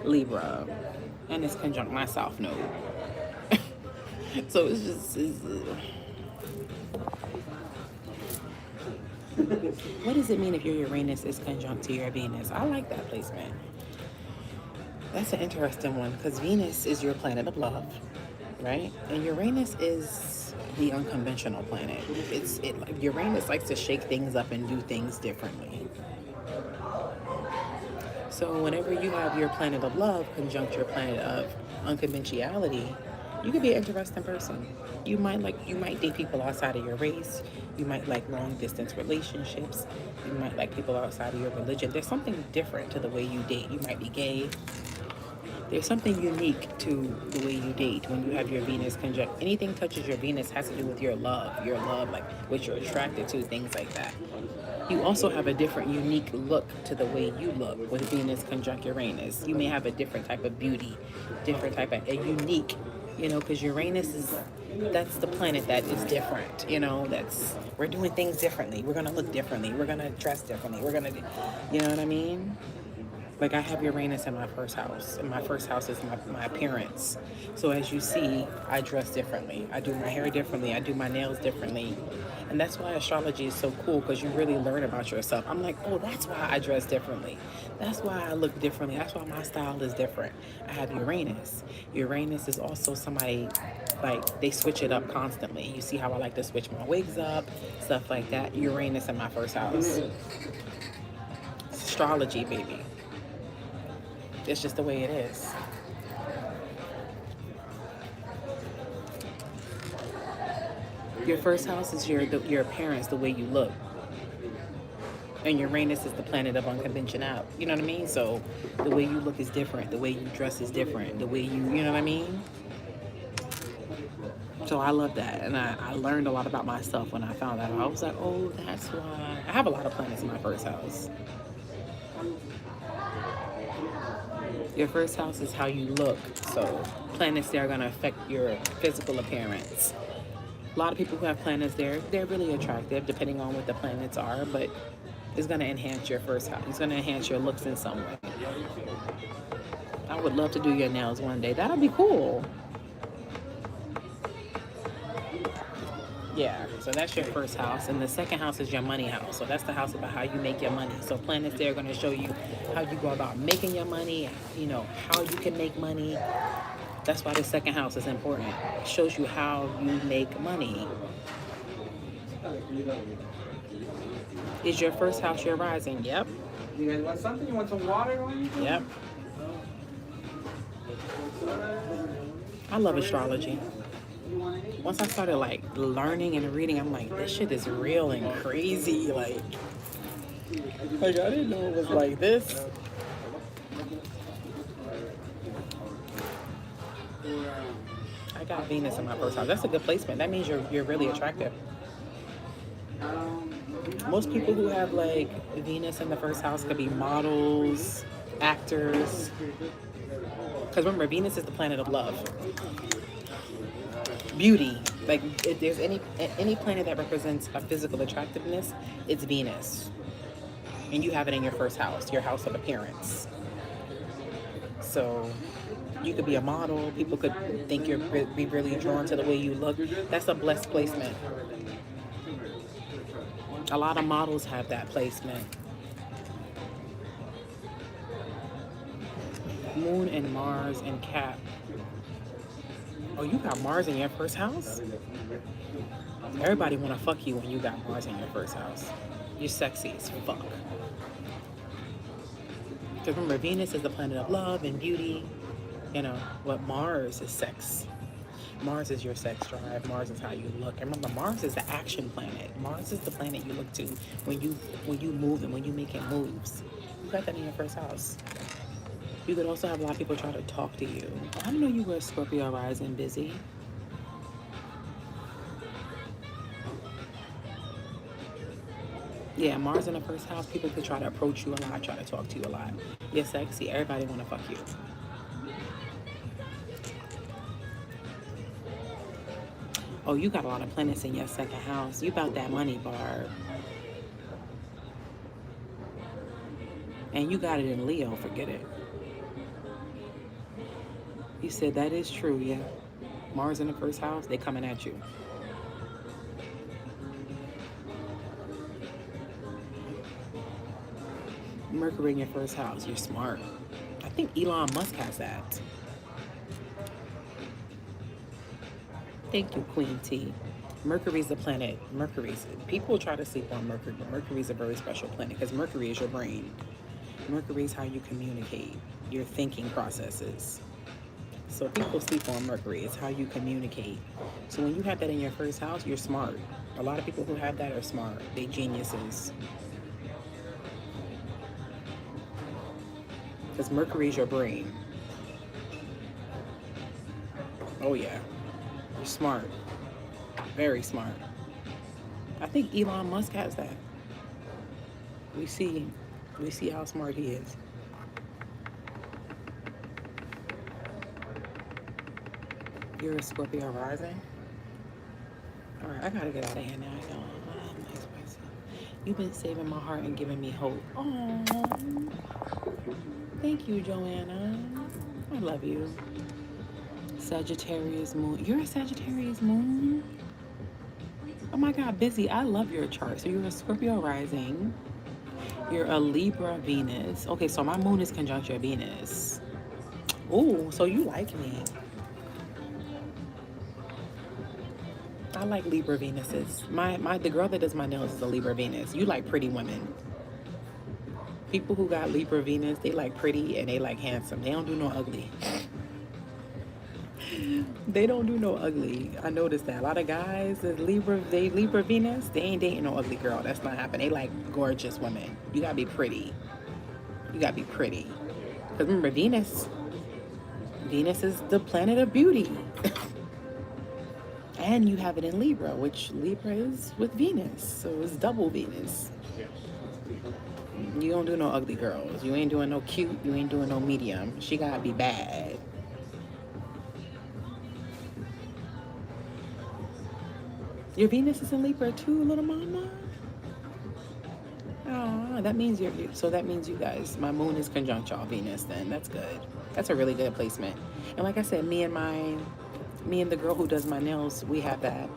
Libra, and it's conjunct my South Node. So what does it mean if your Uranus is conjunct to your Venus? I like that placement. That's an interesting one because Venus is your planet of love, right? And Uranus is the unconventional planet. Uranus likes to shake things up and do things differently. So whenever you have your planet of love conjunct your planet of unconventionality, you could be an interesting person. You might date people outside of your race. You might like long distance relationships. You might like people outside of your religion. There's something different to the way you date. You might be gay. There's something unique to the way you date when you have your Venus conjunct. Anything touches your Venus has to do with your love, like what you're attracted to, things like that. You also have a different, unique look to the way you look with Venus conjunct Uranus. You may have a different type of beauty, different type of, a unique, because Uranus that's the planet that is different, we're doing things differently. We're going to look differently. We're going to dress differently. We're going to, you know what I mean? Like I have Uranus in my first house, and my first house is my appearance. So as you see, I dress differently. I do my hair differently. I do my nails differently. And that's why astrology is so cool, because you really learn about yourself. I'm like, oh, that's why I dress differently. That's why I look differently. That's why my style is different. I have Uranus. Uranus is also somebody, like, they switch it up constantly. You see how I like to switch my wigs up, stuff like that. Uranus in my first house. It's astrology, baby. It's just the way it is. Your first house is your appearance, the way you look. And Uranus is the planet of unconventional. You know what I mean? So the way you look is different. The way you dress is different. The way you know what I mean? So I love that. And I learned a lot about myself when I found that out. I was like, oh, that's why. I have a lot of planets in my first house. Your first house is how you look. So planets there are going to affect your physical appearance. A lot of people who have planets there, they're really attractive depending on what the planets are, but it's going to enhance your first house. It's going to enhance your looks in some way. I would love to do your nails one day. That'll be cool. Yeah, so that's your first house. And the second house is your money house. So that's the house about how you make your money. So planets there are going to show you how you go about making your money, how you can make money. That's why the second house is important. It shows you how you make money. Is your first house your rising? Yep. You guys want something? You want some water or anything? Yep. I love astrology. Once I started learning and reading, I'm like, this shit is real and crazy. Like I didn't know it was like this. I got Venus in my first house. That's a good placement. That means you're really attractive. Most people who have Venus in the first house could be models, actors. Because remember, Venus is the planet of love. Beauty. If there's any planet that represents a physical attractiveness, it's Venus. And you have it in your first house, your house of appearance. So you could be a model. People could think you're be really drawn to the way you look. That's a blessed placement. A lot of models have that placement. Moon and Mars and Cap. Oh, you got Mars in your first house? Everybody want to fuck you when you got Mars in your first house. You're sexy as fuck. Because remember, Venus is the planet of love and beauty. But Mars is sex. Mars is your sex drive. Mars is how you look. And remember, Mars is the action planet. Mars is the planet you look to when you move and when you making moves. You got that in your first house. You could also have a lot of people try to talk to you. I didn't know you were a Scorpio rising, busy. Yeah, Mars in the first house, people could try to approach you a lot, try to talk to you a lot. You're sexy. Everybody want to fuck you. Oh, you got a lot of planets in your second house. You about that money, Barb. And you got it in Leo, forget it. You said that is true, yeah. Mars in the first house, they coming at you. Mercury in your first house, you're smart. I think Elon Musk has that. Thank you, Queen T. Mercury's the planet. People try to sleep on Mercury, but Mercury's a very special planet because Mercury is your brain. Mercury is how you communicate, your thinking processes. So people sleep on Mercury. It's how you communicate. So when you have that in your first house, you're smart. A lot of people who have that are smart. They geniuses. Because Mercury is your brain. Oh yeah. You're smart. Very smart. I think Elon Musk has that. We see how smart he is. You're a Scorpio rising? Alright, I gotta get out of here now, y'all. Nice person. You've been saving my heart and giving me hope. Oh, thank you, Joanna. I love you. Sagittarius moon. You're a Sagittarius moon? Oh my God, Busy. I love your chart. So you're a Scorpio rising. You're a Libra Venus. Okay, so my moon is conjunct your Venus. Ooh, so you like me. I like Libra Venuses. The girl that does my nails is a Libra Venus. You like pretty women. People who got Libra Venus, they like pretty and they like handsome. They don't do no ugly. They don't do no ugly. I noticed that. A lot of guys, Libra Venus, they ain't dating no ugly girl. That's not happening. They like gorgeous women. You gotta be pretty. You gotta be pretty. Because remember, Venus is the planet of beauty. And you have it in Libra, which Libra is with Venus. So it's double Venus. You don't do no ugly girls. You ain't doing no cute. You ain't doing no medium. She gotta be bad. Your Venus is in Libra too, little mama? Oh, that means that means you guys, my moon is conjunct y'all Venus then. That's good. That's a really good placement. And like I said, me and the girl who does my nails, we have that.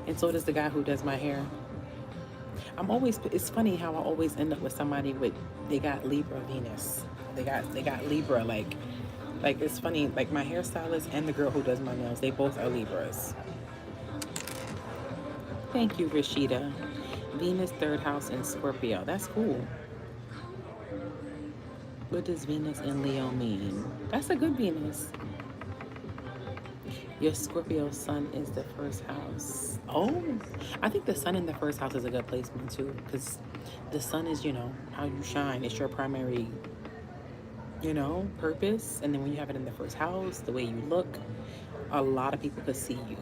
And so does the guy who does my hair. It's funny how I always end up with somebody they got Libra Venus. They got Libra, like it's funny, like my hairstylist and the girl who does my nails, they both are Libras. Thank you, Rashida. Venus third house in Scorpio. That's cool. What does Venus in Leo mean? That's a good Venus. Your Scorpio sun is the first house. Oh, I think the sun in the first house is a good placement too, because the sun is, how you shine. It's your primary, purpose. And then when you have it in the first house, the way you look, a lot of people could see you.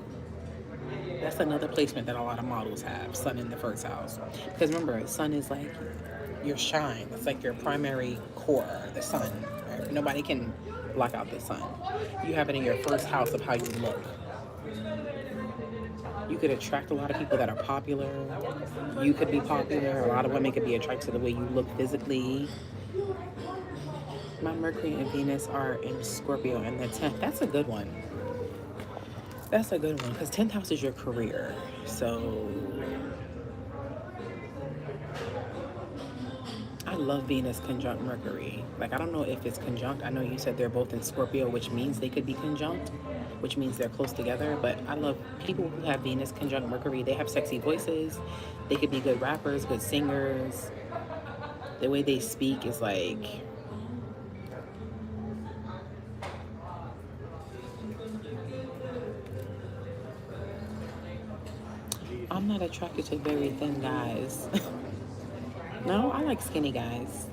That's another placement that a lot of models have, sun in the first house. Because remember, sun is like your shine. It's like your primary core, the sun. Right? Nobody can block out the sun. You have it in your first house of how you look. You could attract a lot of people that are popular. You could be popular. A lot of women could be attracted to the way you look physically. My Mercury and Venus are in Scorpio in the 10th. That's a good one. That's a good one because 10th house is your career. So I love Venus conjunct Mercury. Like, I don't know if it's conjunct. I know you said they're both in Scorpio, which means they could be conjunct, which means they're close together. But I love people who have Venus conjunct Mercury. They have sexy voices. They could be good rappers, good singers. The way they speak is like... I'm not attracted to very thin guys. No, I like skinny guys.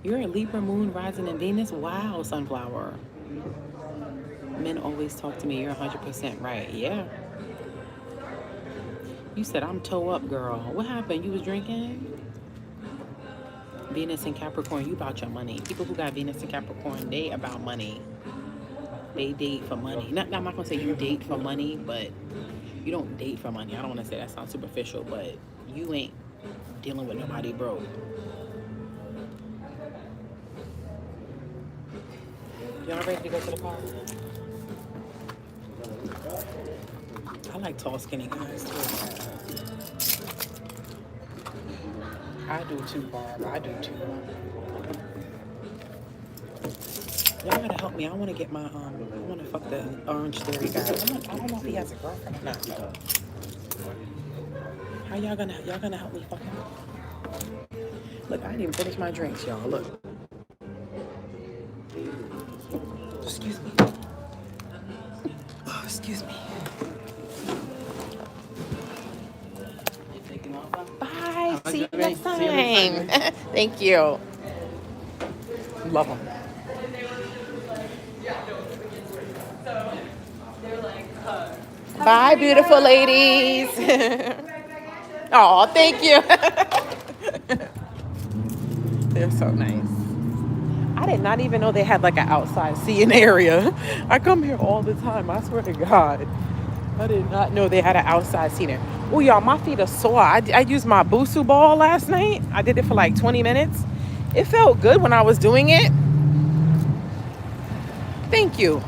You're a Libra moon rising in Venus? Wow, sunflower. Men always talk to me. You're 100% right. Yeah. You said I'm toe up, girl. What happened? You was drinking? Venus and Capricorn, you about your money. People who got Venus and Capricorn, they about money. They date for money. I'm not going to say you date for money, but you don't date for money. I don't want to say that sounds superficial, but you ain't dealing with nobody broke. Y'all ready to go to the car? I like tall, skinny guys too. I do too, Barb. I do too. Y'all gotta help me. I want to get my I want to fuck the Orange Theory guy. I don't know if he has a girlfriend or not. How y'all gonna help me fuck him? Look, I didn't even finish my drinks, y'all. Look. Excuse me. Oh, excuse me. Bye. See you next time. Thank you. Love them. Bye, beautiful ladies. Oh, thank you. They're so nice. I did not even know they had like an outside seating area. I come here all the time. I swear to God. I did not know they had an outside seating. Oh, y'all, my feet are sore. I used my Busu ball last night. I did it for like 20 minutes. It felt good when I was doing it. Thank you.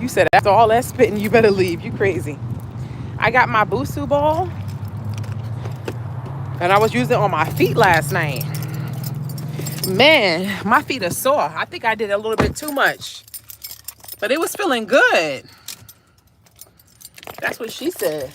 You said after all that spitting, you better leave. You crazy. I got my Busu ball. And I was using it on my feet last night. Man, my feet are sore. I think I did a little bit too much. But it was feeling good. That's what she said.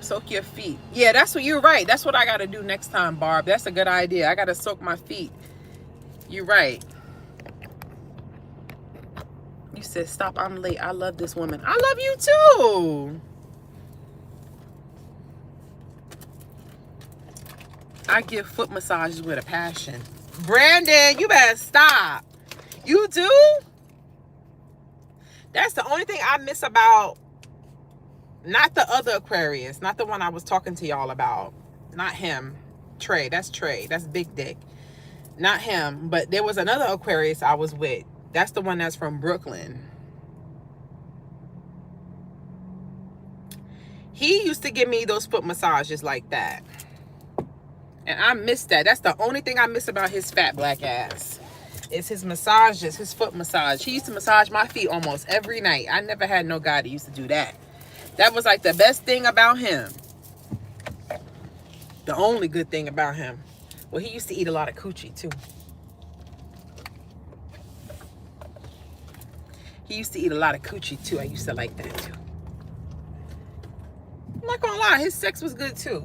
Soak your feet. Yeah, that's what you're right. That's what I got to do next time, Barb. That's a good idea. I got to soak my feet. You're right. You said, stop, I'm late. I love this woman. I love you too. I give foot massages with a passion. Brandon, you better stop. You do? That's the only thing I miss about, not the other Aquarius, not the one I was talking to y'all about. Not him. Trey. That's Trey. That's Big Dick. Not him. But there was another Aquarius I was with. That's the one that's from Brooklyn. He used to give me those foot massages like that. And I miss that. That's the only thing I miss about his fat black ass. It's his massages, his foot massage. He used to massage my feet almost every night. I never had no guy that used to do that. That was like the best thing about him. The only good thing about him. Well, he used to eat a lot of coochie too. He used to eat a lot of coochie too. I used to like that too. I'm not gonna lie, his sex was good too.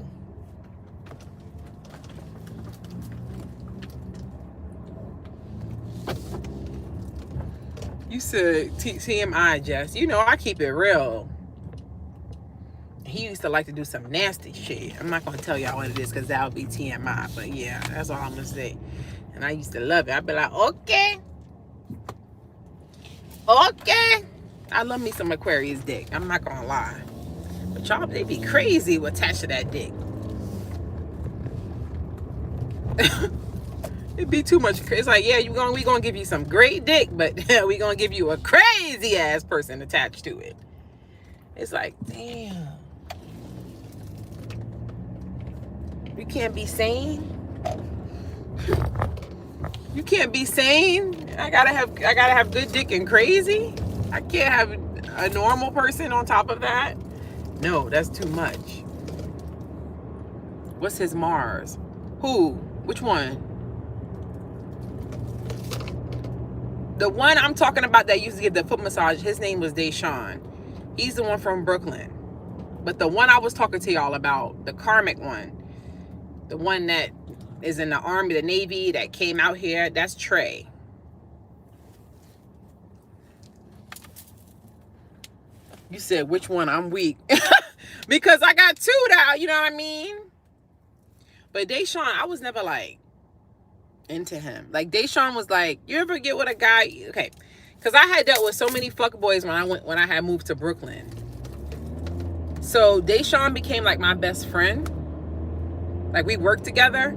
You said TMI, Jess. You know I keep it real. He used to like to do some nasty shit. I'm not gonna tell y'all what it is because that would be TMI. But yeah, that's all I'm gonna say. And I used to love it. I'd be like, okay. Okay. I love me some Aquarius dick. I'm not gonna lie. But y'all, they be crazy attached to that dick. It'd be too much. It's like, yeah, we gonna give you some great dick, but we gonna give you a crazy ass person attached to it. It's like, damn. You can't be sane. You can't be sane. I gotta have good dick and crazy. I can't have a normal person on top of that. No, that's too much. What's his Mars? Who? Which one? The one I'm talking about that used to give the foot massage, his name was Deshaun. He's the one from Brooklyn. But the one I was talking to y'all about, the karmic one, the one that is in the Army, the Navy, that came out here, that's Trey. You said, which one? I'm weak. Because I got two now, you know what I mean? But Deshaun, I was never like into him. Like Deshaun was like, you ever get with a guy? Okay. Because I had dealt with so many fuckboys when I had moved to Brooklyn. So Deshaun became like my best friend. Like we worked together,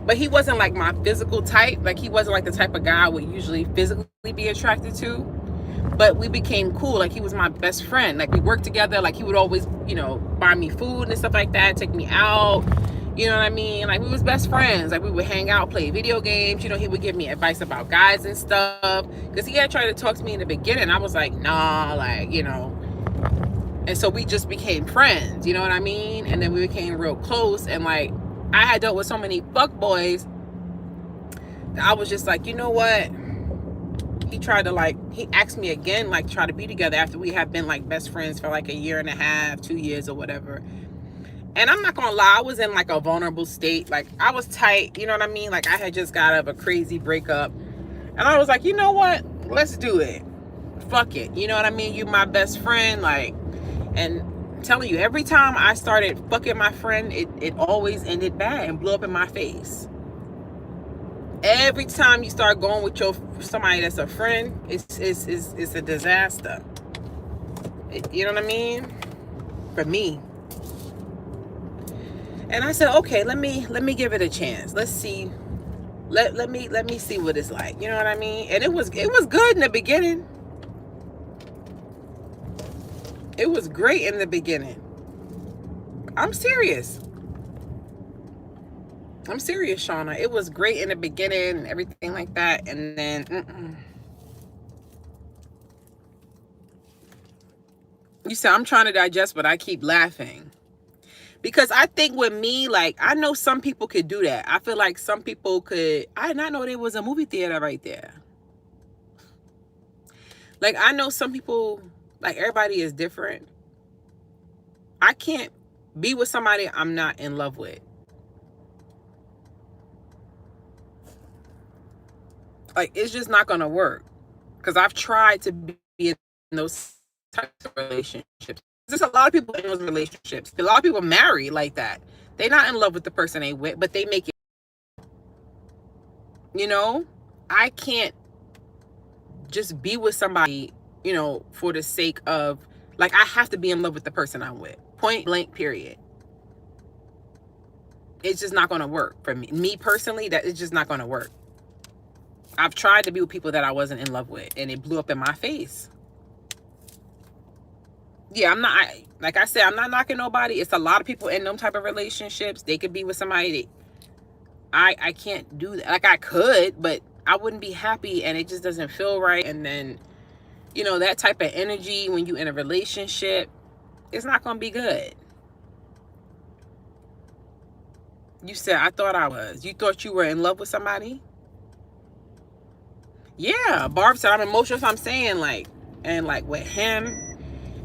but he wasn't like my physical type. Like he wasn't like the type of guy I would usually physically be attracted to. But we became cool. Like he was my best friend. Like we worked together. Like he would always, you know, buy me food and stuff like that, take me out. You know what I mean? Like we was best friends. Like we would hang out, play video games. You know, he would give me advice about guys and stuff. Because he had tried to talk to me in the beginning. I was like, nah, like, you know. And so we just became friends. You know what I mean? And then we became real close. And like, I had dealt with so many fuck boys that I was just like, you know what? He tried to like, he asked me again, like try to be together after we had been like best friends for like a year and a half, 2 years or whatever. And I'm not gonna lie, I was in like a vulnerable state. Like I was tight, you know what I mean? Like I had just got out of a crazy breakup. And I was like, you know what? Let's do it. Fuck it. You know what I mean? You my best friend. Like, and I'm telling you, every time I started fucking my friend, it always ended bad and blew up in my face. Every time you start going with somebody that's a friend, it's a disaster. You know what I mean? For me. And I said, okay, let me give it a chance. Let's see. Let me see what it's like. You know what I mean? And it was good in the beginning. It was great in the beginning. I'm serious. I'm serious, Shauna. It was great in the beginning and everything like that. And then, You said, I'm trying to digest, but I keep laughing. Because I think with me, like, I know some people could do that. I feel like some people could. I did not know there was a movie theater right there. Like, I know some people, like, everybody is different. I can't be with somebody I'm not in love with. Like, it's just not going to work. Because I've tried to be in those types of relationships. There's a lot of people in those relationships. A lot of people marry like that. They're not in love with the person they with, but they make it. You know? I can't just be with somebody, you know, for the sake of, like, I have to be in love with the person I'm with. Point blank, period. It's just not going to work for me. Me personally, that it's just not going to work. I've tried to be with people that I wasn't in love with, and it blew up in my face. Yeah, like I said, I'm not knocking nobody. It's a lot of people in them type of relationships. They could be with somebody that I can't do that. Like I could, but I wouldn't be happy, and it just doesn't feel right. And then, you know, that type of energy when you in a relationship, it's not going to be good. You said, I thought I was. You thought you were in love with somebody? Yeah, Barb said, I'm emotional. So I'm saying, like, and like with him,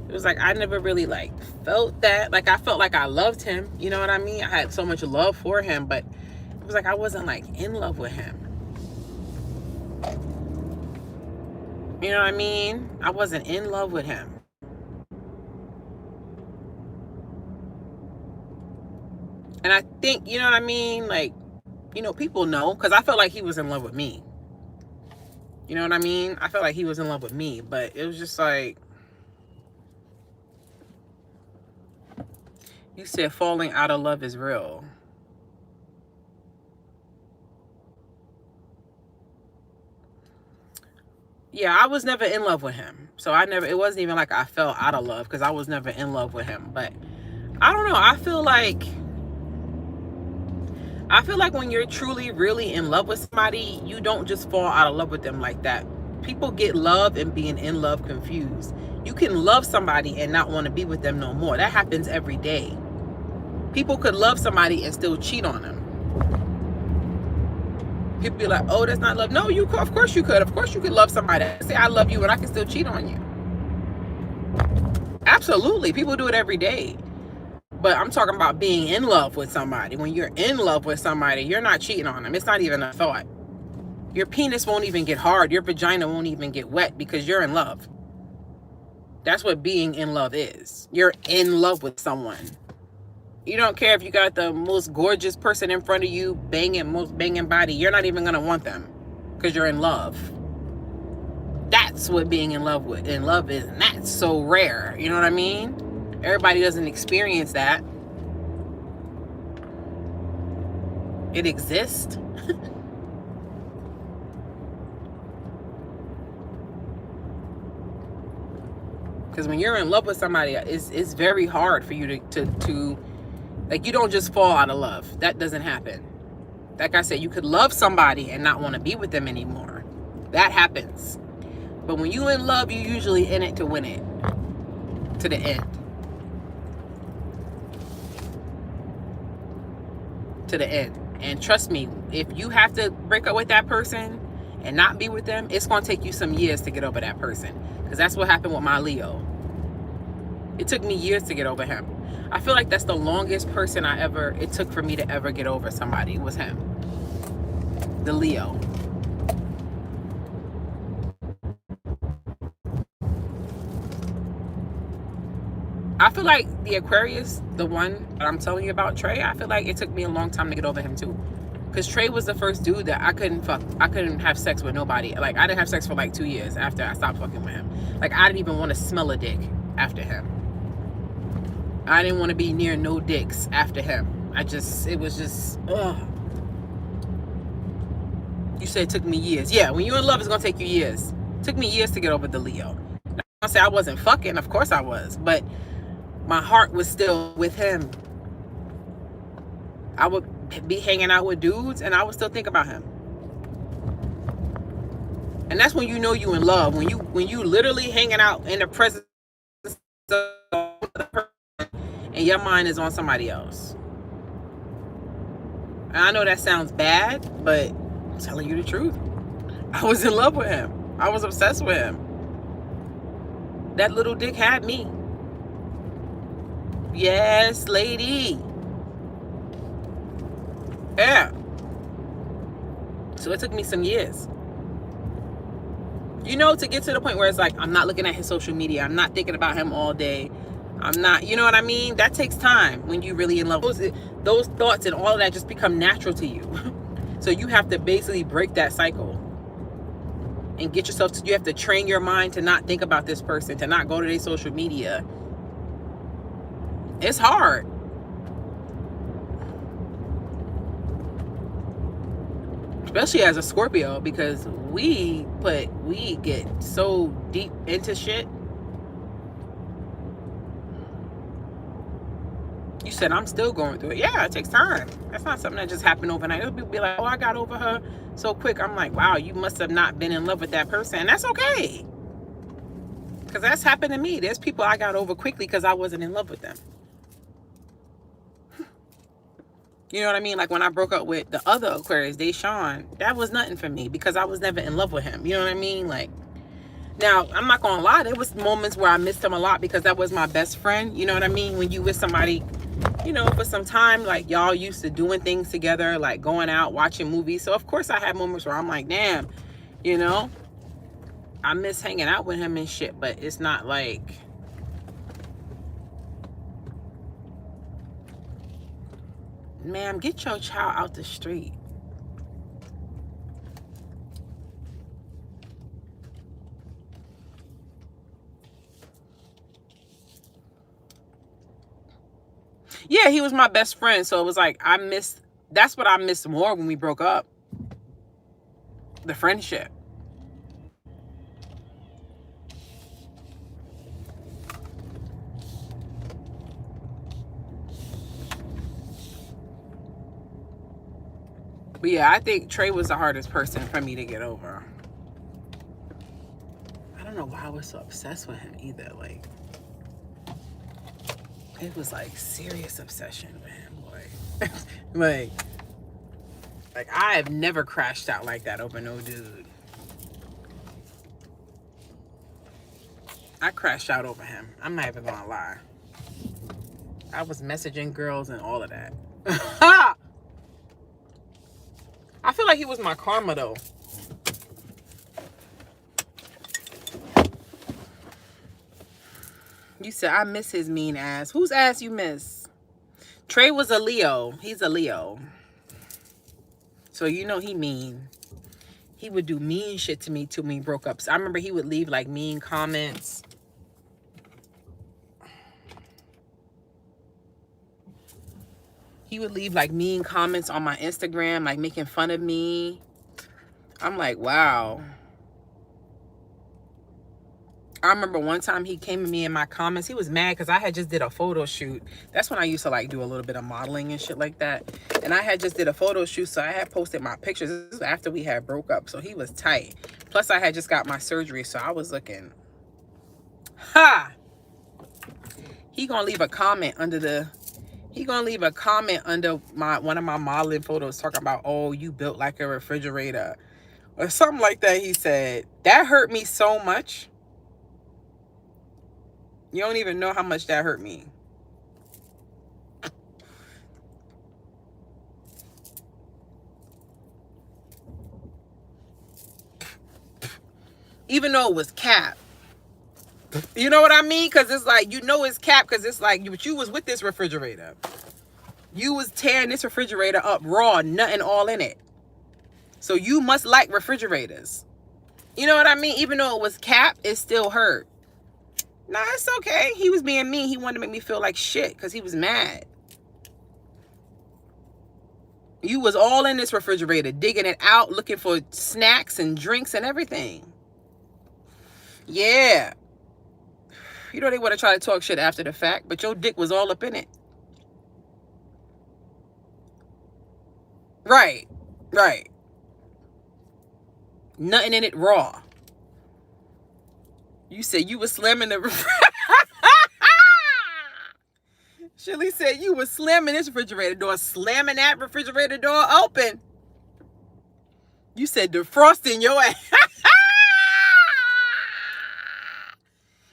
it was like I never really like felt that. Like I felt like I loved him. You know what I mean? I had so much love for him, but it was like I wasn't like in love with him. You know what I mean? I wasn't in love with him. And I think, you know what I mean? Like, you know, people know, because I felt like he was in love with me. You know what I mean? I felt like he was in love with me, but it was just like, you said falling out of love is real. Yeah, I was never in love with him. So it wasn't even like I fell out of love, because I was never in love with him. But I don't know. I feel like when you're truly, really in love with somebody, you don't just fall out of love with them like that. People get love and being in love confused. You can love somebody and not want to be with them no more. That happens every day. People could love somebody and still cheat on them. People be like, oh, that's not love. No, of course you could. Of course you could love somebody. Say, I love you, and I can still cheat on you. Absolutely. People do it every day. But I'm talking about being in love with somebody. When you're in love with somebody, you're not cheating on them. It's not even a thought. Your penis won't even get hard. Your vagina won't even get wet because you're in love. That's what being in love is. You're in love with someone. You don't care if you got the most gorgeous person in front of you, most banging body. You're not even going to want them because you're in love. That's what being in love is. And that's so rare. You know what I mean? Everybody doesn't experience that. It exists. Because when you're in love with somebody, it's very hard for you to like, you don't just fall out of love. That doesn't happen. Like I said, you could love somebody and not want to be with them anymore. That happens. But when you're in love, you're usually in it to win it. To the end. To the end. And trust me, if you have to break up with that person and not be with them, it's going to take you some years to get over that person. Because that's what happened with my Leo. It took me years to get over him. I feel like that's the longest person it took for me to ever get over somebody, was him. The Leo. I feel like the Aquarius, the one that I'm telling you about, Trey, I feel like it took me a long time to get over him too. Because Trey was the first dude that I couldn't have sex with nobody. Like, I didn't have sex for like 2 years after I stopped fucking with him. Like, I didn't even want to smell a dick after him. I didn't want to be near no dicks after him. It was just, ugh. You said it took me years. Yeah, when you're in love, it's going to take you years. It took me years to get over the Leo. Now, I say I wasn't fucking. Of course I was. But my heart was still with him. I would be hanging out with dudes and I would still think about him. And that's when you know you in love. When you literally hanging out in the presence of the person and your mind is on somebody else. And I know that sounds bad, but I'm telling you the truth. I was in love with him. I was obsessed with him. That little dick had me. Yes, lady. Yeah. So it took me some years. You know, to get to the point where it's like, I'm not looking at his social media. I'm not thinking about him all day. I'm not, you know what I mean? That takes time when you really in love. Those thoughts and all of that just become natural to you. So you have to basically break that cycle and get yourself you have to train your mind to not think about this person, to not go to their social media. It's hard. Especially as a Scorpio, because we get so deep into shit. You said I'm still going through it. Yeah, it takes time. That's not something that just happened overnight. It'll be like, oh, I got over her so quick. I'm like, wow, you must have not been in love with that person. And that's okay. Because that's happened to me. There's people I got over quickly because I wasn't in love with them. You know what I mean? Like when I broke up with the other Aquarius, Deshaun, that was nothing for me because I was never in love with him. You know what I mean? Like, now, I'm not going to lie. There was moments where I missed him a lot because that was my best friend. You know what I mean? When you with somebody, you know, for some time, like y'all used to doing things together, like going out, watching movies. So, of course, I had moments where I'm like, damn, you know, I miss hanging out with him and shit. But it's not like... Ma'am, get your child out the street. Yeah, he was my best friend. So it was like, that's what I missed more when we broke up. The friendship. But yeah, I think Trey was the hardest person for me to get over. I don't know why I was so obsessed with him either. Like, it was like serious obsession with him, boy. like I have never crashed out like that over no dude. I crashed out over him. I'm not even gonna lie. I was messaging girls and all of that. I feel like he was my karma though. You said I miss his mean ass. Whose ass you miss? Trey was a Leo. He's a Leo. So you know he mean. He would do mean shit to me till we broke up. So I remember he would leave like mean comments. He would leave like mean comments on my Instagram, like making fun of me. I'm like, wow. I remember one time he came to me in my comments. He was mad because I had just did a photo shoot. That's when I used to like do a little bit of modeling and shit like that. And I had just did a photo shoot, so I had posted my pictures. This was after we had broke up, so he was tight. Plus, I had just got my surgery, so I was looking. Ha! He gonna leave a comment under the. He gonna leave a comment under one of my modeling photos talking about, oh, you built like a refrigerator or something like that. He said that hurt me so much. You don't even know how much that hurt me. Even though it was cap. You know what I mean? Because it's like, you know it's cap because it's like, you was with this refrigerator. You was tearing this refrigerator up raw, nothing all in it. So you must like refrigerators. You know what I mean? Even though it was cap, it still hurt. Nah, it's okay. He was being mean. He wanted to make me feel like shit because he was mad. You was all in this refrigerator, digging it out, looking for snacks and drinks and everything. Yeah. You know they want to try to talk shit after the fact, but your dick was all up in it. Right. Right. Nothing in it raw. You said you was slamming the Shirley said you was slamming this refrigerator door, slamming that refrigerator door open. You said defrosting your ass.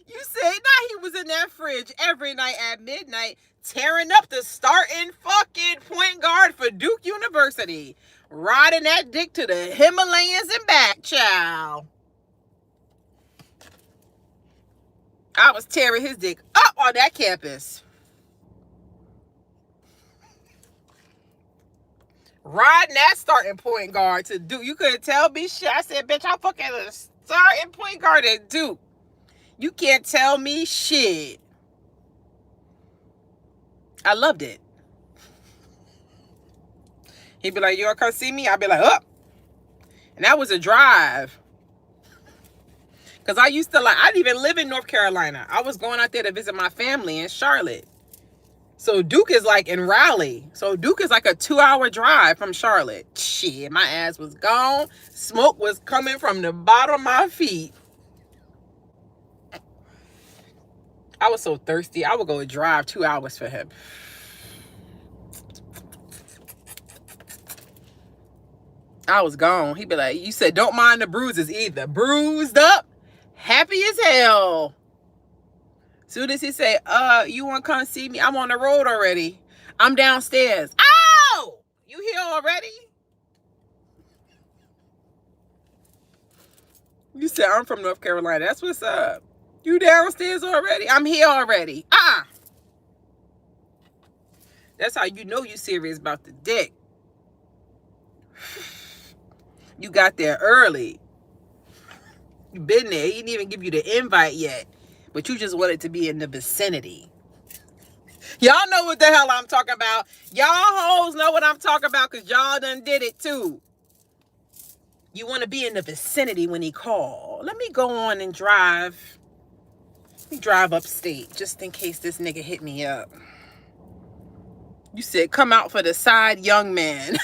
You said nah, he was in that fridge every night at midnight, tearing up the starting fucking point guard for Duke University. Riding that dick to the Himalayas and back, child. I was tearing his dick up on that campus. Riding that starting point guard to Duke. You couldn't tell me shit. I said, bitch, I'm fucking a starting point guard at Duke. You can't tell me shit. I loved it. He'd be like, you gonna come see me? I'd be like, up. And that was a drive. Because I used to like, I didn't even live in North Carolina. I was going out there to visit my family in Charlotte. So Duke is like in Raleigh. So Duke is like a 2-hour drive from Charlotte. Shit, my ass was gone. Smoke was coming from the bottom of my feet. I was so thirsty. I would go drive 2 hours for him. I was gone. He'd be like, you said don't mind the bruises either. Bruised up, happy as hell. Soon as he say, you want to come see me? I'm on the road already. I'm downstairs. Oh, you here already? You said I'm from North Carolina. That's what's up. You downstairs already? I'm here already. That's how you know you serious about the dick. You got there early. You been there. He didn't even give you the invite yet. But you just wanted to be in the vicinity. Y'all know what the hell I'm talking about. Y'all hoes know what I'm talking about because y'all done did it too. You want to be in the vicinity when he called. Let me go on and drive. Let me drive upstate just in case this nigga hit me up. You said come out for the side young man.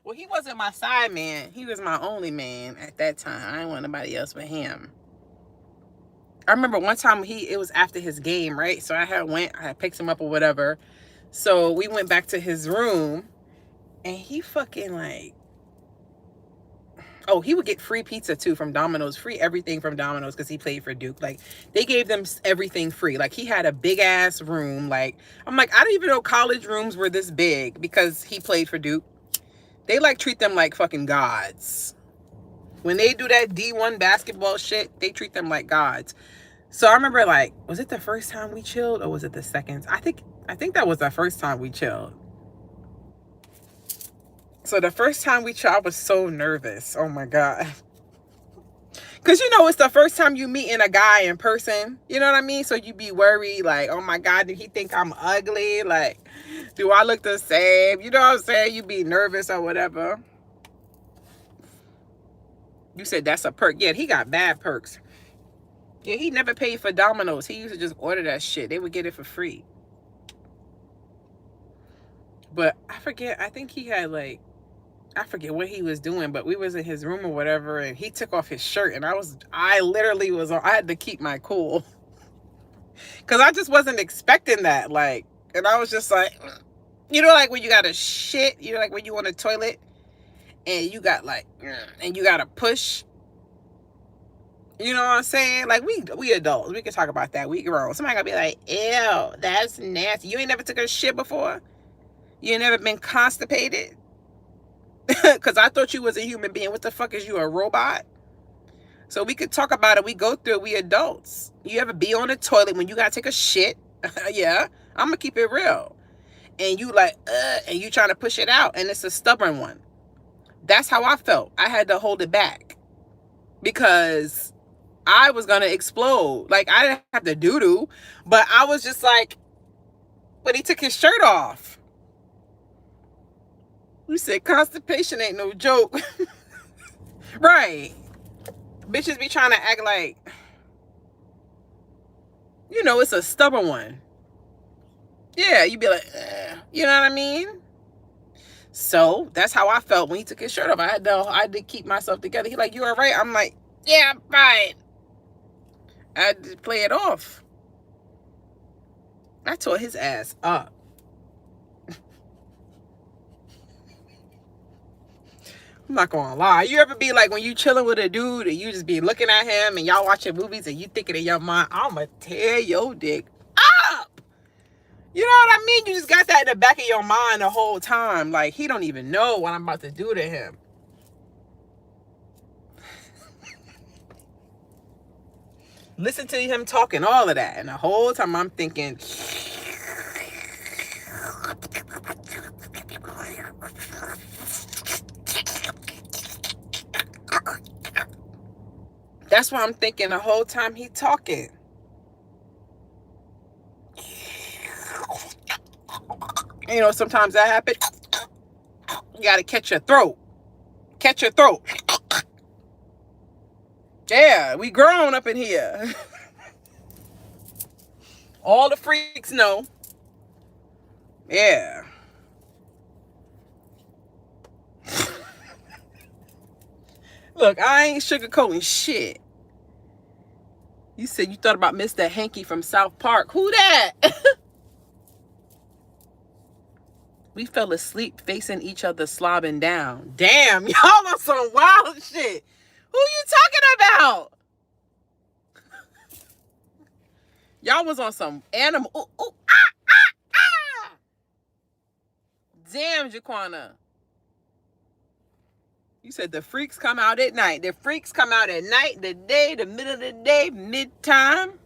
Well, he wasn't my side man. He was my only man at that time. I didn't want nobody else but him. I remember one time it was after his game, right? So I had picked him up or whatever. So we went back to his room and he fucking like, oh, he would get free pizza too from Domino's, free everything from Domino's because he played for Duke. Like they gave them everything free. Like he had a big ass room. Like I'm like, I didn't even know college rooms were this big because he played for Duke. They like treat them like fucking gods. When they do that D1 basketball shit, they treat them like gods. So I remember like, was it the first time we chilled or was it the second? I think that was the first time we chilled. So the first time we chilled, I was so nervous. Oh my God. Cause you know, it's the first time you meeting a guy in person. You know what I mean? So you be worried like, oh my God, did he think I'm ugly? Like, Do I look the same? You know what I'm saying? You be nervous or whatever. You said that's a perk. Yeah, he got bad perks. Yeah, he never paid for Domino's. He used to just order that shit. They would get it for free. But I forget. I think he had like, I forget what he was doing, but we was in his room or whatever, and he took off his shirt, and I literally was on. I had to keep my cool because I just wasn't expecting that. Like, and I was just like, you know, like when you got to shit, you know, like when you on the toilet and you got like, and you got to push. You know what I'm saying? Like we adults, we can talk about that. We grown. Somebody gonna be like, ew, that's nasty. You ain't never took a shit before. You ain't never been constipated. Because I thought you was a human being. What the fuck is you, a robot? So we could talk about it. We go through it. We adults. You ever be on the toilet when you gotta take a shit? Yeah, I'm gonna keep it real. And you like, and you trying to push it out, and it's a stubborn one. That's how I felt. I had to hold it back because I was gonna explode. Like, I didn't have to doo-doo, but I was just like, when he took his shirt off. You said constipation ain't no joke. Right. Bitches be trying to act like, you know, it's a stubborn one. Yeah, you be like, you know what I mean? So that's how I felt when he took his shirt off. I had to keep myself together. He like, you all right? I'm like, yeah, I'm fine. I had to play it off. I tore his ass up. I'm not gonna lie. You ever be like when you chilling with a dude and you just be looking at him and y'all watching movies and you thinking in your mind, I'ma tear your dick up. You know what I mean? You just got that in the back of your mind the whole time. Like, he don't even know what I'm about to do to him. Listen to him talking, all of that. And the whole time I'm thinking, that's what I'm thinking the whole time he talking. You know, sometimes that happens. You gotta catch your throat. Catch your throat. Yeah, we grown up in here. All the freaks know. Yeah. Look, I ain't sugarcoating shit. You said you thought about Mr. Hanky from South Park. Who that? We fell asleep facing each other slobbing down. Damn, y'all on some wild shit. Who you talking about? Y'all was on some animal. Ooh, ooh, ah. Damn, Jaquana. You said the freaks come out at night. The freaks come out at night, the day, the middle of the day, mid-time.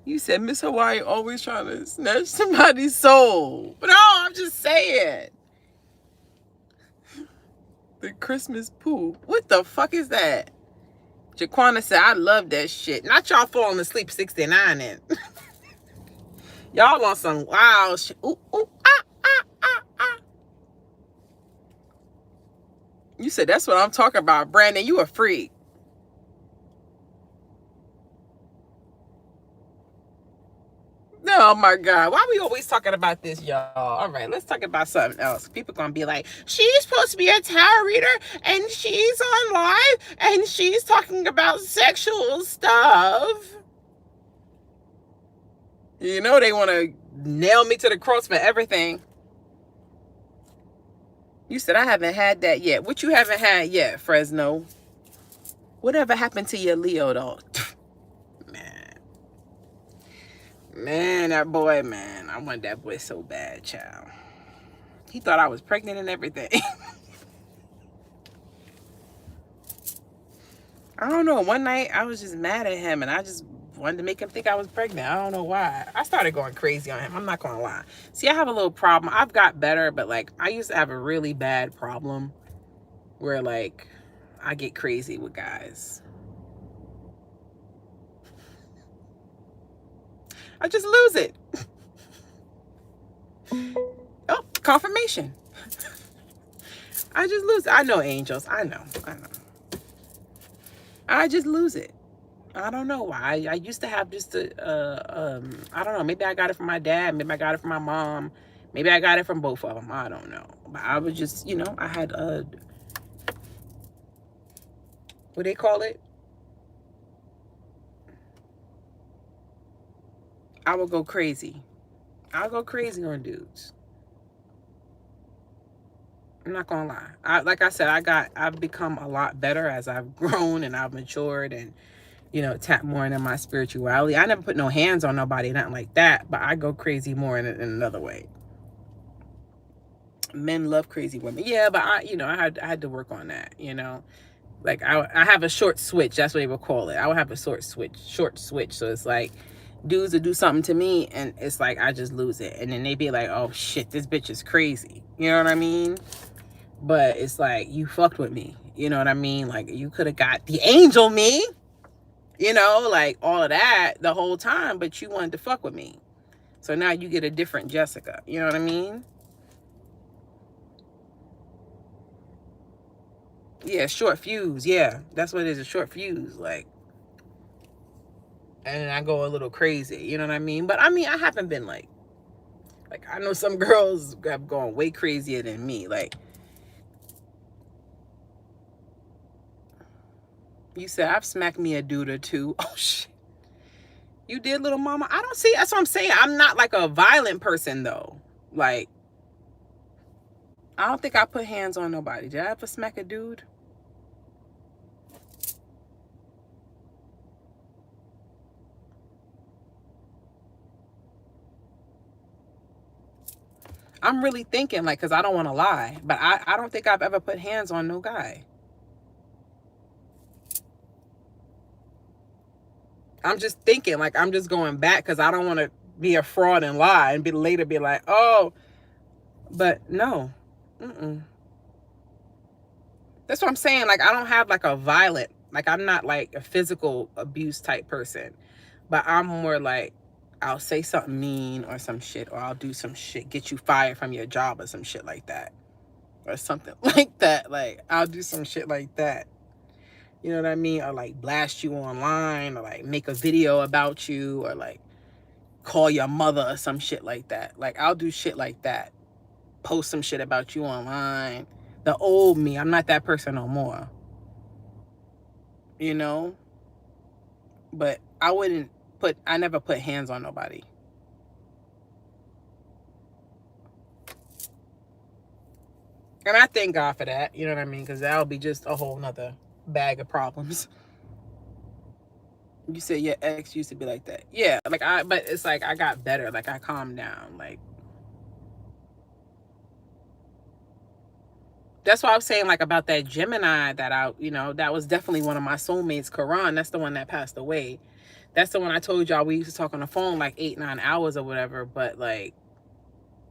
You said Miss Hawaii always trying to snatch somebody's soul. No, I'm just saying. The Christmas poo. What the fuck is that? Jaquana said, I love that shit. Not y'all falling asleep 69 in. Y'all on some wild shit. Ooh, ooh, ah. You said that's what I'm talking about, Brandon. You a freak. Oh my God. Why are we always talking about this, y'all? All right, let's talk about something else. People gonna be like, she's supposed to be a tarot reader and she's on live and she's talking about sexual stuff. You know they want to nail me to the cross for everything. You said I haven't had that yet. What you haven't had yet, Fresno? Whatever happened to your Leo, though? Man, that boy, man. I want that boy so bad, child. He thought I was pregnant and everything. I don't know. One night, I was just mad at him, and I just wanted to make him think I was pregnant. I don't know why. I started going crazy on him. I'm not going to lie. See, I have a little problem. I've got better, but, like, I used to have a really bad problem where, like, I get crazy with guys. I just lose it. Oh, confirmation. I just lose it. I know, angels. I know. I just lose it. I don't know why. I used to have just I don't know. Maybe I got it from my dad. Maybe I got it from my mom. Maybe I got it from both of them. I don't know. But I was just, I had what they call it? I would go crazy. I'll go crazy on dudes. I'm not gonna lie. Like I said, I've become a lot better as I've grown and I've matured and tap more into my spirituality. I never put no hands on nobody, nothing like that, but I go crazy more in another way. Men love crazy women. Yeah, but I had to work on that, Like I have a short switch, that's what they would call it. I would have a short switch. So it's like dudes would do something to me and it's like I just lose it. And then they be like, oh shit, this bitch is crazy. You know what I mean? But it's like, you fucked with me. You know what I mean? Like, you could have got the angel me, like all of that the whole time, but you wanted to fuck with me. So now you get a different Jessica. You know what I mean? Yeah, short fuse. Yeah, that's what it is, a short fuse. Like, and I go a little crazy. You know what I mean? But I mean, I haven't been like I know some girls have gone way crazier than me. Like, you said I've smacked me a dude or two. Oh shit. You did, little mama? I don't see. That's what I'm saying. I'm not like a violent person though. Like, I don't think I put hands on nobody. Did I ever smack a dude? I'm really thinking, like, because I don't want to lie, but I don't think I've ever put hands on no guy. I'm just thinking, like, I'm just going back because I don't want to be a fraud and lie and later be like, oh, but no. That's what I'm saying. Like, I don't have like a violent, like, I'm not like a physical abuse type person, but I'm more like, I'll say something mean or some shit, or I'll do some shit, get you fired from your job or some shit like that, or something like that. Like, I'll do some shit like that. You know what I mean? Or like blast you online, or like make a video about you, or like call your mother or some shit like that. Like, I'll do shit like that. Post some shit about you online. The old me, I'm not that person no more. But I never put hands on nobody. And I thank God for that, you know what I mean? Because that'll be just a whole nother bag of problems. You said your ex used to be like that. Yeah, but it's like I got better. Like, I calmed down. Like, that's why I was saying, like, about that Gemini that was definitely one of my soulmates, Karan. That's the one that passed away. That's the one I told y'all we used to talk on the phone like 8-9 hours or whatever. But like,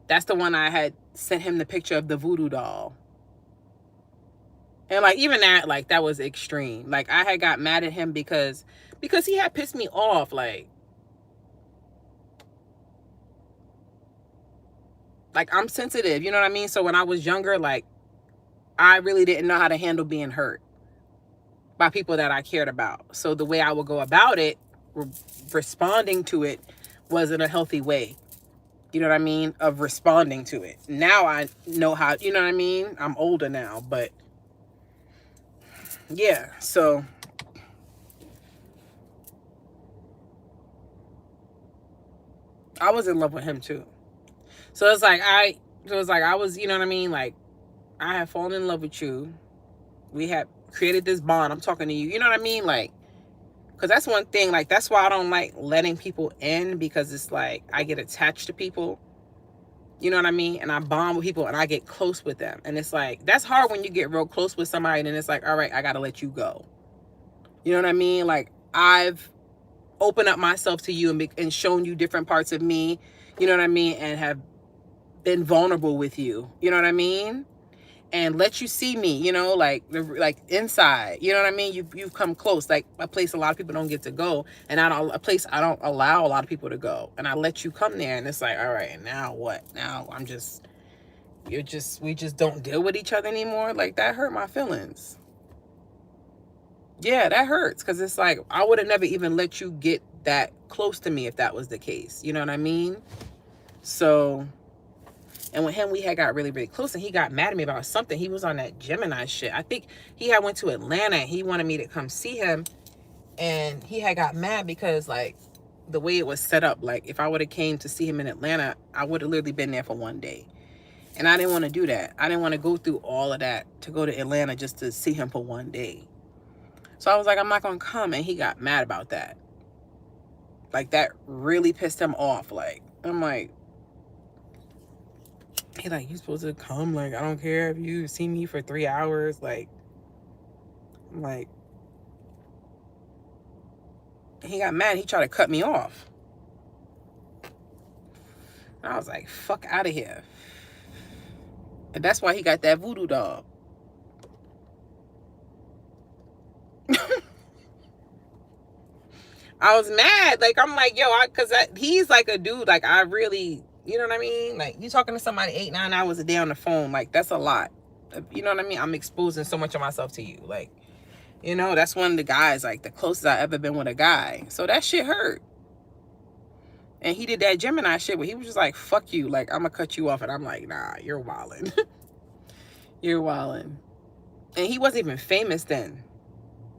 that's the one I had sent him the picture of the voodoo doll. And like, even that, like, that was extreme. Like, I had got mad at him because he had pissed me off. Like, I'm sensitive, you know what I mean? So when I was younger, like, I really didn't know how to handle being hurt by people that I cared about. So the way I would go about it, responding to it, wasn't a healthy way. You know what I mean? Of responding to it. Now I know how, you know what I mean? I'm older now, but yeah, so I was in love with him too. So it's like I was, you know what I mean? Like, I had fallen in love with you. We had created this bond. I'm talking to you. You know what I mean? Like, because that's one thing. Like, that's why I don't like letting people in, because it's like I get attached to people. You know what I mean? And I bond with people and I get close with them. And it's like, that's hard when you get real close with somebody and it's like, all right, I got to let you go. You know what I mean? Like, I've opened up myself to you and shown you different parts of me. You know what I mean? And have been vulnerable with you. You know what I mean? and let you see me, you know, like inside, you know what I mean? You've come close, like a place a lot of people don't get to go, and a place I don't allow a lot of people to go, and I let you come there, and it's like, all right, and now what? Now we just don't deal with each other anymore. Like, that hurt my feelings. Yeah, that hurts, because it's like, I would have never even let you get that close to me if that was the case. You know what I mean? So, and with him, we had got really, really close, and he got mad at me about something. He was on that Gemini shit. I think he had went to Atlanta, and he wanted me to come see him, and he had got mad because, like, the way it was set up, like, if I would have came to see him in Atlanta, I would have literally been there for one day. And I didn't want to do that. I didn't want to go through all of that to go to Atlanta just to see him for one day. So I was like, I'm not going to come. And he got mad about that. Like, that really pissed him off. Like, I'm like, he like, you supposed to come? Like, I don't care if you see me for 3 hours. Like, I'm like, he got mad. He tried to cut me off. And I was like, fuck out of here. And that's why he got that voodoo dog. I was mad. Like, I'm like, yo, because he's like a dude. Like, I really, you know what I mean? Like, you talking to somebody 8-9 hours a day on the phone. Like, that's a lot. You know what I mean? I'm exposing so much of myself to you. Like, you know, that's one of the guys, like, the closest I ever been with a guy. So that shit hurt. And he did that Gemini shit where he was just like, fuck you. Like, I'm going to cut you off. And I'm like, nah, you're wildin'. You're wildin'. And he wasn't even famous then.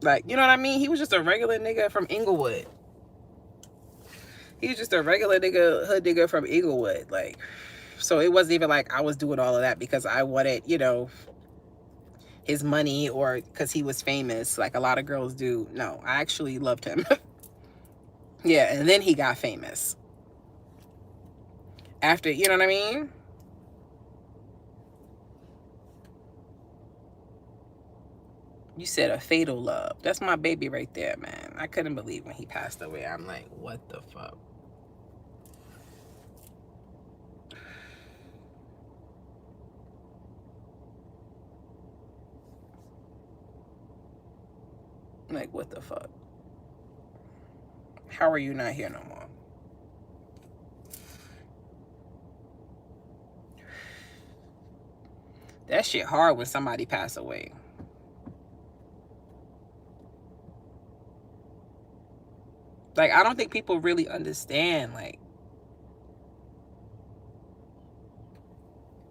Like, you know what I mean? He was just a regular nigga from Inglewood. He was just a regular nigga, hood nigga from Inglewood. Like, so it wasn't even like I was doing all of that because I wanted, you know, his money or because he was famous like a lot of girls do. No, I actually loved him. Yeah, and then he got famous. After, you know what I mean? You said a fatal love. That's my baby right there, man. I couldn't believe when he passed away. I'm like, what the fuck? Like, what the fuck? How are you not here no more? That shit hard when somebody pass away. Like, I don't think people really understand, like,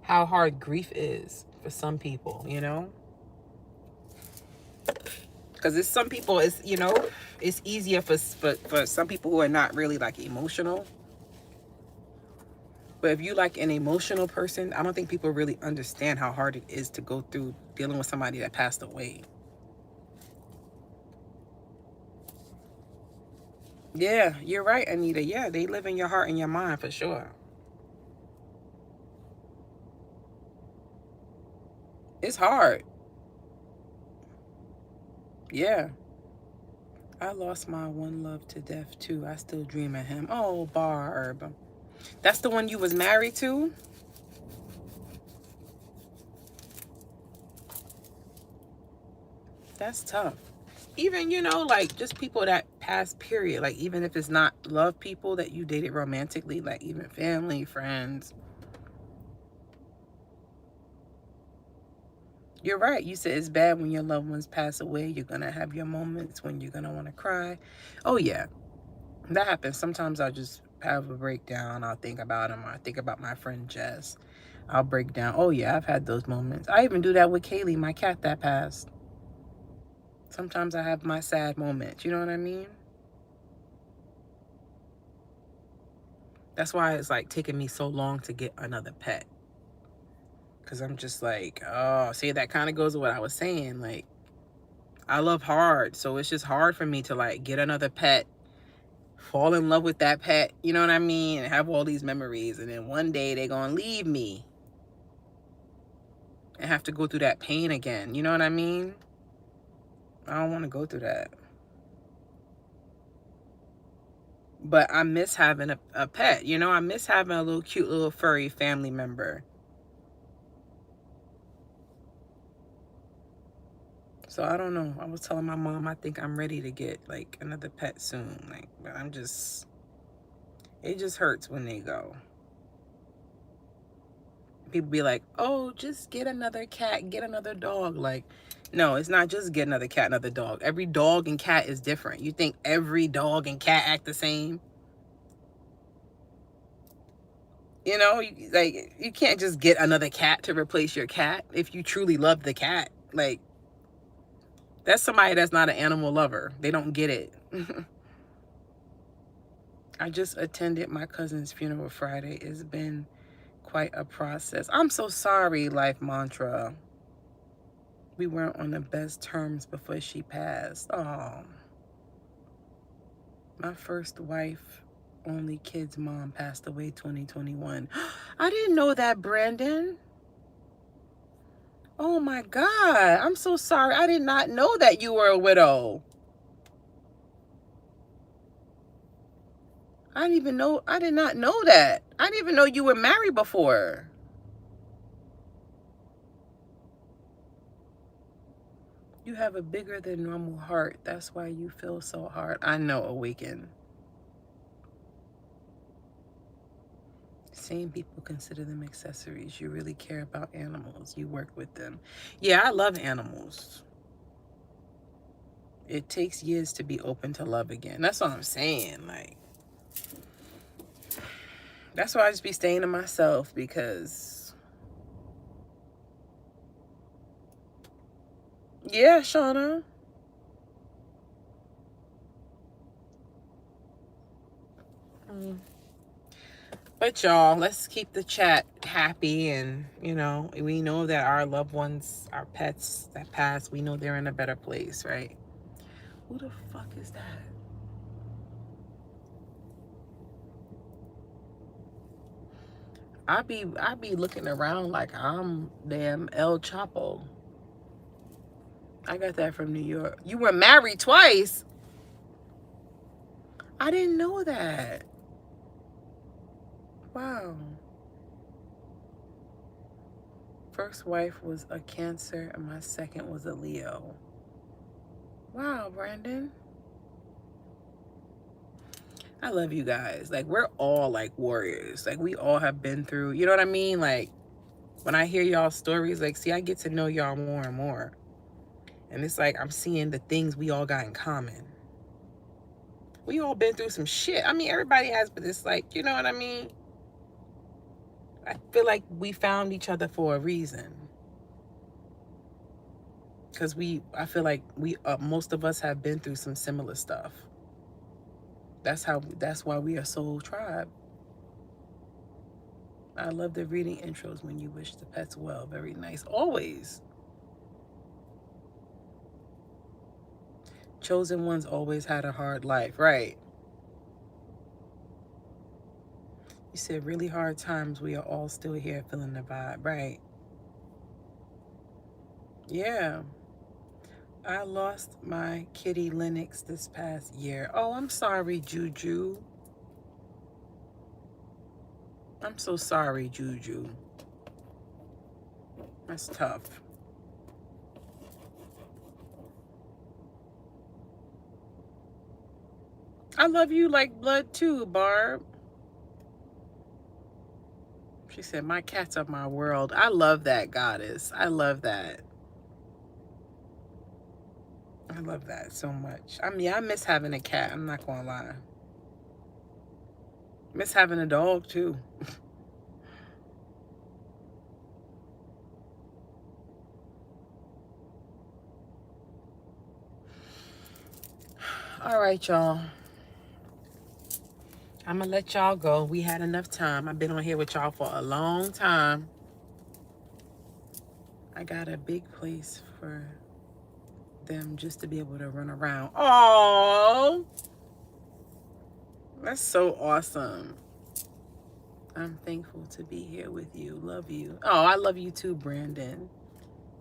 how hard grief is for some people, you know? Because it's some people, it's, you know, it's easier for some people who are not really, like, emotional. But if you like an emotional person, I don't think people really understand how hard it is to go through dealing with somebody that passed away. Yeah, you're right, Anita. Yeah, they live in your heart and your mind for sure. It's hard. Yeah. I lost my one love to death too. I still dream of him. Oh, Barb. That's the one you was married to? That's tough. Even, you know, like, just people that pass, period. Like, even if it's not love people that you dated romantically, like, even family, friends. You're right. You said it's bad when your loved ones pass away. You're going to have your moments when you're going to want to cry. Oh, yeah. That happens. Sometimes I'll just have a breakdown. I'll think about him. I think about my friend Jess. I'll break down. Oh, yeah, I've had those moments. I even do that with Kaylee, my cat that passed. Sometimes I have my sad moments. You know what I mean? That's why it's like taking me so long to get another pet. Because I'm just like, oh, see, that kind of goes with what I was saying. Like, I love hard. So it's just hard for me to, like, get another pet, fall in love with that pet, you know what I mean? And have all these memories. And then one day they're going to leave me and have to go through that pain again. You know what I mean? I don't want to go through that. But I miss having a pet. You know, I miss having a little cute little furry family member. So I don't know. I was telling my mom I think I'm ready to get like another pet soon. Like, but it just hurts when they go. People be like, oh, just get another cat, get another dog. Like, no, it's not just get another cat, another dog. Every dog and cat is different. You think every dog and cat act the same? You know, like, you can't just get another cat to replace your cat if you truly love the cat. Like, that's somebody that's not an animal lover. They don't get it. I just attended my cousin's funeral Friday. It's been quite a process. I'm so sorry, Life Mantra. We weren't on the best terms before she passed. Oh, my first wife, only kid's mom passed away 2021. I didn't know that, Brandon. Oh my God. I'm so sorry. I did not know that you were a widow. I did not know that. I didn't even know you were married before. You have a bigger than normal heart. That's why you feel so hard. I know, Awaken. Same people consider them accessories. You really care about animals. You work with them. Yeah, I love animals. It takes years to be open to love again. That's what I'm saying. Like, that's why I just be staying to myself because, yeah, Shauna. But y'all, let's keep the chat happy, and we know that our loved ones, our pets that pass, we know they're in a better place, right? Who the fuck is that? I be looking around like I'm damn El Chapo. I got that from New York. You were married twice? I didn't know that. Wow. First wife was a Cancer and my second was a Leo. Wow, Brandon. I love you guys. Like, we're all like warriors. Like, we all have been through, you know what I mean? Like, when I hear y'all stories, like, see, I get to know y'all more and more. And it's like I'm seeing the things we all got in common. We all been through some shit. I mean, everybody has, but it's like, you know what I mean? I feel like we found each other for a reason. Because I feel like most of us have been through some similar stuff. That's why we are Soul Tribe. I love the reading intros when you wish the pets well. Very nice. Always. Chosen ones always had a hard life. Right. You said really hard times. We are all still here feeling the vibe. Right. Yeah. I lost my kitty Lennox this past year. Oh, I'm sorry, Juju. I'm so sorry, Juju. That's tough. I love you like blood too, Barb. She said, my cats are my world. I love that, goddess. I love that. I love that so much. I mean, I miss having a cat. I'm not gonna lie. Miss having a dog too. All right, y'all. I'm gonna let y'all go. We had enough time. I've been on here with y'all for a long time. I got a big place for them just to be able to run around. Oh, that's so awesome. I'm thankful to be here with you. Love you. Oh, I love you too, Brandon.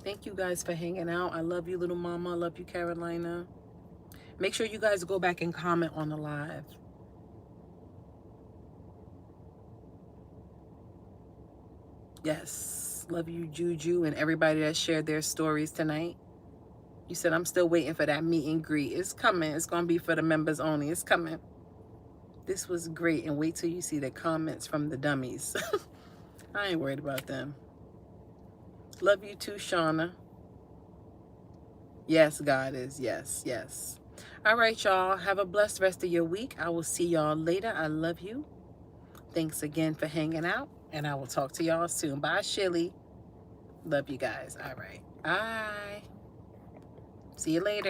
Thank you guys for hanging out. I love you, little mama. I love you, Carolina. Make sure you guys go back and comment on the live. Yes. Love you, Juju, and everybody that shared their stories tonight. You said, I'm still waiting for that meet and greet. It's coming. It's going to be for the members only. It's coming. This was great. And wait till you see the comments from the dummies. I ain't worried about them. Love you too, Shauna. Yes, God is. Yes, yes. All right, y'all. Have a blessed rest of your week. I will see y'all later. I love you. Thanks again for hanging out. And I will talk to y'all soon. Bye, Shilly. Love you guys. All right. Bye. See you later.